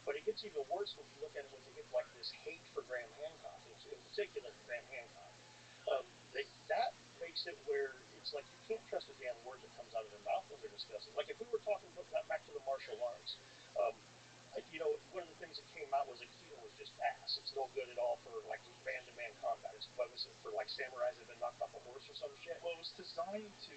But it gets even worse when you look at it when they get like this hate for Graham Hancock, in particular Graham Hancock. That makes it where it's like you can't trust a damn word that comes out of their mouth when they're discussing. Like if we were talking about that back to the martial arts, one of the things that came out was that keto was just ass. It's no good at all for like man-to-man combat. It's for like samurais that have been knocked off a horse or some shit. Well, it was designed to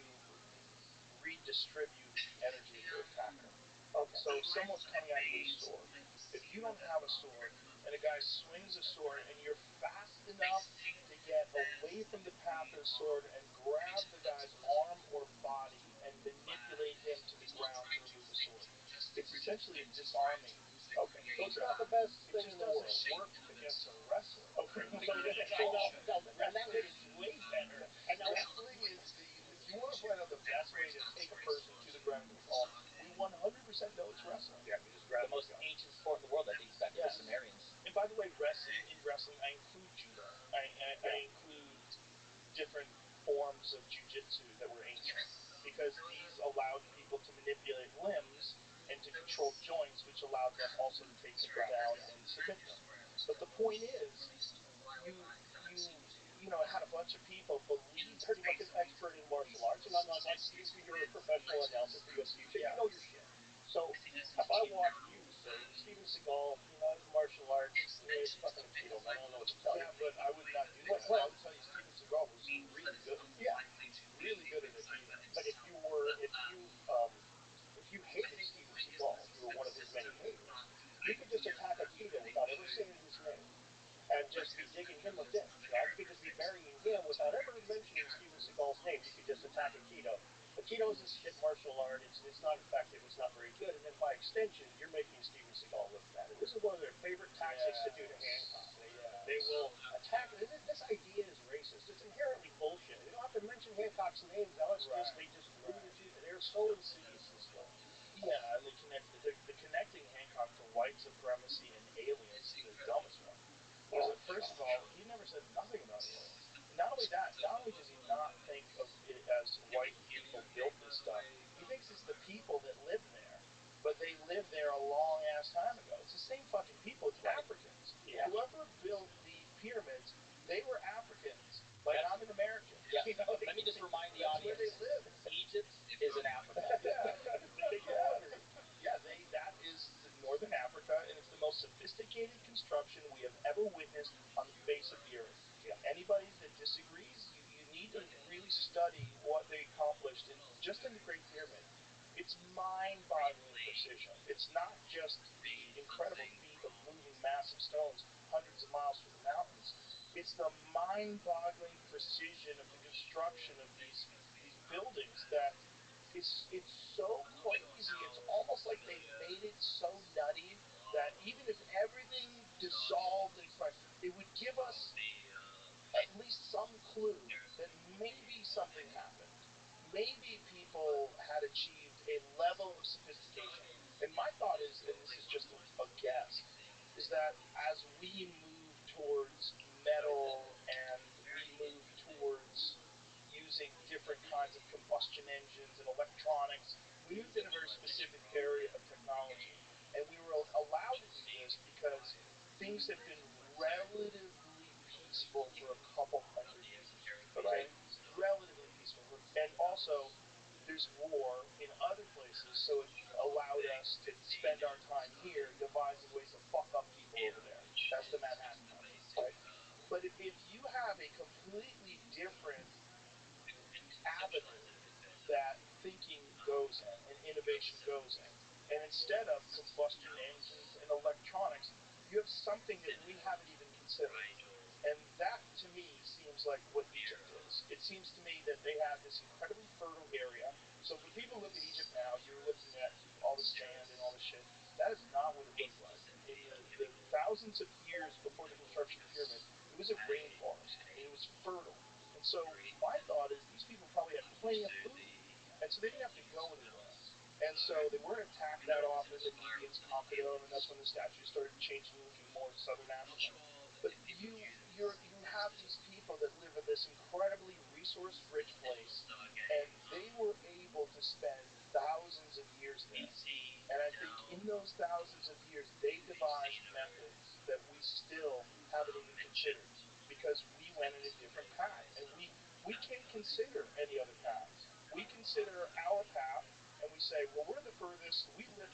redistribute the energy of your attacker. Okay. So if someone's coming at you with a sword, if you don't have a sword and a guy swings a sword and you're fast enough to get away from the path of the sword and grab the guy's arm or body and manipulate him to the ground to remove the sword, it's essentially a disarming. Okay, so it's not the best thing in the world. It just doesn't work against a wrestler. Okay, Wrestling is way better. And now Wrestling is if you want to find out the best way to take a person to the ground and fall, we 100% know it's wrestling. Yeah, you just grab the most ancient sport in the world that dates back to the Sumerians. And by the way, in wrestling, I include judo. I include different forms of jiu-jitsu that were ancient, because these allowed people to manipulate limbs and to control joints, which allowed them also to take people down and submit them. But the point is, had a bunch of people believe pretty much an expert in martial arts, and I'm not like you're a professional announcer for UFC, so you know your shit. So if I watched you say Steven Seagal, he's martial arts, it's fucking keto, man. I don't know what to tell you. Yeah, but I would not do that. Well, I would tell you Steven Seagal was really good. Yeah, really good at Aikido. but if you hated Steven Seagal, if you were one of his many haters, you could just attack Aikido without ever saying his name and just be digging him a ditch. You could just be burying him without ever mentioning Steven Seagal's name. You could just attack Aikido. Aikido is a shit martial art. It's not effective. It's not very good. And then by extension, you're making Steven Seagal look bad. And this is one of their favorite tactics to do to Hancock. They will attack. This idea is racist. It's inherently bullshit. They don't have to mention Hancock's names. They just believe it. They're so insidious, this stuff. Yeah, and the connecting Hancock to white supremacy and aliens is the dumbest one. Because first of all, he never said nothing about aliens. And not only that, not only does he not think of it as white people built this stuff, he thinks it's the people that live there. But they lived there a long ass time ago. It's the same fucking people. It's Africans. Yeah. Whoever built the pyramids, they were Africans. Like I'm an American. Yeah. Let me just remind the audience. Where they live. Egypt is in Africa. That is northern Africa, and it's the most sophisticated construction we have ever witnessed on the face of the earth. Yeah. Anybody that disagrees, you need to really study what they accomplished just in the Great Pyramid. It's mind-boggling precision. It's not just the incredible feat of moving massive stones hundreds of miles through the mountains. It's the mind-boggling precision of the construction of these buildings that it's so crazy. It's almost like they made it so nutty that even if everything dissolved in fire. It would give us at least some clue that maybe something happened. Maybe people had achieved a level of sophistication. And my thought is, and this is just a guess, is that as we move towards metal and we move towards using different kinds of combustion engines and electronics, we moved in a very specific area of technology. And we were allowed to do this because things have been relatively peaceful for a couple hundred years. Okay? Right. Relatively peaceful. And also, there's war in other places, so it allowed us to spend our time here devising ways to fuck up people over there. That's the Manhattan Project, right? But if you have a completely different avenue that thinking goes in and innovation goes in, and instead of combustion engines and electronics, you have something that we haven't even considered. And that, to me, seems like what Egypt is. It seems to me that they had this incredibly fertile area. So when people look at Egypt now, you're looking at all the sand and all the shit. That is not what it looked like. In the thousands of years before the construction of the pyramids, it was a rainforest. I mean, it was fertile. And so my thought is these people probably had plenty of food. And so they didn't have to go anywhere. And so they weren't attacked that often. The Nubians conquered them, and that's when the statues started changing, looking more Southern African. But you have these people that live in this incredibly resource-rich place, and they were able to spend thousands of years there. And I think in those thousands of years, they devised methods that we still haven't even considered because we went in a different path, and we can't consider any other paths. We consider our path, and we say, well, we're the furthest. We live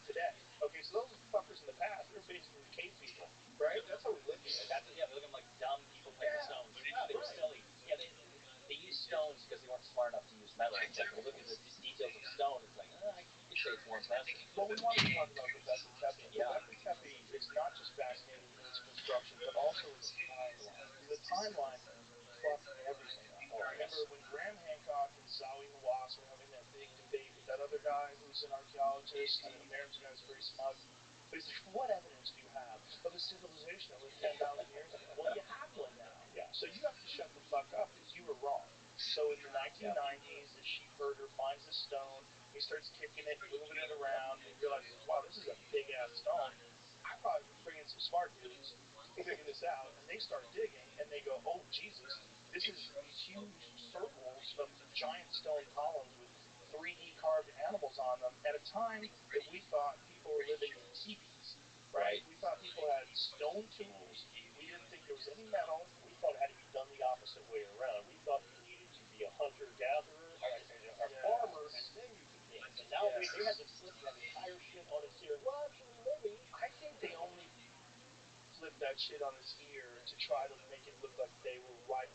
today. Okay, so those fuckers in the past, they were basically cave people, right? That's how we live today. They look at them like dumb people playing with stones. They were silly. Yeah, they used stones because they weren't smart enough to use metal. It's like, you look at the details of stone, it's like, you could say it's more impressive. Well, we wanted to talk about Göbekli Tepe. Yeah. Göbekli Tepe is not just fascinating in its construction, but also its timeline. The timeline fucked everything up. Oh, Remember when Graham Hancock and Zawi Hawass were having that big debate with that other guy who's an archaeologist and an American guy who's very smug? But he's like, what evidence do you have of a civilization that lived 10,000 years ago? Well, you have one now. Yeah. So you have to shut the fuck up because you were wrong. So in the 1990s, the sheep herder finds a stone, he starts kicking it, moving it around, and he realizes, wow, this is a big-ass stone. I probably bring in some smart dudes to figure this out, and they start digging, and they go, oh, Jesus, this is these huge circles of giant stone columns with 3D carved animals on them at a time that we thought people were living in teepees, right? We thought people had stone tools. We didn't think there was any metal. We thought it had to be done the opposite way around. We thought you needed to be a hunter-gatherer, a farmer, and then you could dig. And now they had to flip that entire shit on its ear. We're actually living. I think they only flipped that shit on its ear to try to make it look like they were right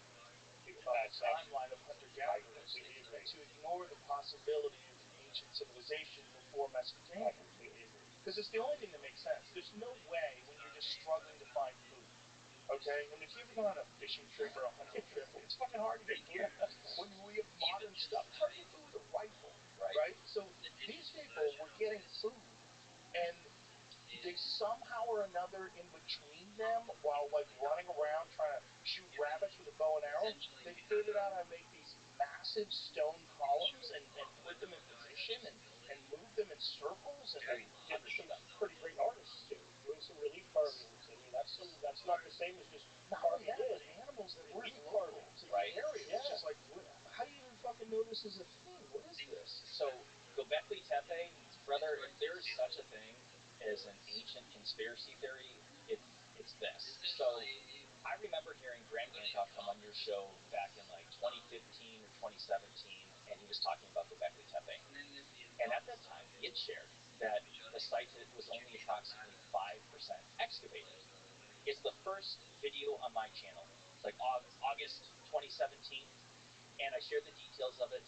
on the timeline of hunter-gatherers, to ignore the possibility of an ancient civilization before Mesopotamia. I completely agree. Because it's the only thing that makes sense. There's no way when you're just struggling to find food. Okay? I mean, if you ever gone on a fishing trip or a hunting trip, it's fucking hard to get food. When we have modern stuff, it's hard to get food with a rifle. Right? So these people were getting food, and they somehow or another in between them, while like running around trying to shoot rabbits with a bow and arrow, they figured out how to make these massive stone columns and put them in position and move them in circles and There's some pretty great artists too, doing some relief carvings. I mean, that's not the same as just not only carving that, but in. animals that weren't Relief local carving. to the area. Yeah. It's just like, how do you even fucking know this is a thing? What is this? So, Göbekli Tepe, brother, if there is such a thing as an ancient conspiracy theory, it's this. So, I remember hearing Graham Hancock come on your show back in like 2015 or 2017, and he was talking about Göbekli Tepe. And at that time, he had shared that the site was only approximately 5% excavated. It's the first video on my channel. It's like August 2017, and I shared the details of it.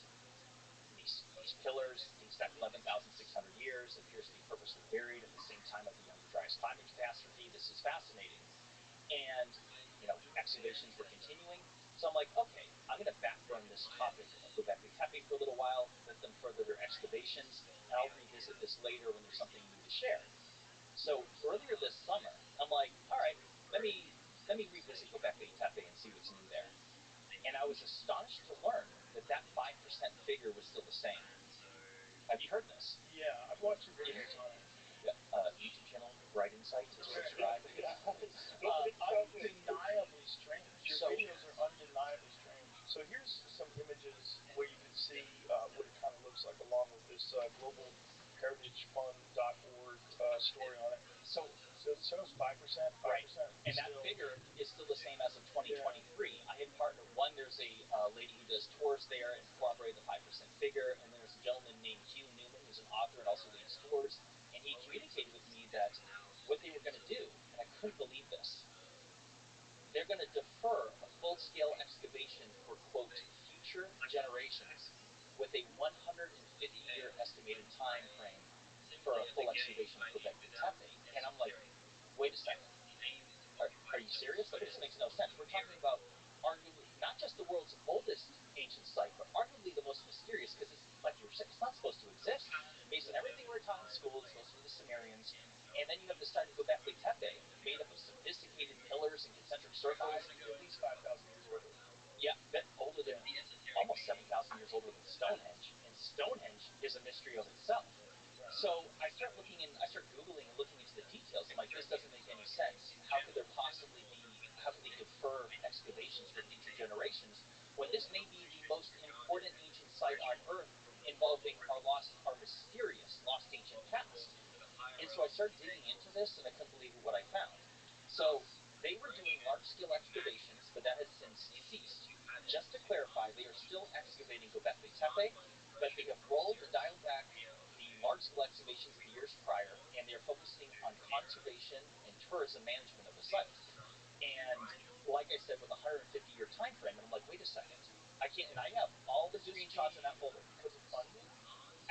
These pillars date back 11,600 years, appears to be purposely buried at the same time of the Younger Dryas climate catastrophe. This is fascinating. And, excavations were continuing. So I'm like, okay, I'm going to backburn this topic of Göbekli Tepe for a little while, let them further their excavations, and I'll revisit this later when there's something new to share. So earlier this summer, I'm like, all right, let me revisit Göbekli Tepe and see what's new there. And I was astonished to learn that 5% figure was still the same. Have you heard this? Yeah, I've watched your videos on it. YouTube channel, Bright Insight. Subscribe. Undeniably strange. Your So- videos are undeniably strange. So here's some images where you can see what it kind of looks like, along with this globalheritagefund.org story on it. So it shows 5%, 5%. And that figure is still the same as of 2023. I had partnered there's a lady who does tours there and corroborated the 5% figure, and there's a gentleman named Hugh Newman who's an author and also leads tours, and he communicated with me that what they were going to do, and I couldn't believe this, they're going to defer a full-scale excavation for, quote, future generations with a 150-year estimated time frame for a full excavation of Göbekli Tepe. And I'm like, wait a second. Are you serious? Like, this makes no sense. We're talking about arguably not just the world's oldest ancient site, but arguably the most mysterious, because it's like you were saying, it's not supposed to exist. Based on everything we were taught in school, it's supposed to be the Sumerians. And then you have the site of Göbekli Tepe, made up of sophisticated pillars and concentric circles. At least 5,000 years older. Yeah, older than, almost 7,000 years older than Stonehenge. And Stonehenge is a mystery of itself. So I start Googling and looking into the details. I'm like, this doesn't make any sense. How could they defer excavations for future generations when this may be the most important ancient site on Earth involving our mysterious lost ancient past? And so I started digging into this, and I couldn't believe what I found. So they were doing large-scale excavations, but that has since ceased. Just to clarify, they are still excavating Göbekli Tepe, but they have rolled and dialed back the large-scale excavations of the years prior, and they're focusing on conservation and tourism management of the site. And like I said, with a 150-year time frame, and I'm like, wait a second, I can't, and I have all the screenshots in that folder. Because of funding?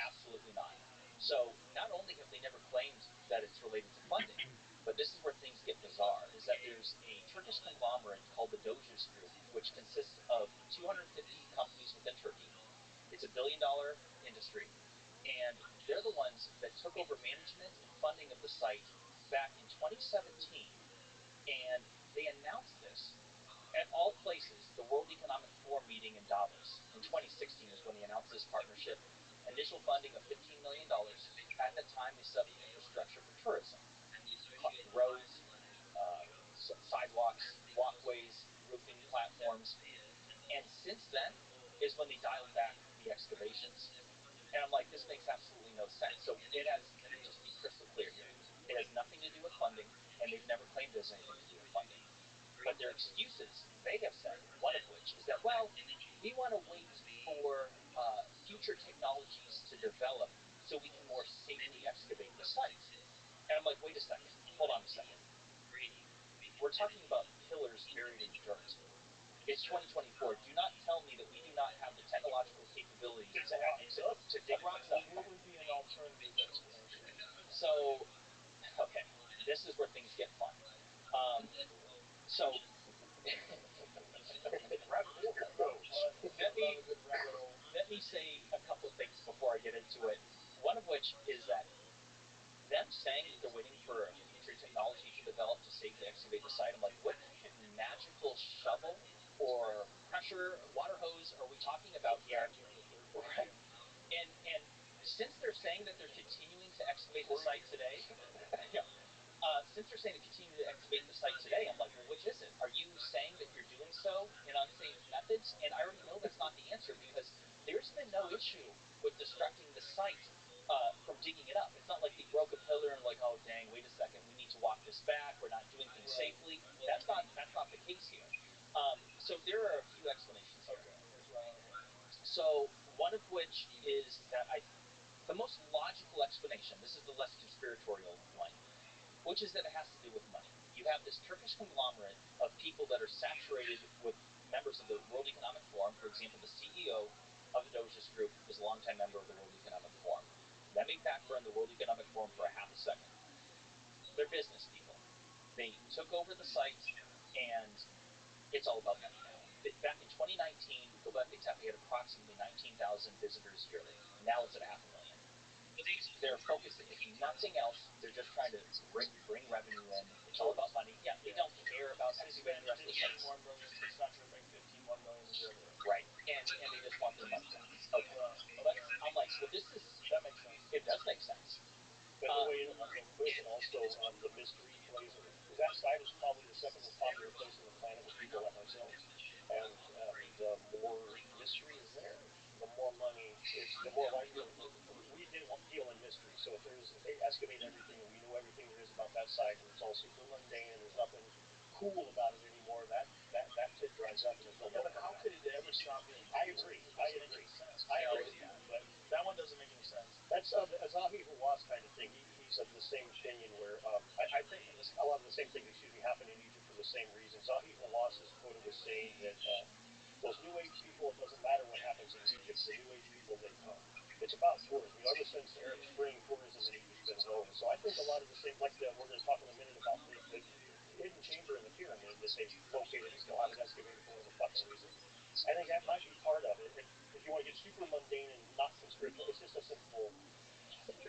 Absolutely not. So not only have they never claimed that it's related to funding, but this is where things get bizarre, is that there's a Turkish conglomerate called the Doges Group, which consists of 250 companies within Turkey. It's $1 billion industry, and they're the ones that took over management and funding of the site back in 2017, and they announced this at all places. The World Economic Forum meeting in Davos in 2016 is when they announced this partnership. Initial funding of $15 million. At that time, they set up infrastructure for tourism, roads, sidewalks, walkways, roofing platforms. And since then is when they dialed back the excavations. And I'm like, this makes absolutely no sense. So let me just be crystal clear here. It has nothing to do with funding, and they've never claimed it has anything to do with funding. But their excuses, they have said, one of which is that, well, we want to wait for future technologies to develop so we can more safely excavate the site. And I'm like, wait a second, hold on a second. We're talking about pillars buried in dirt. It's 2024. Do not tell me that we do not have the technological capabilities to dig rocks up. What would be an alternative explanation? So, okay, this is where things get fun. Let me say a couple of things before I get into it. One of which is that them saying that they're waiting for a future technology to develop to safely excavate the site, I'm like, what kind of magical shovel or pressure water hose are we talking about here? Right. And since they're saying that they're continuing to excavate the site today, yeah, since they're saying to continue to excavate the site today, I'm like, well, which is it? Are you saying that you're doing so in unsafe methods? And I already know that's not the answer, because there's been no issue with destructing the site from digging it up. It's not like they broke a pillar and like, oh dang, wait a second, we need to walk this back. We're not doing things safely. That's not the case here. So there are a few explanations here. So one of which is that the most logical explanation, this is the less conspiratorial one, which is that it has to do with money. You have this Turkish conglomerate of people that are saturated with members of the World Economic Forum. For example, the CEO of the Doges Group is a longtime member of the World Economic Forum. Let me backburn the World Economic Forum for a half a second. They're business people. They took over the site, and it's all about money now. Back in 2019, Göbekli Tepe had approximately 19,000 visitors yearly. Now it's at 500,000. They're focusing, if nothing else, they're just trying to bring revenue in. It's all about laser, because that site is probably the second most popular place on the planet with people like ourselves. And the more mystery is there, the more money is, the more like, we deal in mystery. So if they excavate everything and we know everything there is about that site and it's all super mundane and there's nothing cool about it anymore, that tit dries up and there's no Yeah, milk but how coming out. could it ever stop being I cool? agree. It I doesn't make agree. any sense. I You know, agree. But that one doesn't make any sense. that's a Zahi Hawass kind of thing. He's of the same opinion where I think a lot of the same things, happen in Egypt for the same reason. Zahi Hawass is quoted as saying that those New Age people, it doesn't matter what happens in Egypt. The New Age people, they come. It's about tourism. Ever since the Arab Spring, tourism in Egypt's been growing. So I think a lot of the same, like we're going to talk in a minute about the hidden chamber in the pyramid that they've located and still haven't excavated for whatever fucking reason. I think that might be part of it. If you want to get super mundane and not so spiritual, it's just a simple.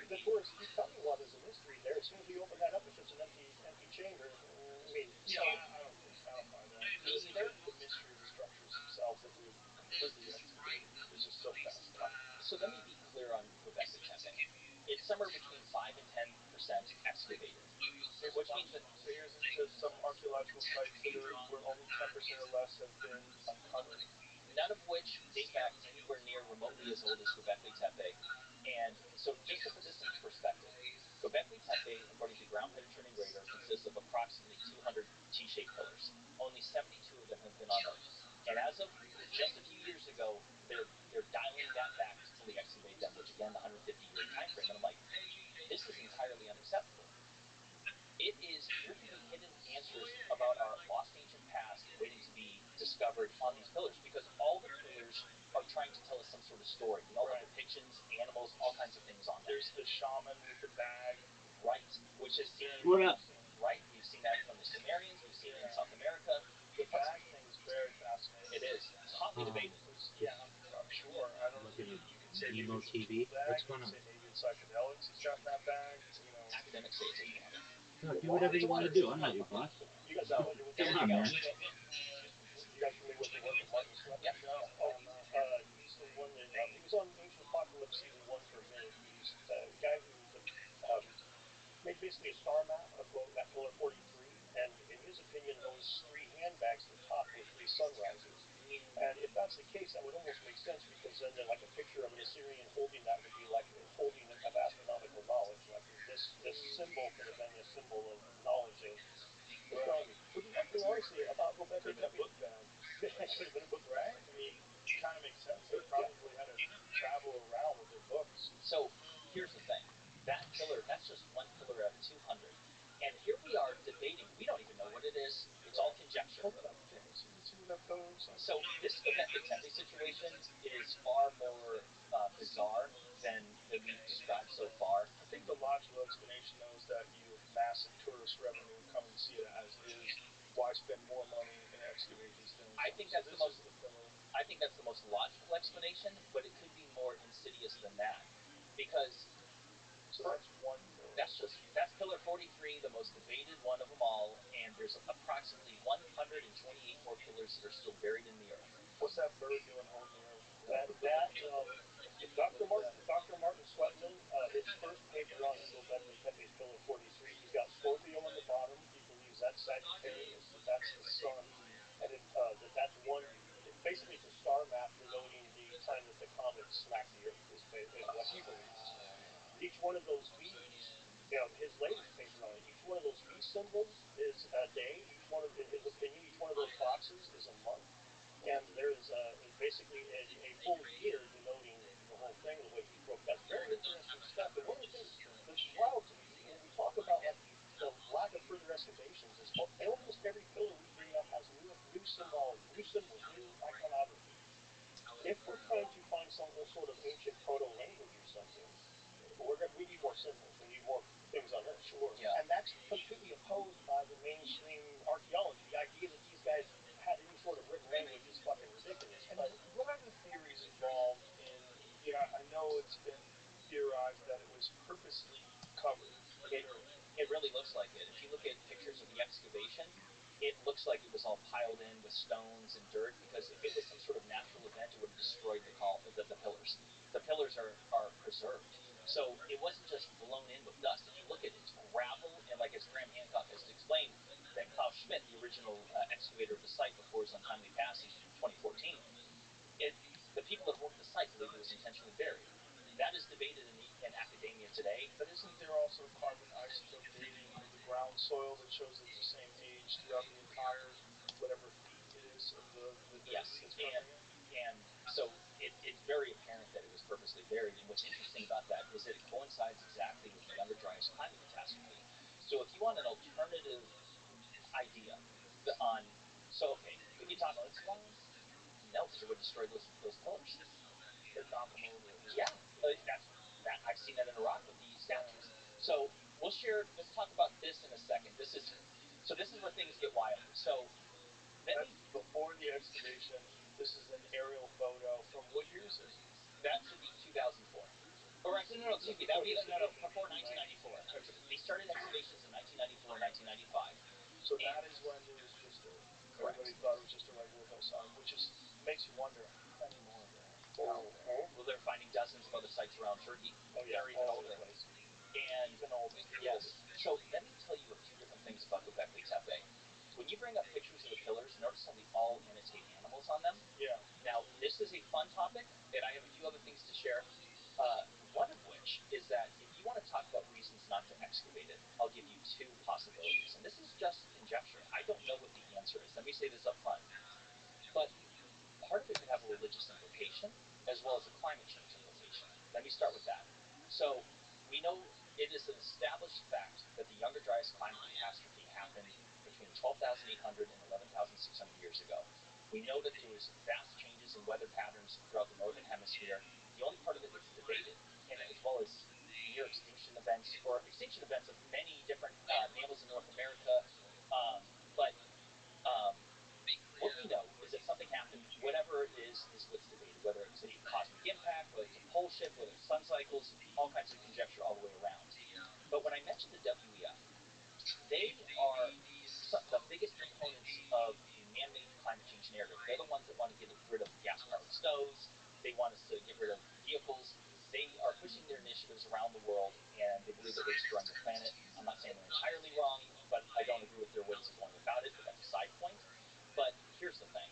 The tourists keep coming while there's a mystery there. As soon as we open that up, it's just an empty chamber. I mean, yeah, I don't think so. I don't buy that. The mystery of the structures themselves that we've completely excavated is just so fascinating. So let me be clear on Göbekli Tepe. It's somewhere between 5 and 10% excavated, which means that So here's into some archaeological sites that are where only 10% or less have been uncovered. none of which date back anywhere near remotely as old as Göbekli Tepe. And so just to put this into perspective, Göbekli Tepe, according to ground penetrating radar, consists of approximately 200 T-shaped pillars. Only 72 of them have been unearthed. And as of just a few years ago, they're dialing that back to fully excavate them, which again, the 150-year time frame. And I'm like, this is entirely unacceptable. There could be hidden answers about our lost ancient past waiting to be discovered on these pillars, because all the pillars are trying to tell us some sort of story. They all have depictions, animals, all kinds of things on them. There's the shaman with the bag. Right, which is seen. What up? Right, we've seen that from the Sumerians, we've seen it in South America. The bag thing is very fascinating. It is. It's hotly debated. Yeah, I'm sure. I don't know. Looking at You could say maybe Emo it's a TV. tool bag. What's You going could on? say maybe it's psychedelics he's got in that bag. You know. Academics say it's his water. No, do whatever you want to do. I'm not your boss. you guys So, familiar with there Come you on, go. man. you guys familiar with the work of Martin Sweatman? No. He's the one that he was on Ancient Apocalypse season 1 for a minute. He's the guy who made basically a star map of that pillar 43, and in his opinion, those three handbags at the top were three sunrises. And if that's the case, that would almost make sense, because then like a picture of an Assyrian holding that would be like holding of astronomical knowledge. Like this symbol could have been a symbol of knowledge of astronomy. But the one thing I want to say about Göbekli Could have been a Tepe, book bag, could have been a book right? I mean, it kind of makes sense. They probably had to travel around with their books. So here's the thing. That pillar, that's just one pillar out of 200. And here we are debating. We don't even know what it is. It's all conjecture. Hold up, James. You see what that pillar looks like? So this Göbekli Tepe situation is far more bizarre than we've described so far. I think the logical explanation, though, is that you have massive tourist revenue coming to see it as is. Why spend more money and excavate these things? I think that's so the most. the pillar. I think that's the most logical explanation, but it could be more insidious than that, because So that's one pillar. that's pillar 43, the most debated one of them all, and there's approximately 128 more pillars that are still buried in the earth. What's that bird doing holding the earth? Dr. Martin Sweatman, his first paper on Göbekli Tepe's pillar 43, he's got Scorpio on the bottom. He believes that's Sagittarius, that's the sun, and that's one. Basically, it's a star map denoting the time that the comet smacked the Earth. Is what he believes. Each one of those V's, his latest paper on it, each one of those V symbols is a day. Each one of, in his opinion, each one of those boxes is a month. And there is basically a full year denoting the whole thing, the way he broke. That's very interesting stuff. And one of the things that's wild to me, when we talk about like the lack of further excavations, is almost every pillar we bring up has new symbology, new symbols, new iconography. If we're trying to find some sort of ancient proto-language or something, we need more symbols. We need more things on Earth. Sure. Yeah. And that's completely opposed by the mainstream archaeology. The idea that these guys had any sort of written language is fucking ridiculous. And what are the theories involved in? Yeah, I know it's been theorized that it was purposely covered. It really looks like it. If you look at pictures of the excavation, it looks like it was all piled in with stones and dirt, because if it was some sort of natural event, it would have destroyed the pillars. The pillars are preserved. So it wasn't just blown in with dust. If you look at it, it's gravel, and like as Graham Hancock has Smith, the original excavator of the site before his untimely passing in 2014, the people that worked the site believe it was intentionally buried. That is debated in academia today. But isn't there also carbon isotope dating of the ground soil that shows it's the same age throughout the entire whatever feet it is of the dirt Yes, that's covering it? and so it's very apparent that it was purposely buried. And what's interesting about that is that it coincides exactly with the Younger Dryas climate catastrophe. So if you want an alternative idea on, so okay, we can talk mudslides. No, because it would destroy those pillars. They'd knock them over. Yeah, that I've seen that in Iraq with the statues. So we'll share. Let's talk about this in a second. This is where things get wild. So That's before the excavation. This is an aerial photo from what year is this? That should be 2004. Or actually, No, excuse me, that would be before 1994. Okay. They started excavations in 1994 and 1995. So that is when it was just everybody thought it was just a regular hillside, which makes you wonder how many more are there out there. Well, they're finding dozens of other sites around Turkey. Oh yeah, They're even all over older. the place. And Even older. yes. So let me tell you a few different things about Göbekli Tepe. When you bring up pictures of the pillars, notice how they all annotate animals on them. Yeah. Now, this is a fun topic, and I have a few other things to share. One of which is that if you want to talk about reasons not to excavate it, I'll give you two possibilities. And this is just conjecture. I don't know what the answer is. Let me say this up front. But part of it could have a religious implication as well as a climate change implication. Let me start with that. So we know it is an established fact that the Younger Dryas climate catastrophe happened between 12,800 and 11,600 years ago. We know that there was vast changes in weather patterns throughout the northern hemisphere. The only part of it that's debated, and as well as near extinction events or extinction events of many different mammals in North America, but what we know is that something happened. Whatever it is what's debated. Whether it's a cosmic impact, whether it's a pole shift, whether it's sun cycles, all kinds of conjecture all the way around. But when I mentioned the WEF, they are the biggest proponents of the man-made climate change narrative. They're the ones that want to get rid of gas-powered stoves. They want us to get rid of vehicles. They are pushing their initiatives around the world, and they believe that we're destroying the planet. I'm not saying they're entirely wrong, but I don't agree with their ways of going about it, but that's a side point. But here's the thing.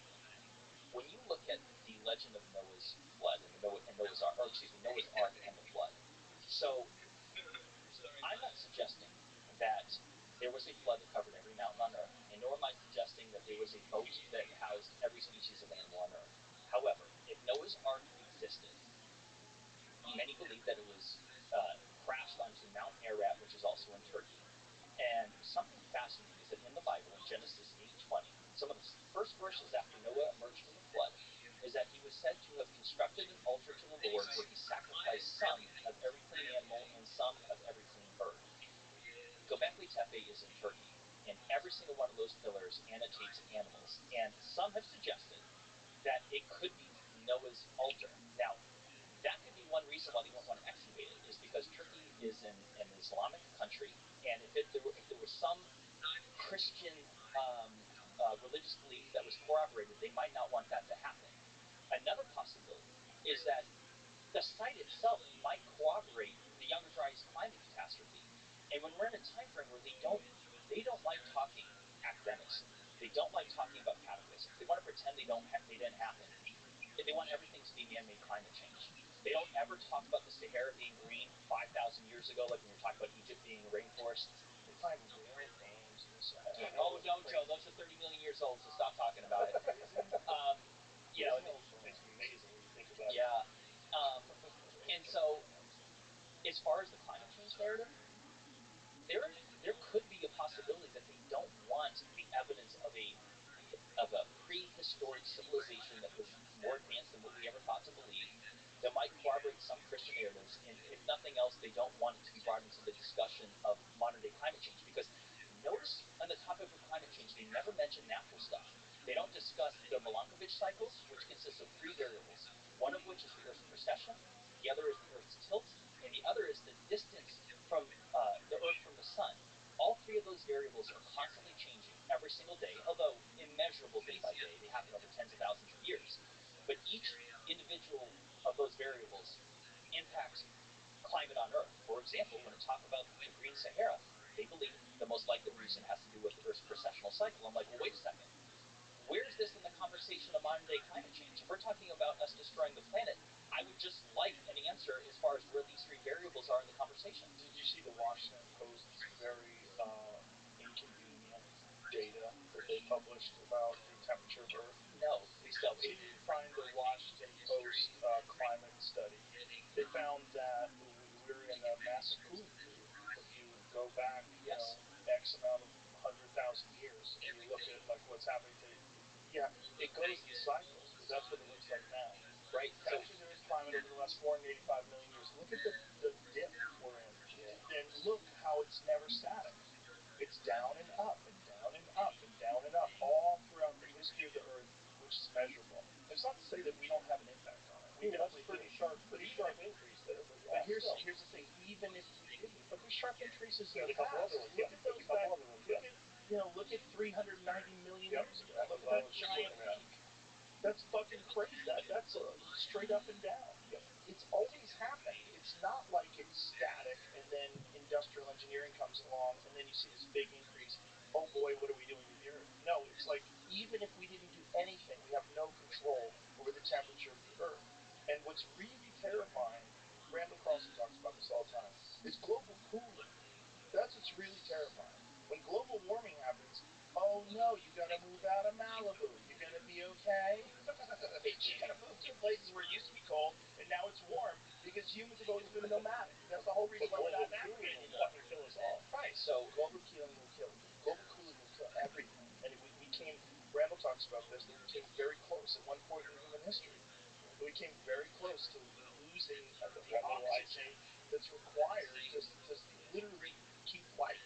When you look at the legend of Noah's flood and Noah's Ark and the flood, so I'm not suggesting that there was a flood that covered every mountain on Earth, and nor am I suggesting that there was a boat that housed every species of animal on Earth. However, if Noah's Ark existed, many believe that it was crashed onto Mount Ararat, which is also in Turkey. And something fascinating is that in the Bible, in Genesis 8:20, some of the first verses after Noah emerged from the flood, is that he was said to have constructed an altar to the Lord where he sacrificed some of every clean animal and some of every clean bird. Göbekli Tepe is in Turkey, and every single one of those pillars annotates animals. And some have suggested that it could be Noah's altar. Now, that could be one reason why they won't want to excavate it, is because Turkey is an Islamic country, and if there was some Christian religious belief that was corroborated, they might not want that to happen. Another possibility is that the site itself might corroborate the Younger Dryas climate catastrophe. And when we're in a time frame where they don't like talking academics, they don't like talking about cataclysms. They want to pretend they didn't happen. They want everything to be man-made climate change. They don't ever talk about the Sahara being green 5,000 years ago, like when you're talking about Egypt being a rainforest. They find whale bones in the Sahara. Oh no, Joe, those are 30 million years old, so stop talking about it. You know, it's amazing when you think about it. Yeah. And so, as far as the climate change narrative, there could be a possibility that they don't want the evidence of a prehistoric civilization that was more advanced than what we ever thought to believe, that might corroborate some Christian narratives, and if nothing else, they don't want it to be brought into the discussion of modern-day climate change, because notice on the topic of climate change, they never mention natural stuff. They don't discuss the Milankovitch cycles, which consists of three variables, one of which is the Earth's precession, the other is the Earth's tilt, and the other is the distance from the Earth from the Sun. All three of those variables are constantly changing every single day, although immeasurable day by day. They happen over tens of thousands of years. But each individual of those variables impacts climate on Earth. For example, when I talk about the Green Sahara, they believe the most likely reason has to do with the Earth's precessional cycle. I'm like, talking about us destroying the planet. I would just like an answer as far as where these three variables are in the conversation. Did you see the Washington Post's very inconvenient data that they published about the temperature of Earth? No, please tell See me. if you can find the Washington Post climate study. They found that we're in a massive cooling period. If you go back, Yes. X amount of 100,000 years, and you look at like what's happening to, yeah, it goes in cycles, but that's what it looks like now. Right. So Captures the Earth's climate over the last 485 million years. Look at the dip we're in, and look how it's never static. It's down and up and down and up and down and up all throughout the history of the Earth, which is measurable. It's not to say that we don't have an impact on it. We definitely pretty do. sharp But increase there. But here's still. the thing. Even if we didn't, but there's sharp increases in There's the a couple past. other ones. Look Yeah. at those There's a couple guys. other ones. Look at 390 million Yep. years ago. That Look was at what I that was just giant looking at. peak. That's fucking crazy. That's straight up and down. Yep. It's always happened. It's not like it's static and then industrial engineering comes along and then you see this big increase. Oh boy, what are we doing to the Earth? No, it's like even if we didn't do anything, we have no control over the temperature of the Earth. And what's really terrifying, Randall Carlson talks about this all the time, is global cooling. That's what's really terrifying. When global warming happens, oh no, you gotta move out of Malibu. You're gonna be okay. You gotta move to places where it used to be cold and now it's warm because humans have always been nomadic. That's the whole reason why we're not in Africa cooling will anymore. fucking kill us all. Right. So global cooling will kill everything. And we came. Randall talks about this. That we came very close at one point in human history. We came very close to losing the oxygen that's required to literally keep life.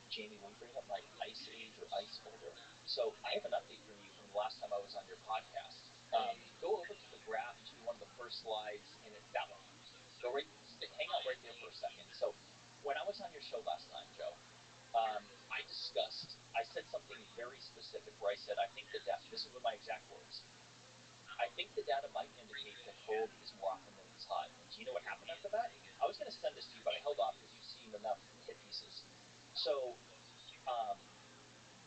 Jamie, when you bring up my ice age or ice folder, so I have an update from you from the last time I was on your podcast. Go over to the graph to one of the first slides in it. That one. Go right. Hang out right there for a second. So when I was on your show last time, Joe, I said something very specific where I said, I think that this is my exact words. I think the data might indicate that cold is more often than it's hot. And do you know what happened after that? I was going to send this to you, but I held off because you've seen enough hit pieces. So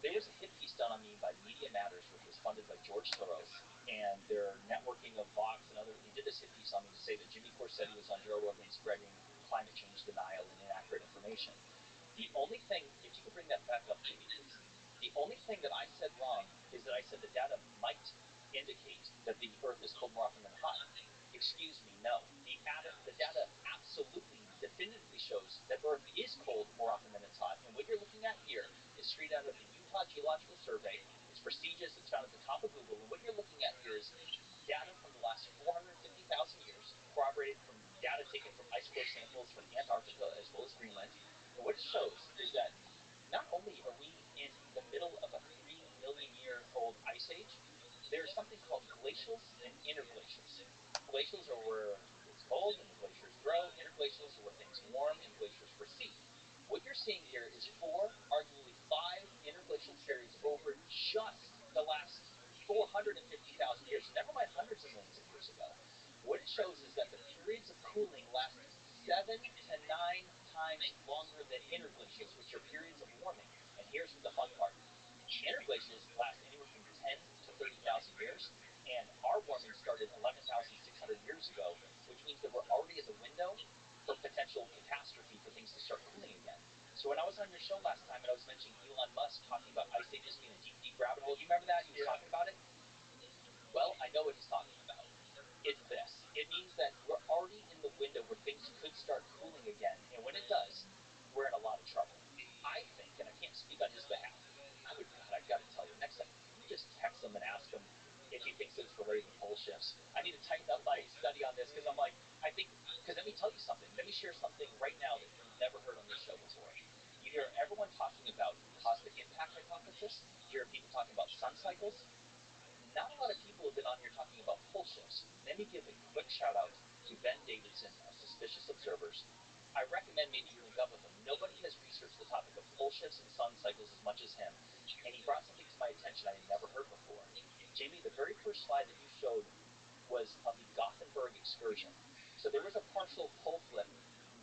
there was a hit piece done on me by Media Matters, which was funded by George Soros, and their networking of Vox and other. They did this hit piece on me to say that Jimmy Corsetti was on Joe Rogan spreading climate change denial and inaccurate information. The only thing, if you could bring that back up, Jamie, please. The only thing that I said wrong is that I said the data might indicate that the Earth is cold more often than hot. Excuse me, no. The data absolutely, definitively shows that Earth is cold more often than it's hot. And what you're looking at here is straight out of the Utah Geological Survey. It's prestigious. It's found at the top of Google. And what you're looking at here is data from the last 450,000 years, corroborated from data taken from ice core samples from Antarctica as well as Greenland. And what it shows is that not only are we in the middle of a 3 million year old ice age, there's something called glacials and interglacials. Glacials are where it's cold and the glaciers grow. Interglacials are where things warm and glaciers recede. What you're seeing here is 4, arguably 5 interglacial periods over just the last 450,000 years, never mind hundreds of millions of years ago. What it shows is that the periods of cooling last 7 to 9 times longer than interglacials, which are periods of warming. And here's the fun part. Interglacials last anywhere from 10 to 30,000 years, and our warming started 11,600 years ago, which means that we're already in the window for potential catastrophe for things to start cooling again. So when I was on your show last time and I was mentioning Elon Musk talking about ice ages being a deep, deep rabbit hole, do you remember that? He was talking about it? Well, I know what he's talking about. It's this. It means that we're already in the window where things could start cooling again, and when it does, we're in a lot of trouble. I think, and I can't speak on his behalf, I've got to tell you, next time, can you just text him and ask him if he thinks it's related to pole shifts? I need to tighten up my study on this because because let me tell you something. Let me share something right now that you've never heard on this show before. You hear everyone talking about cosmic impact hypothesis. You hear people talking about sun cycles. Not a lot of people have been on here talking about pole shifts. Let me give a quick shout out to Ben Davidson of Suspicious Observers. I recommend maybe you link up with him. Nobody has researched the topic of pole shifts and sun cycles as much as him. And he brought something to my attention I had never heard before. Jamie, the very first slide that you showed was of the Gothenburg excursion. So there was a partial pole flip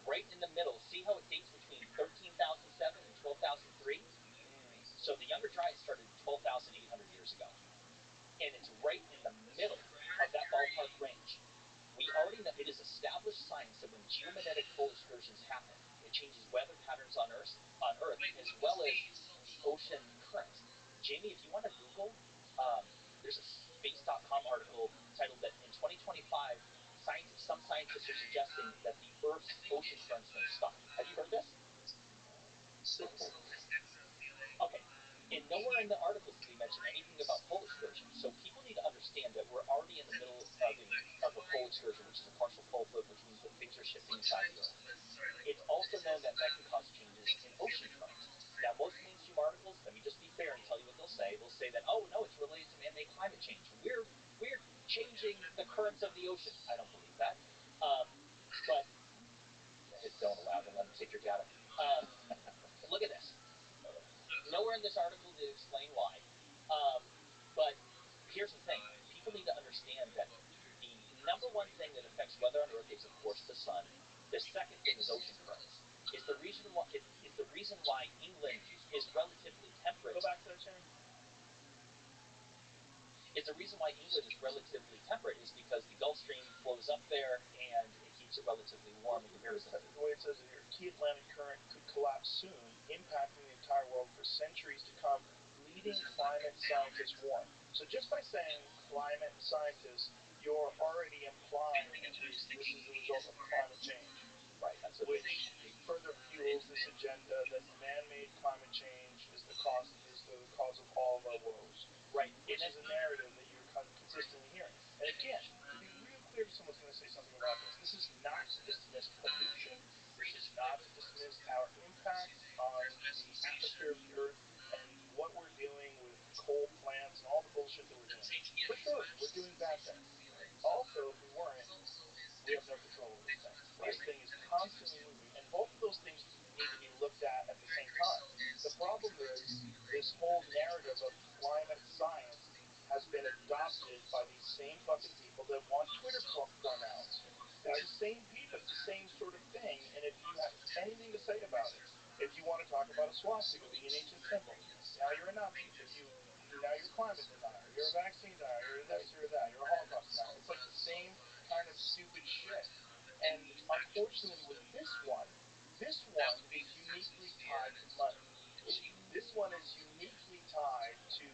right in the middle. See how it dates between 13,007 and 12,003? So the Younger Dryas started 12,800 years ago. And it's right in the middle of that ballpark range. We already know it is established science that when geomagnetic pole excursions happen, it changes weather patterns on Earth as well as the ocean currents. Jamie, if you want to Google, there's a space.com article titled that in 2025, some scientists are suggesting that the Earth's ocean currents may stop. Have you heard this? Okay. And nowhere in the articles did they mention anything about pole excursion. So people need to understand that we're already in the middle of a pole excursion, which is a partial pole flip, which means that things are shifting inside the Earth. It's also known that that can cause changes in ocean currents. Now, most mainstream articles, let me just be fair and tell you what they'll say. They'll say that, oh no, it's related to man-made climate change. We're changing the currents of the ocean. I don't believe that. But don't allow them. Let them take your data. Look at this. Nowhere in this article did it explain why. But here's the thing. People need to understand that the number one thing that affects weather on Earth is, of course, the sun. The second thing is ocean currents. It's the reason why England is relatively temperate. Go back to that, Shane. It's the reason why England is relatively temperate is because the Gulf Stream flows up there and it keeps it relatively warm in comparison. The way it says it here, key Atlantic current could collapse soon, impacting the entire world for centuries to come. Leading climate scientists warn. So just by saying climate scientists, you're already implying at least this is the result of climate change. Right, that's what which further fuels this agenda that man-made climate change is the cause of all of our woes. Right. Which is a narrative that you're consistently hearing. And again, to be real clear to someone who's going to say something about this is not to dismiss pollution. This is not to dismiss our impact on the atmosphere of the Earth and what we're doing with coal plants and all the bullshit that we're doing. For sure, we're doing bad things. Also, if we weren't, we have no control over this thing. This thing is constantly moving, and both of those things need to be looked at the same time. The problem is this whole narrative of climate science has been adopted by these same fucking people that want Twitter pronouns. It's the same people. It's the same sort of thing. And if you have anything to say about it, if you want to talk about a swastika being an ancient symbol, now you're a Nazi. Now you're a climate denier. You're a vaccine denier. You're this. You're that. You're a Holocaust denier. It's like the same kind of stupid shit. And unfortunately, with this one is uniquely tied to money. This one is uniquely tied to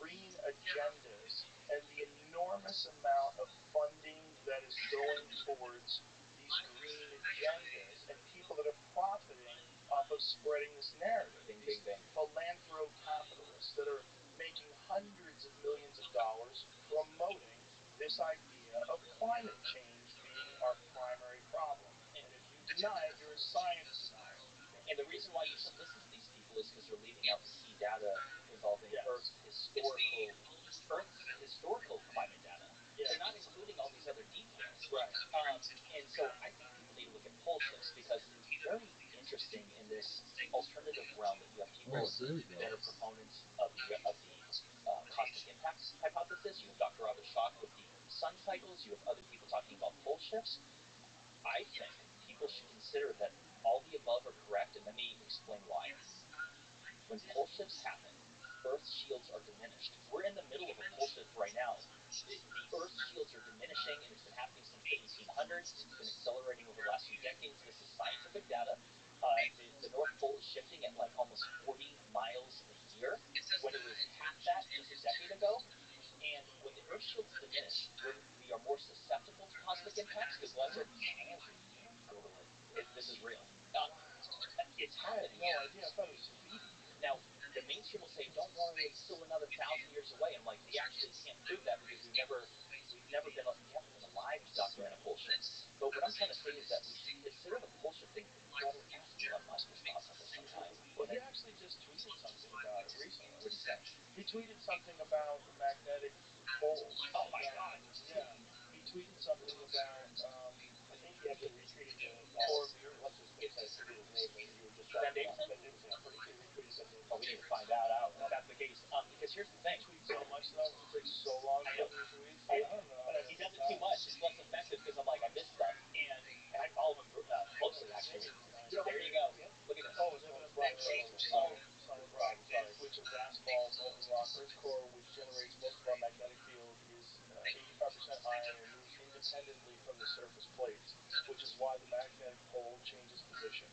green agendas and the enormous amount of funding that is going towards these green agendas and people that are profiting off of spreading this narrative. These philanthro-capitalists that are making hundreds of millions of dollars promoting this idea of climate change being our primary problem. And if you deny it, you're a science denier. And the reason why you should listen to these people is because they're leaving out the key data involving Earth's historical climate data. Yeah. They're not including all these other details. Right. And so I think people need to look at pole shifts because it's very interesting in this alternative realm that you have people that are proponents of the cosmic impact hypothesis. You have Dr. RabbiRothschild with the sun cycles. You have other people talking about pole shifts. I think people should consider that all the above are correct, and let me explain why. When pole shifts happen, Earth's shields are diminished. We're in the middle of a pole shift right now. The Earth's shields are diminishing, and it's been happening since the 1800s. It's been accelerating over the last few decades. This is scientific data. The North Pole is shifting at like almost 40 miles a year, when it was half that just a decade ago. And when the Earth shields diminish, we are more susceptible to cosmic impacts because lesser. Google it. This is real. It's happening. I had no idea. I thought it was just beating. Now, the mainstream will say, "Don't worry, it's still another 1,000 years away." I'm like, we actually can't prove that because we haven't been alive to document a pole shift. But what I'm trying to say is that we should consider the pole shift thing. Ask Elon Musk his thoughts on this sometime. Well, he actually just tweeted something about it recently. What did he say? He tweeted something about the magnetic poles. Oh my God! Yeah, he tweeted something about. I think he actually retweeted the core of the Earth. Let's just say I forget his name that you were just Ben talking about. Davidson? Ben Davidson. I'm pretty sure he retweeted Ben Davidson. Oh, we need to find that out if that's the case. Because here's the thing. He tweets so much though. It takes so long to get through his tweets. I don't know. He does it too much. It's less effective because I'm like, I miss stuff, and I follow him closely actually. There you go. Look at this. Oh, it's evidence by solid rock, which is asphalt, molten rock. Earth's core, which generates most of our magnetic field, is 85% iron and moves independently from the surface plates, which is why the magnetic pole changes position.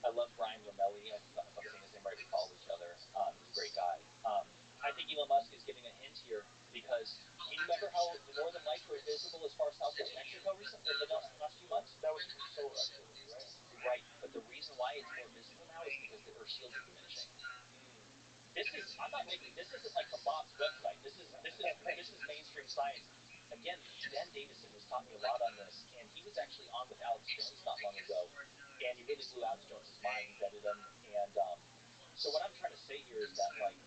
I love Brian Lamelli. If I'm saying his name right, we follow each other. He's a great guy. I think Elon Musk is giving a hint here because can you remember how the northern lights were visible as far as southwest Mexico recently in the last few months? That was from solar activity, right? Right, but the reason why it's more visible now is because the Earth shields are diminishing. I'm not making this isn't like from Bob's website. This is mainstream science. Again, Ben Davison has taught me a lot on this, and he was actually on with Alex Jones not long ago, and he really blew Alex Jones's mind. He vetted him, and so what I'm trying to say here is that like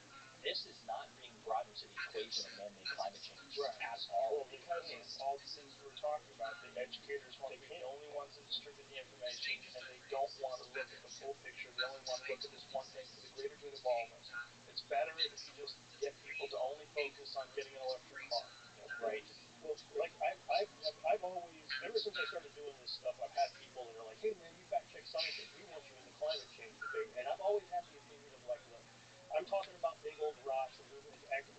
this is not being brought into the equation of man-made climate change at all. Well, because of all the things we were talking about, the educators want to be the only ones that distribute the information, and they don't want to look at the full picture. They only want to look at this one thing for the greater good of all of us. It's better if you just get people to only focus on getting an electric car. Right. Well, like I've always, ever since I started doing this stuff, I've had people that are like, "Hey man, you fact check scientists. We want you in the climate change debate." And I've always had the opinion of like, look, I'm talking about big old rocks and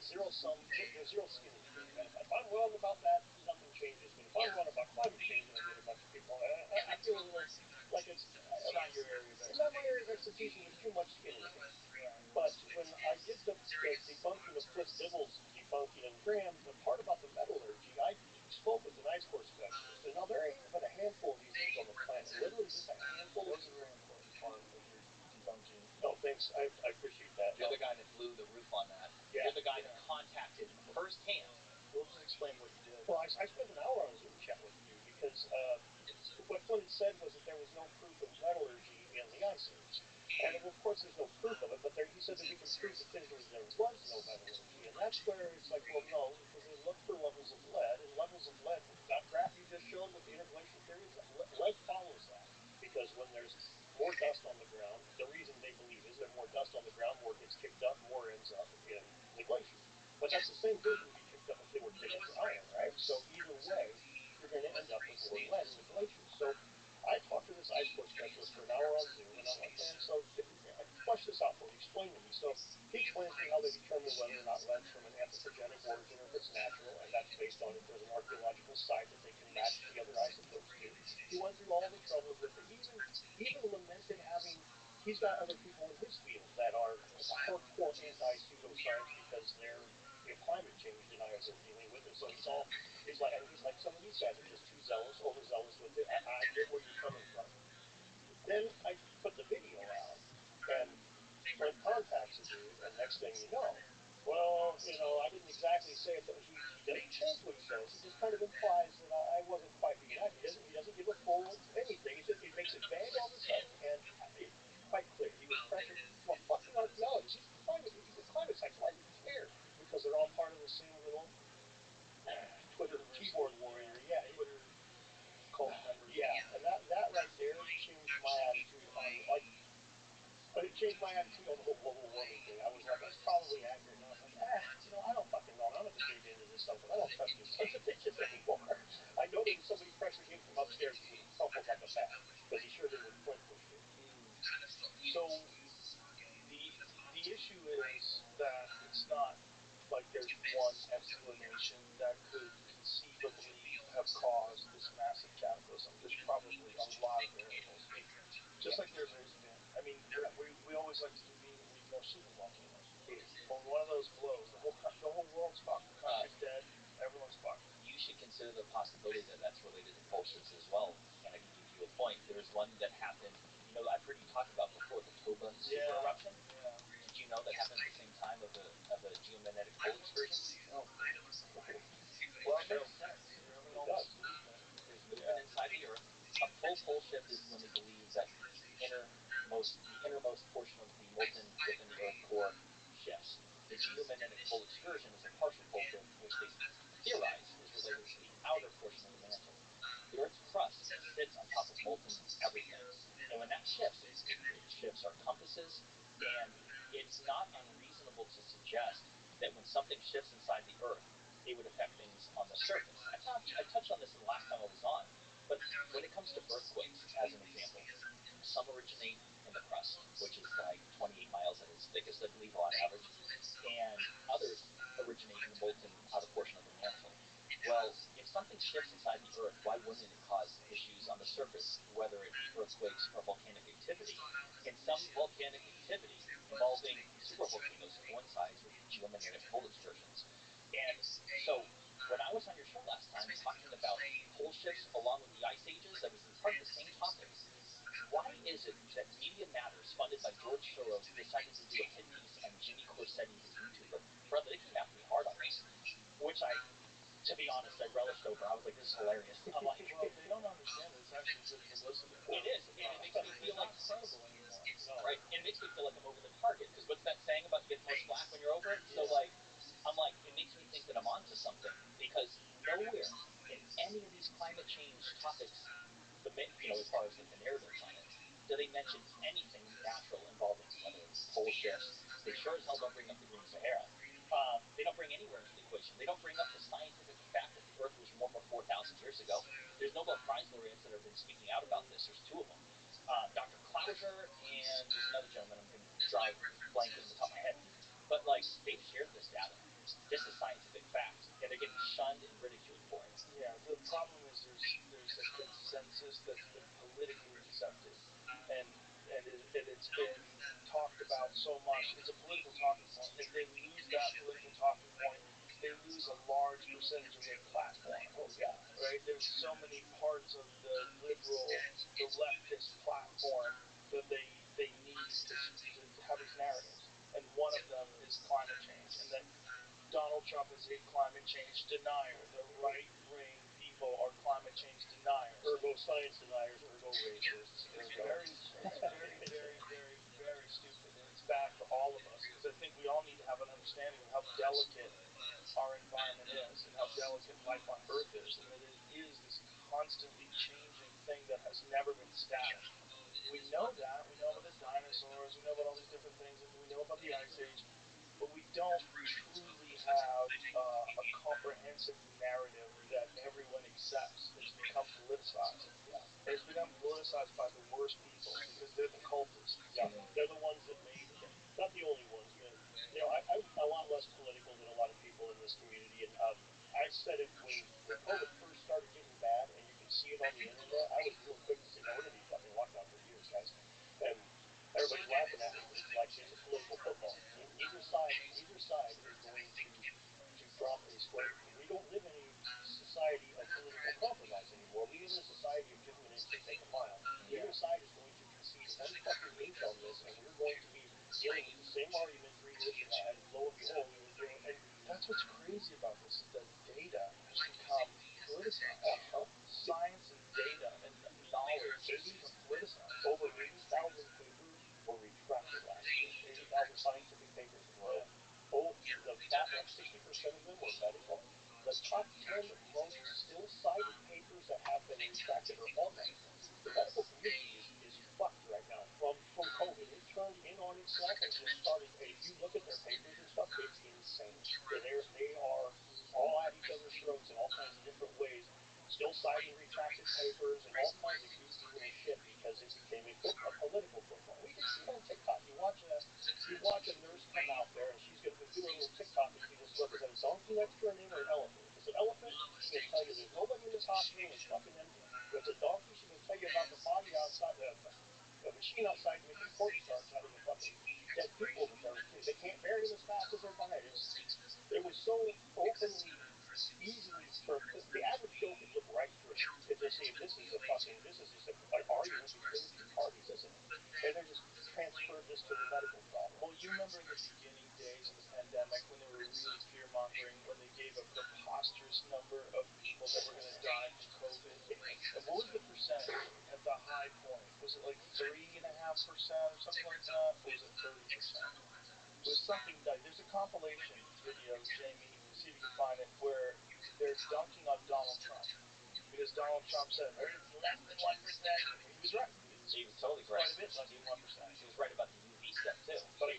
zero sum, zero skin in the game. And if I'm wrong about that, nothing changes. But if I'm wrong about climate change and I get a bunch of people, I feel a little like it's not your area of expertise. It's not my area of expertise, and there's too much skin in the game. But when I did the debunking of Cliff Dibble's debunking of Graham, the part about the metallurgy, I spoke with an ice core specialist, and now there ain't but a handful of these things on the planet. Literally just a handful. That was a really important part of your debunking. No, thanks. I appreciate that. You're the guy that blew the roof on that. Yeah. You're the guy that contacted firsthand. We'll just explain what you did. Well, I spent an hour on a Zoom chat with you because what Flynn had said was that there was no proof of metallurgy in the ice age. And of course there's no proof of it, but he said that we can prove definitively there was no metallurgy. And that's where it's like, well, no, because they looked for levels of lead, and levels of lead, that graph you just showed with the interglacial periods, lead follows that. Because when there's more dust on the ground, the reason they believe is there's more dust on the ground, more gets kicked up, more ends up in the glaciers. But that's the same thing that would be kicked up if they were digging for iron, right? So either way, you're going to end up with more lead in the glaciers. So I talked to this ice core specialist for an hour on Zoom, and I'm like, man, so flush this out for me, explain to me. So he explains to me how they determine whether or not lead's from an anthropogenic origin or if it's natural, and that's based on if there's an archaeological site that they can match the other isotopes to. He went through all the troubles with it. He even lamented having, he's got other people in his field that are hardcore anti-pseudoscience because they're climate change deniers they're dealing with, and so he's like, some of these guys are just too zealous, overzealous with it. I get where you're coming from. Then I put the video out, and Flint contacts the dude, and next thing you know, well, I didn't exactly say it, but he doesn't change what he says. He just kind of implies that I wasn't quite being accurate. He doesn't give a full anything. It makes it vague all of a sudden, and it's quite clear. He was pressured from a fucking archaeologist. He's a climate scientist. Why do you care? Because they're all part of the same little Twitter keyboard warrior. Yeah, Twitter cult members. Yeah, and that right there changed my attitude on it changed my attitude on the whole global warming thing. I was like, that's probably accurate. And I was like, I don't fucking know. I'm not debating into this stuff because I don't trust these sons of bitches anymore. I know that if somebody pressured him from upstairs, he would have crumpled like a bat because he sure did when Flint pushed it. So the issue is that it's not like there's one explanation that could conceivably have caused this massive cataclysm. There's probably a lot of variables. Just like there's always been. I mean, we always like to conveniently ignore super volcanoes. When one of those blows, the whole world's fucked. The country's dead. Everyone's fucked. You should consider the possibility that that's related to pole shifts as well. And I can give you a point. There's one that happened. I've heard you talk about before the Toba super eruption. Yeah. Did you know that happened at the same time of a geomagnetic pole excursion? Oh. Well, it makes sense. It does. There's movement inside the Earth. A full pole shift is when they believe that the innermost portion of the molten within the Earth core shifts. The geomagnetic pole excursion is a partial pole shift, which they theorize is related to the outer portion of the mantle. The Earth's crust sits on top of molten everything. And when that shifts, it shifts our compasses, and it's not unreasonable to suggest that when something shifts inside the Earth, it would affect things on the surface. I touched on this in the last time I was on, but when it comes to earthquakes, as an example, some originate in the crust, which is like 28 miles at its thickest, I believe, on average, and others originate in the molten outer portion of the mantle. Well, if something shifts inside Super volcanoes coincides with geomagnetic pole excursions. And so when I was on your show last time talking about pole shifts along with the ice ages, that was part of the same topic. Why is it that Media Matters, funded by George Soros, decided to do a hit piece on Jimmy Corsetti, the YouTuber? Brother, they came after me hard on this, which to be honest, I relished over. I was like, this is hilarious. I'm like, well, they don't understand that it's actually good publicity. It is, and it makes me feel it's like not credible anymore. No. right. It makes me feel like I'm over the target because what's that saying about you get the most flack when you're over it? So Yeah. like, I'm like, it makes me think that I'm onto something because nowhere in any of these climate change topics, as far as like the narratives on it, do they mention anything natural involving whether it's pole shifts. They sure as hell don't bring up the Green Sahara. They don't bring anywhere into the equation. They don't bring up the scientific fact that the Earth was warmer 4,000 years ago. There's Nobel Prize laureates that have been speaking out about this. There's two of them. Dr. Clauser and there's another gentleman I'm going to draw blank in the top of my head. But like they've shared this data. This is scientific fact, and they're getting shunned and ridiculed for it. Yeah, the problem is there's a consensus that's been politically accepted, and it's been talked about so much. It's a political talking point. If they lose that political talking point, they lose a large percentage of their platform. Oh yeah. Right? There's so many parts of the leftist platform that they need to have these narratives, and one of them is climate change, and that Donald Trump is a climate change denier. The right-wing people are climate change deniers. Ergo science deniers, ergo racists. It's very, very stupid, and it's bad for all of us because I think we all need to have an understanding of how delicate our environment is and how delicate life on Earth is, and that it is this constantly changing thing that has never been static. We know that. We know about the dinosaurs. We know about all these different things. We know about the Ice Age. But we don't truly have a comprehensive narrative that everyone accepts. It's become politicized. And it's become politicized by the worst people because they're the cultists. Yeah, they're the ones that made, not the only ones, but I'm a lot less political than a lot of people in this community. And I said it when COVID first started getting bad, and you could see it on the internet. I was real quick to say, no, we're going to be fucking locked down for years, guys. And everybody's laughing at me, but it's like it's a political football. Neither side is going to drop a square. We don't live in a society of political compromise anymore. We live in a society of give them an inch, they take a mile. Yeah. Neither side is going to concede one fucking inch on this, and we're going to be dealing with the same argument 3 years from now. And lo and behold, we were dealing. And that's what's crazy about this is that data has become politicized. Science and data and knowledge has become politicized. Over 80,000 papers were retracted last year. 80,000 scientific papers. Right. Like 60% of them were medical. The top 10 most still cited papers that have been retracted are all medical. The medical community is fucked right now from COVID. It turned in on itself and just started. If you look at their papers and stuff, it's insane. They are all at each other's throats in all kinds of different ways, still citing retracted papers and all kinds of goofy little shit because it became a political football. We can see it on TikTok. You watch a nurse come out there and she's going to do a little TikTok, and you can just look, is that a donkey next to her name or an elephant? If it's an elephant, she's going to tell you there's nobody in this hospital and it's fucking empty. If it's a donkey, she's going to tell you about the body outside, the machine outside making pork starch out of the fucking dead people that they can't bury them as fast as they're dying. It was so openly, easily, the average Joe could look right through it and just see this is just an argument between the two parties, isn't it? And they just transferred this to the medical problem. Well, you remember in the beginning days of the pandemic when they were really fear-mongering, when they gave a preposterous number of people that were going to die from COVID. And what was the percentage at the high point? Was it like 3.5% or something like that? Or was it 30%? It was something like, there's a compilation video, Jamie, see if you can find it, where they're dunking on Donald Trump. Because Donald Trump said, it's less than 1%. He was right. He was totally correct. Quite a bit less than 1%. He was right about the UV stuff too. But I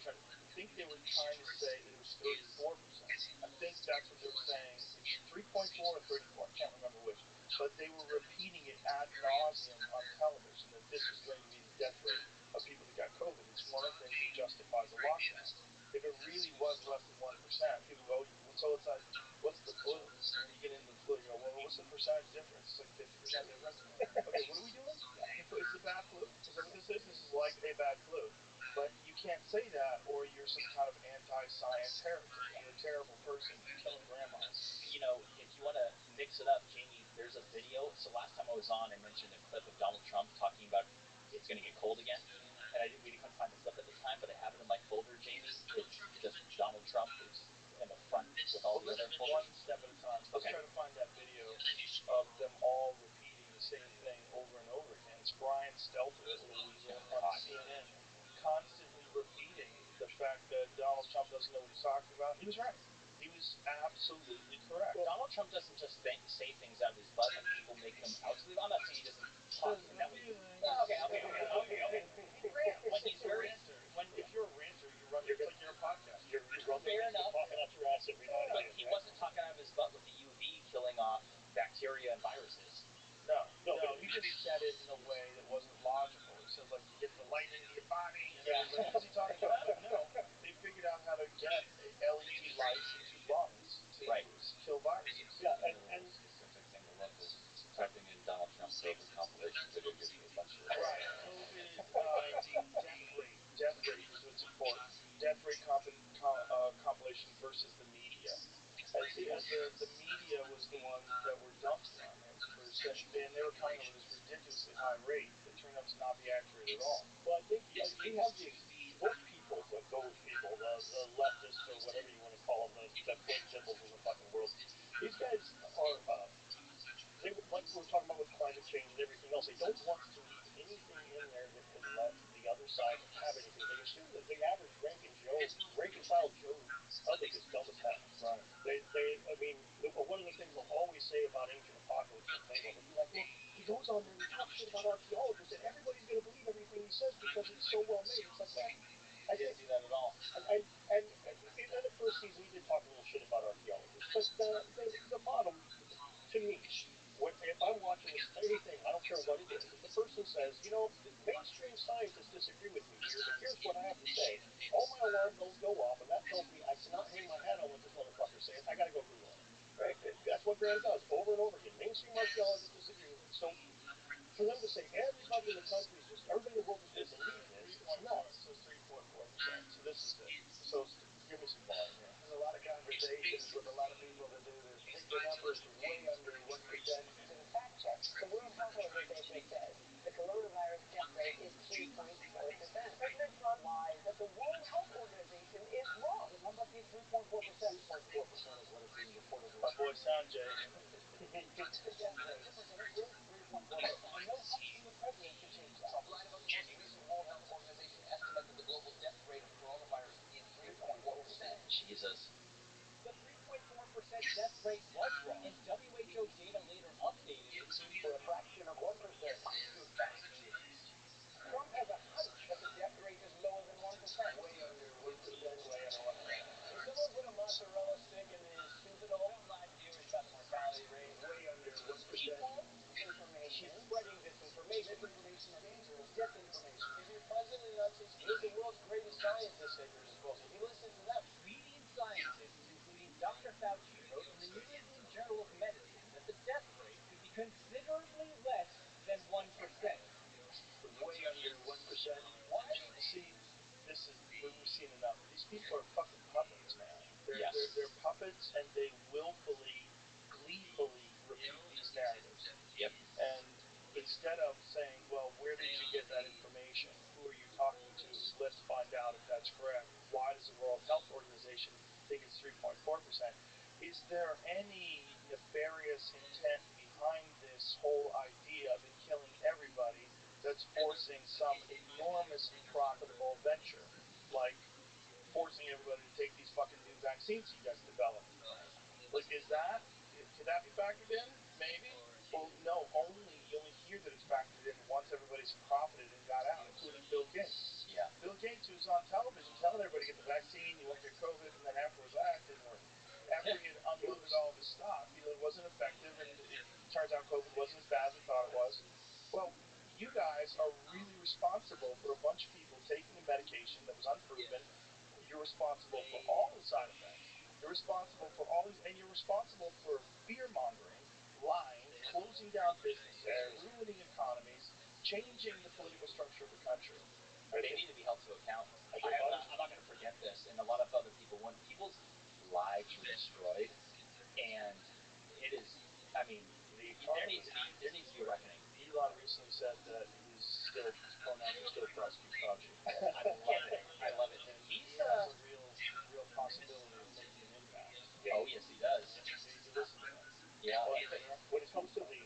think they were trying to say that it was 34%. I think that's what they were saying. It's 3.4 or 34. I can't remember which. But they were repeating it ad nauseum on television that this was going to be the death rate of people that got COVID. It's one of the things that justifies the lockdown. If it really was less than 1%, people go, so it's like, what's the flu? And you get into the flu, you go, well, what's the percentage difference? It's like 50% difference. Okay, what are we doing? Is it a bad flu? Is that what this is? This is like a bad flu. But you can't say that, or you're some kind of anti-science heretic. You're a terrible person. You're killing grandmas. You know, if you want to mix it up, Jamie, there's a video. So last time I was on, I mentioned a clip of Donald Trump talking about it's going to get cold again. And we couldn't find the clip at the time, but I have it in my folder, Jamie. It's just Donald Trump. It's in the front with all the other folders. One step at a time. Let's try to find that video of them all repeating the same thing over and over again. It's Brian Stelter, that little weasel on CNN, constantly repeating the fact that Donald Trump doesn't know what he's talking about. He was right. He was absolutely correct. Well, Donald Trump doesn't just say things out of his butt like people make him out to. I'm not saying he doesn't talk in that way. Okay. If you're a ranter, it's like you're a podcast. You're fair enough. Talking out your ass every night. But he wasn't talking out of his butt with the UV killing off bacteria and viruses. No, he just said it in a way that wasn't logical. He said, like, you get the light into your body, and like, what's he talking about? But no, they figured out how to get LED lights into lungs to kill viruses. Yeah, and specific thing to look is typing in Donald Trump COVID compilation video gives you a bunch of right. COVID death rate is what's important. Death rate compilation versus the media. Because the media was the ones that were dunking on him and they were coming up with this ridiculously high rate that turned out to not be accurate at all. Well, I think you have those people, the leftists or whatever you want to call them, the flip symbols in the fucking world. These guys are, like we were talking about with climate change and everything else, they don't want to leave anything in there that could let the other side have anything. They assume that the average rank and file Joe public is dumb as hell. Right. I mean, one of the things they'll always say about ancient apocalypse, they'll be like, well, he goes on there and he talks shit about archaeologists, and everybody's going to believe everything he says because it's so well made. It's like, well, I didn't do that at all. And in the first season, he did talk a little shit about archaeologists, but the bottom, to me, if I'm watching anything, I don't care what it is, if the person says, you know, mainstream scientists disagree with me here, but here's what I have to say, all my alarm bells go off, and that tells me I cannot hang my hat on what this motherfucker's saying. I got to go Google it. Right? That's what Graham does over and over again. Mainstream archaeologists disagree with me. So for them to say everybody in the country is just, everybody in the world is going to believe this, it's nuts. So 3.4%. So this is it. So give me some volume here. There's a lot of conversations with a lot of people that do this. The number is way under 1%. To the fact check, the World Health Organization says the coronavirus death rate is 3.4%. President Trump lies that the World Health Organization is wrong. How about the 3.4%? 3.4% is what is being reported. My boy Sanjay. The death rate. It's really 3.4%. And no up from the president can change that. So right about the most recent World Health Organization estimate that the global death rate of coronavirus is 3.4%. Jesus. The 3.4% death rate was wrong, and WHO data later updated it to for a fraction of 1% due to vaccines. Trump has a hunch that the death rate is lower than 1%. Way under 1%, way under 1%. Did someone put a mozzarella stick in his soup at all? Don't lie to viewers about the mortality rate. Way under 1%. Information. She's spreading disinformation. Misinformation is dangerous. Disinformation. If you're buzzing the Nazis, here's the world's greatest scientist at your disposal. You listen to them. Leading scientists, including Dr. Fauci, wrote in the New England Journal of Medicine that the death rate could be considerably less than 1%. Way under 1%. Why? See, we've seen enough. These people are fucking puppets, man. They're puppets, and they willfully, gleefully repeat these narratives. Yep. And instead of saying, well, where did you get that information? Who are you talking to? Let's find out if that's correct. Why does the World Health Organization think it's 3.4%? Is there any nefarious intent behind this whole idea of killing everybody that's forcing some enormously profitable venture, like forcing everybody to take these fucking new vaccines you guys developed? Like, could that be factored in? Maybe. Well, no, you only hear that it's factored in once everybody's profited and got out, including Bill Gates. Yeah. Bill Gates was on television telling everybody to get the vaccine, you won't get COVID, and then afterwards, it didn't work. After he had unloaded all of his stock, it wasn't effective, and it turns out COVID wasn't as bad as we thought it was. Well, you guys are really responsible for a bunch of people taking a medication that was unproven. You're responsible for all the side effects. You're responsible for all these, and you're responsible for fear-mongering, lying, closing down businesses, ruining economies, changing the political structure of the country. They need to be held to account. I'm not going to forget this, and a lot of other people, when people's lives were destroyed, and it is, I mean, there needs to be a reckoning. Elon recently said that his pronouns are still prosecute Fauci. I love it. And he has a real possibility of making an impact. Oh yes, he does. You listen to him. Yeah. When it comes to the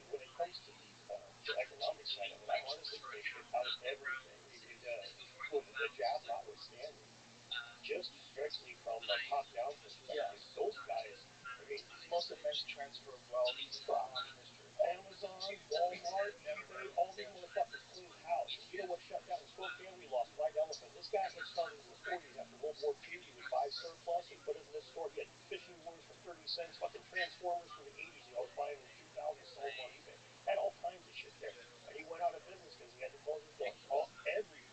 economic side of it, I honestly think that out of everything, the jab notwithstanding, just strictly from a top-down perspective, those guys. I mean, The most immense transfer of wealth in history. Amazon, Walmart, eBay, all these motherfuckers cleaned house. And you know what shut down? Spokane, we lost White Elephant. This guy had started in the 40s after World War II. He would buy surplus and put it in this store. He had fishing lures for 30 cents, fucking Transformers from the 80s. I was buying in 2000, sold them on eBay. Had all kinds of shit there. And he went out of business because he had to close his doors. Everything.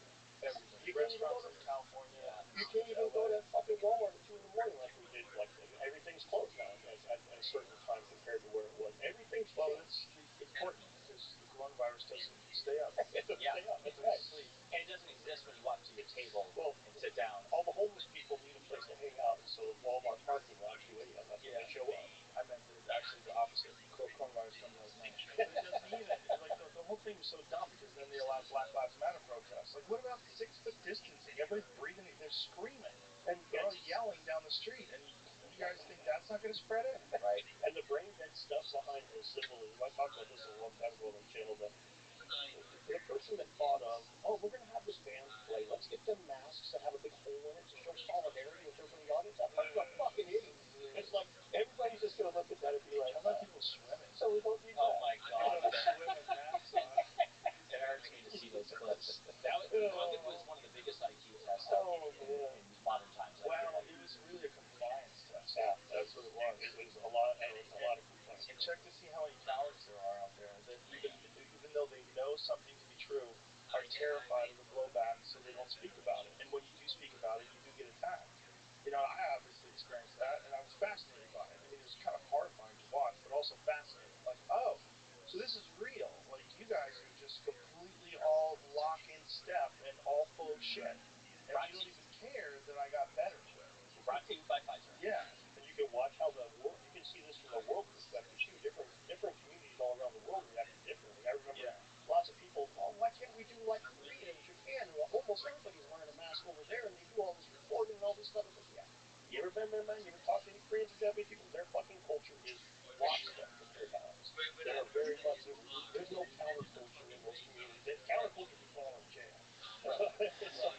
You restaurants in California. You can't even go to fucking Walmart at 2 in the morning like we did. Like everything's closed now at a certain time compared to where it was. Everything's Well, changed. it's important because the coronavirus doesn't stay up. It doesn't stay up. That's right. Sleep. And it doesn't exist when you walk to your table and sit down. All the homeless people need a place to hang out, and so Walmart parking lots do anyhow. That's when they show up. I meant that actually the opposite. Coronavirus comes out of night. But it doesn't even. Like the whole thing was so dumb because then they allowed Black Lives Matter protests. Like, what about 6-foot distancing? Everybody's breathing. They're screaming and they're all yelling down the street. And you guys think that's not going to spread it? Right. And the brain dead stuff behind the symbolism. I talked about this a long time ago on the channel. The person that thought of, we're going to have this band play. Let's get them masks that have a big hole in it to show solidarity with everybody in the audience. That person's a fucking idiot. It's like everybody's just going to look at that and be like, how about people swimming? So we don't need that. Oh my God. Swim with masks on. It hurts me to see those clips. COVID was one of the biggest IQ tests in modern times. Well, it was really a compliance test. Yeah, that's what it was. It was a lot of complaints. And check to see how many cowards there are out there that even though they know something to be true, are terrified of the blowback, so they don't speak about it. And when you do speak about it, you do get attacked. You know, I obviously experienced that, and I was fascinated by it. I mean, it was kind of horrifying to watch, but also fascinating. Like, oh, so this is real. Like, you guys are just completely all lock in step and all full of shit. And you don't even care that I got better. Brought to you by Pfizer. Yeah. And you can watch how you can see this from a world perspective too. Different communities all around the world reacted differently. I remember lots of people, why can't we do like Korea and Japan? And almost everybody's wearing a mask over there, and they do all this reporting and all this stuff. Yeah. You ever been there, man? You ever talk to any Koreans or Japanese people? Their fucking culture is lockstep compared to ours. They are very much. There's no counterculture in those communities. Counterculture people are all in jail. So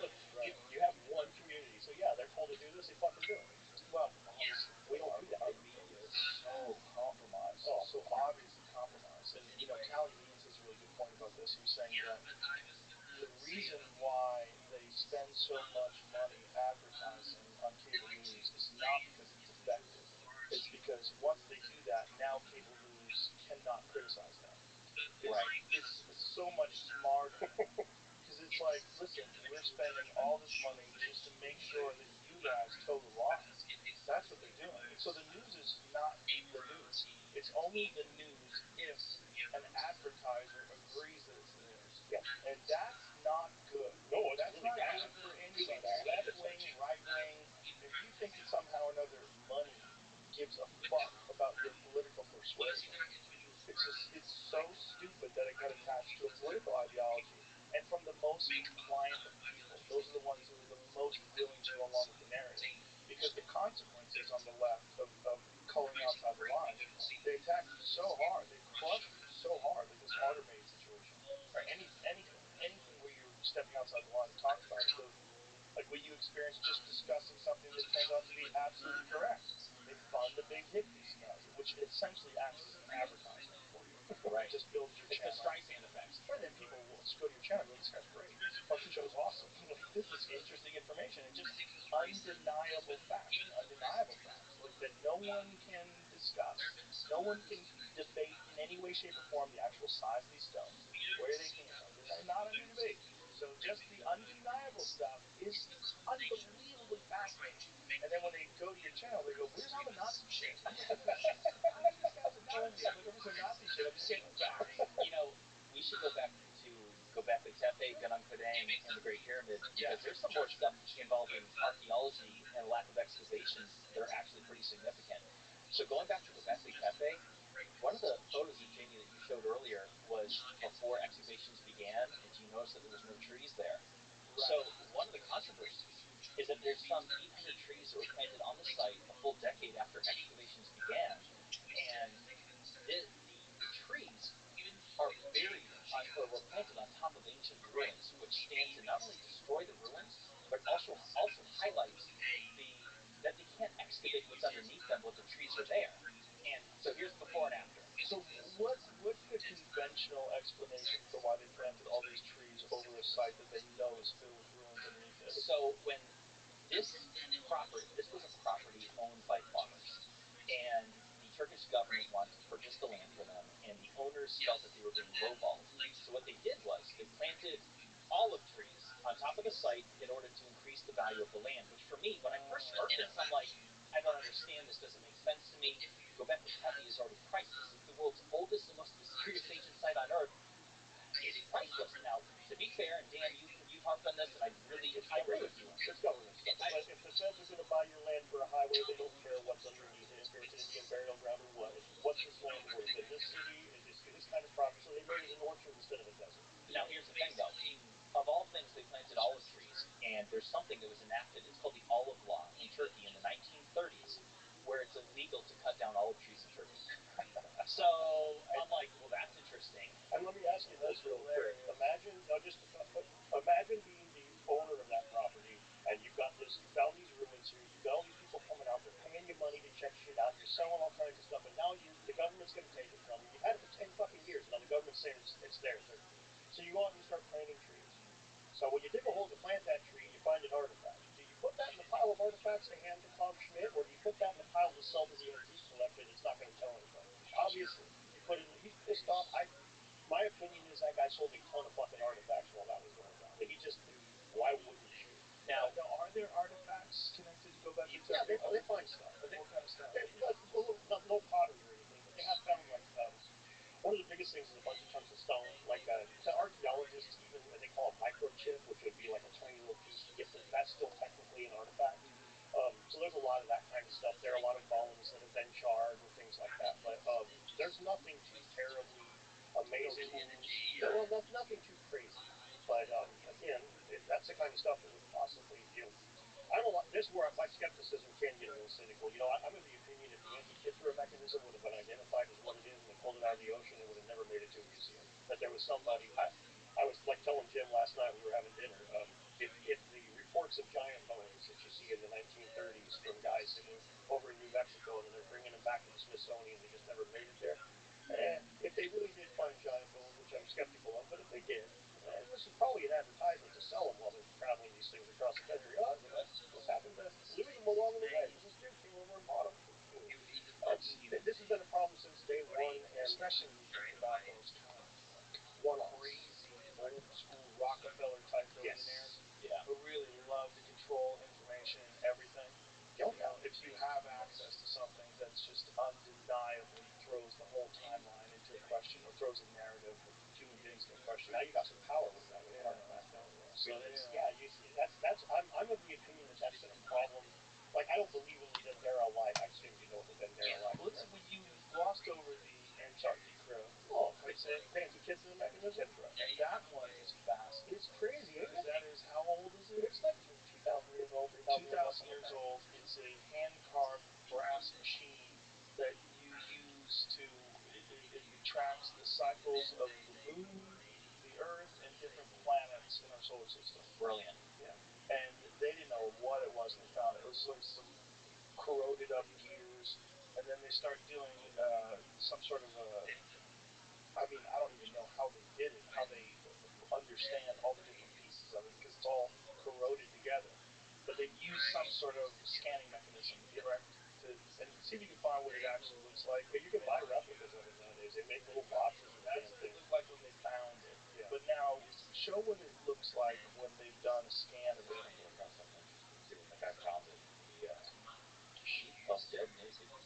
you have one community. So yeah, they're told to do this. They fucking do it. Well, obviously, we don't do that. Our media is so compromised, so obviously compromised. And, you know, Callie Beans has a really good point about this. He was saying that the reason why they spend so much money advertising on cable news is not because it's effective. It's because once they do that, now cable news cannot criticize them. It's so much smarter. Because it's like, listen, we're spending all this money just to make sure that you guys toe the line. That's what they're doing. And so the news is not the news. It's only the news if an advertiser agrees that it's the news. Yeah. And that's not good. No, that's really not bad. good for anybody. Left wing, right wing. If you think that somehow or another money gives a fuck about your political persuasion, it's so stupid that it got attached to a political ideology. And from the most compliant of people, those are the ones who are the most willing to go along with the narrative. Because the consequences on the left of coloring outside the line, they attack you so hard, they crush you so hard, like this automated situation, or anything where you're stepping outside the line and talking about it. Like what you experience just discussing something that turns out to be absolutely correct. They fund the big hippies, which essentially acts as an advertisement for you. Right. Just builds your channel. It's the Streisand effect. And then people will just go to your channel and go, this guy's great. This fucking show's awesome. This is interesting information and just undeniable facts. Like that no one can discuss. No one can debate in any way, shape, or form the actual size of these stones, where they came from. They're not under debate. So just the undeniable stuff is unbelievably fascinating. And then when they go to your channel, they go, where's all the Nazi shit? How many of these guys are telling me looking for some Nazi shit? I'm just getting facts. You know, we should go back to Tepe, Gunung Padang, and the Great Pyramid. because there's some more stuff involving archaeology and lack of excavations that are actually pretty significant. So going back to Göbekli Tepe, one of the photos of Jamie that you showed earlier was before excavations began, and you notice that there was no trees there. Right. So one of the controversies is that there's some 800 trees that were planted on the site a full decade after excavations began, and the trees are buried or were planted on top of ancient ruins, which stand to not only destroy the ruins, but also highlights that they can't excavate what's underneath them, but the trees are there. And so here's before and after. So what's the conventional explanation for why they planted all these trees over a site that they know is filled with ruins underneath it? So when this was a property owned by farmers, and the Turkish government wanted to purchase the land for them, and the owners felt that they were being lowballed. So what they did was they planted olive trees on top of the site in order to increase the value of the land, which for me, when I first heard this, I'm like, I don't understand, this doesn't make sense to me. Göbekli Tepe is already priceless. It's the world's oldest and most mysterious ancient site on Earth. It's priceless. Now, to be fair, and Dan, you've harped on this, and I agree with you. It's government stuff. But if the feds are going to buy your land for a highway, they don't care what's underneath it, if it's Indian burial ground or what. It's what's this land worth? In this city, is this kind of property? So they made it an orchard instead of a desert. Now, here's the thing, though. Of all things, they planted olive trees, and there's something that was enacted. It's called the Olive Law in Turkey in the 1930s, where it's illegal to cut down olive trees in Turkey. So I'm like, well, that's interesting. And let me ask you this real quick. Imagine being the owner of that property, and you found these ruins here. You've got all these people coming out. They're paying you money to check shit out. You're selling all kinds of stuff, and now the government's going to take it from you. You've had it for 10 fucking years. Now the government's saying it's theirs. So you go out and you start planting trees. So when you dig a hole to plant that tree, you find an artifact. Do you put that in the pile of artifacts to hand to Tom Schmidt, or do you put that in the pile to sell to the antique collector that's not going to tell anybody? Obviously, you put it. He's pissed off. My opinion is that guy sold a ton of fucking artifacts while that was going down. Why wouldn't you? Now, are there artifacts connected to Göbekli Tepe? Yeah, they find stuff. What kind of stuff? No pottery or anything, but they have found one of the biggest things is a bunch of chunks of stone. Like the archaeologists even they call a microchip, which would be like a tiny little piece. That's still technically an artifact. So there's a lot of that kind of stuff. There are a lot of bones that have been charred and things like that. But there's nothing too terribly amazing. Well, nothing too crazy. But again, that's the kind of stuff that would possibly, this is where my skepticism can get a little cynical. I'm of the opinion if the Antikythera mechanism would have been identified as what it is and they pulled it out of the ocean, it would have never made it to a museum. That there was somebody. I was like telling Jim last night, we were having dinner. If the reports of giant bones that you see in the 1930s from guys that were over in New Mexico and then they're bringing them back to the Smithsonian, they just never made it there. If they really did find giant bones, which I'm skeptical of, but if they did, this is probably an advertisement to sell them while they're traveling these things across the country. Oh, just happened to lose them along the way. This dude came over and bought them. This has been a problem since day one, and especially when you think about those kind of crazy old school Rockefeller type billionaires who really love to control information and everything. If you have access to something that's just undeniably throws the whole timeline into question or throws a narrative of human beings into question. Now you got some power with that artifact, don't you? So I'm of the opinion that that's been a problem. Like I don't believe it was a Dara light. I assume you know it was a Dara light. Well, when you glossed over the Antarctica, It's an Antikythera mechanism. Right. That one is fascinating. It's crazy, isn't it? That is, how old is it? It's like 2,000 years old, 3,000 years old. It's a hand-carved brass machine that you use to, it tracks the cycles of the moon, the earth, and different planets in our solar system. Brilliant. Yeah. And they didn't know what it was when they found it. It was some corroded up gears, and then they start doing some sort of I don't even know how they did it, how they understand all the different pieces of it, because it's all corroded together. But they use some sort of scanning mechanism, correct? And see if you can find what it actually looks like. But you can buy replicas of it nowadays. They make little boxes of the That's damn what thing. it looked like when they found it. Yeah. But now, show what it looks like when they've done a scan of it. I'm going to look on something interesting. See what the guy found it. The sheep of dead naked people.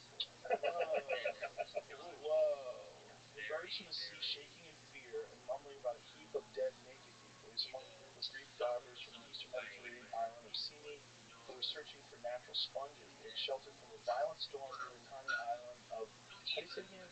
Whoa. The birds from the sea shaking in fear and mumbling about a heap of dead naked people. He's among a group of Greek divers from the eastern searching for natural sponges. They had sheltered from a violent storm near the tiny island of, how do you say it again?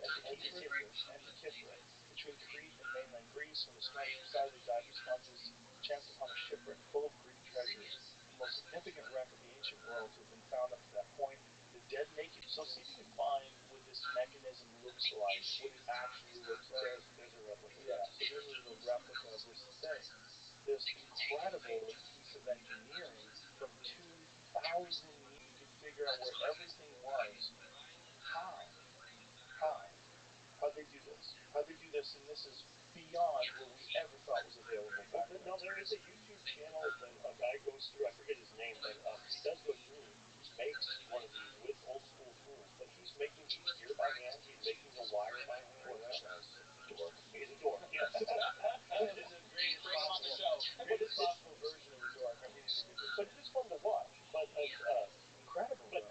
Antikythera, between Crete and mainland Greece. When the storm subsided, the diving sponges chanced upon a shipwreck full of Greek treasures, the most significant wreck of the ancient world to have been found up to that point. The dead naked. So see if you can find what this mechanism looks like, what it actually looks like. There's a replica. Yeah, so this is a replica of this thing. This incredible piece of engineering from 2,000 years. You could figure out where everything was. How? How? How'd they do this? How'd they do this? And this is beyond what we ever thought was available back then. No, there is a YouTube channel that a guy goes through. I forget his name, but he does go through. He makes one of these with old school tools, but he's making these here by hand. He's making the wire by hand. Boy, that guy's a dork. He's a dork, yes. This is the greatest Bring him on the show. greatest possible version of a dork. I mean, But it is fun to watch. But incredible. but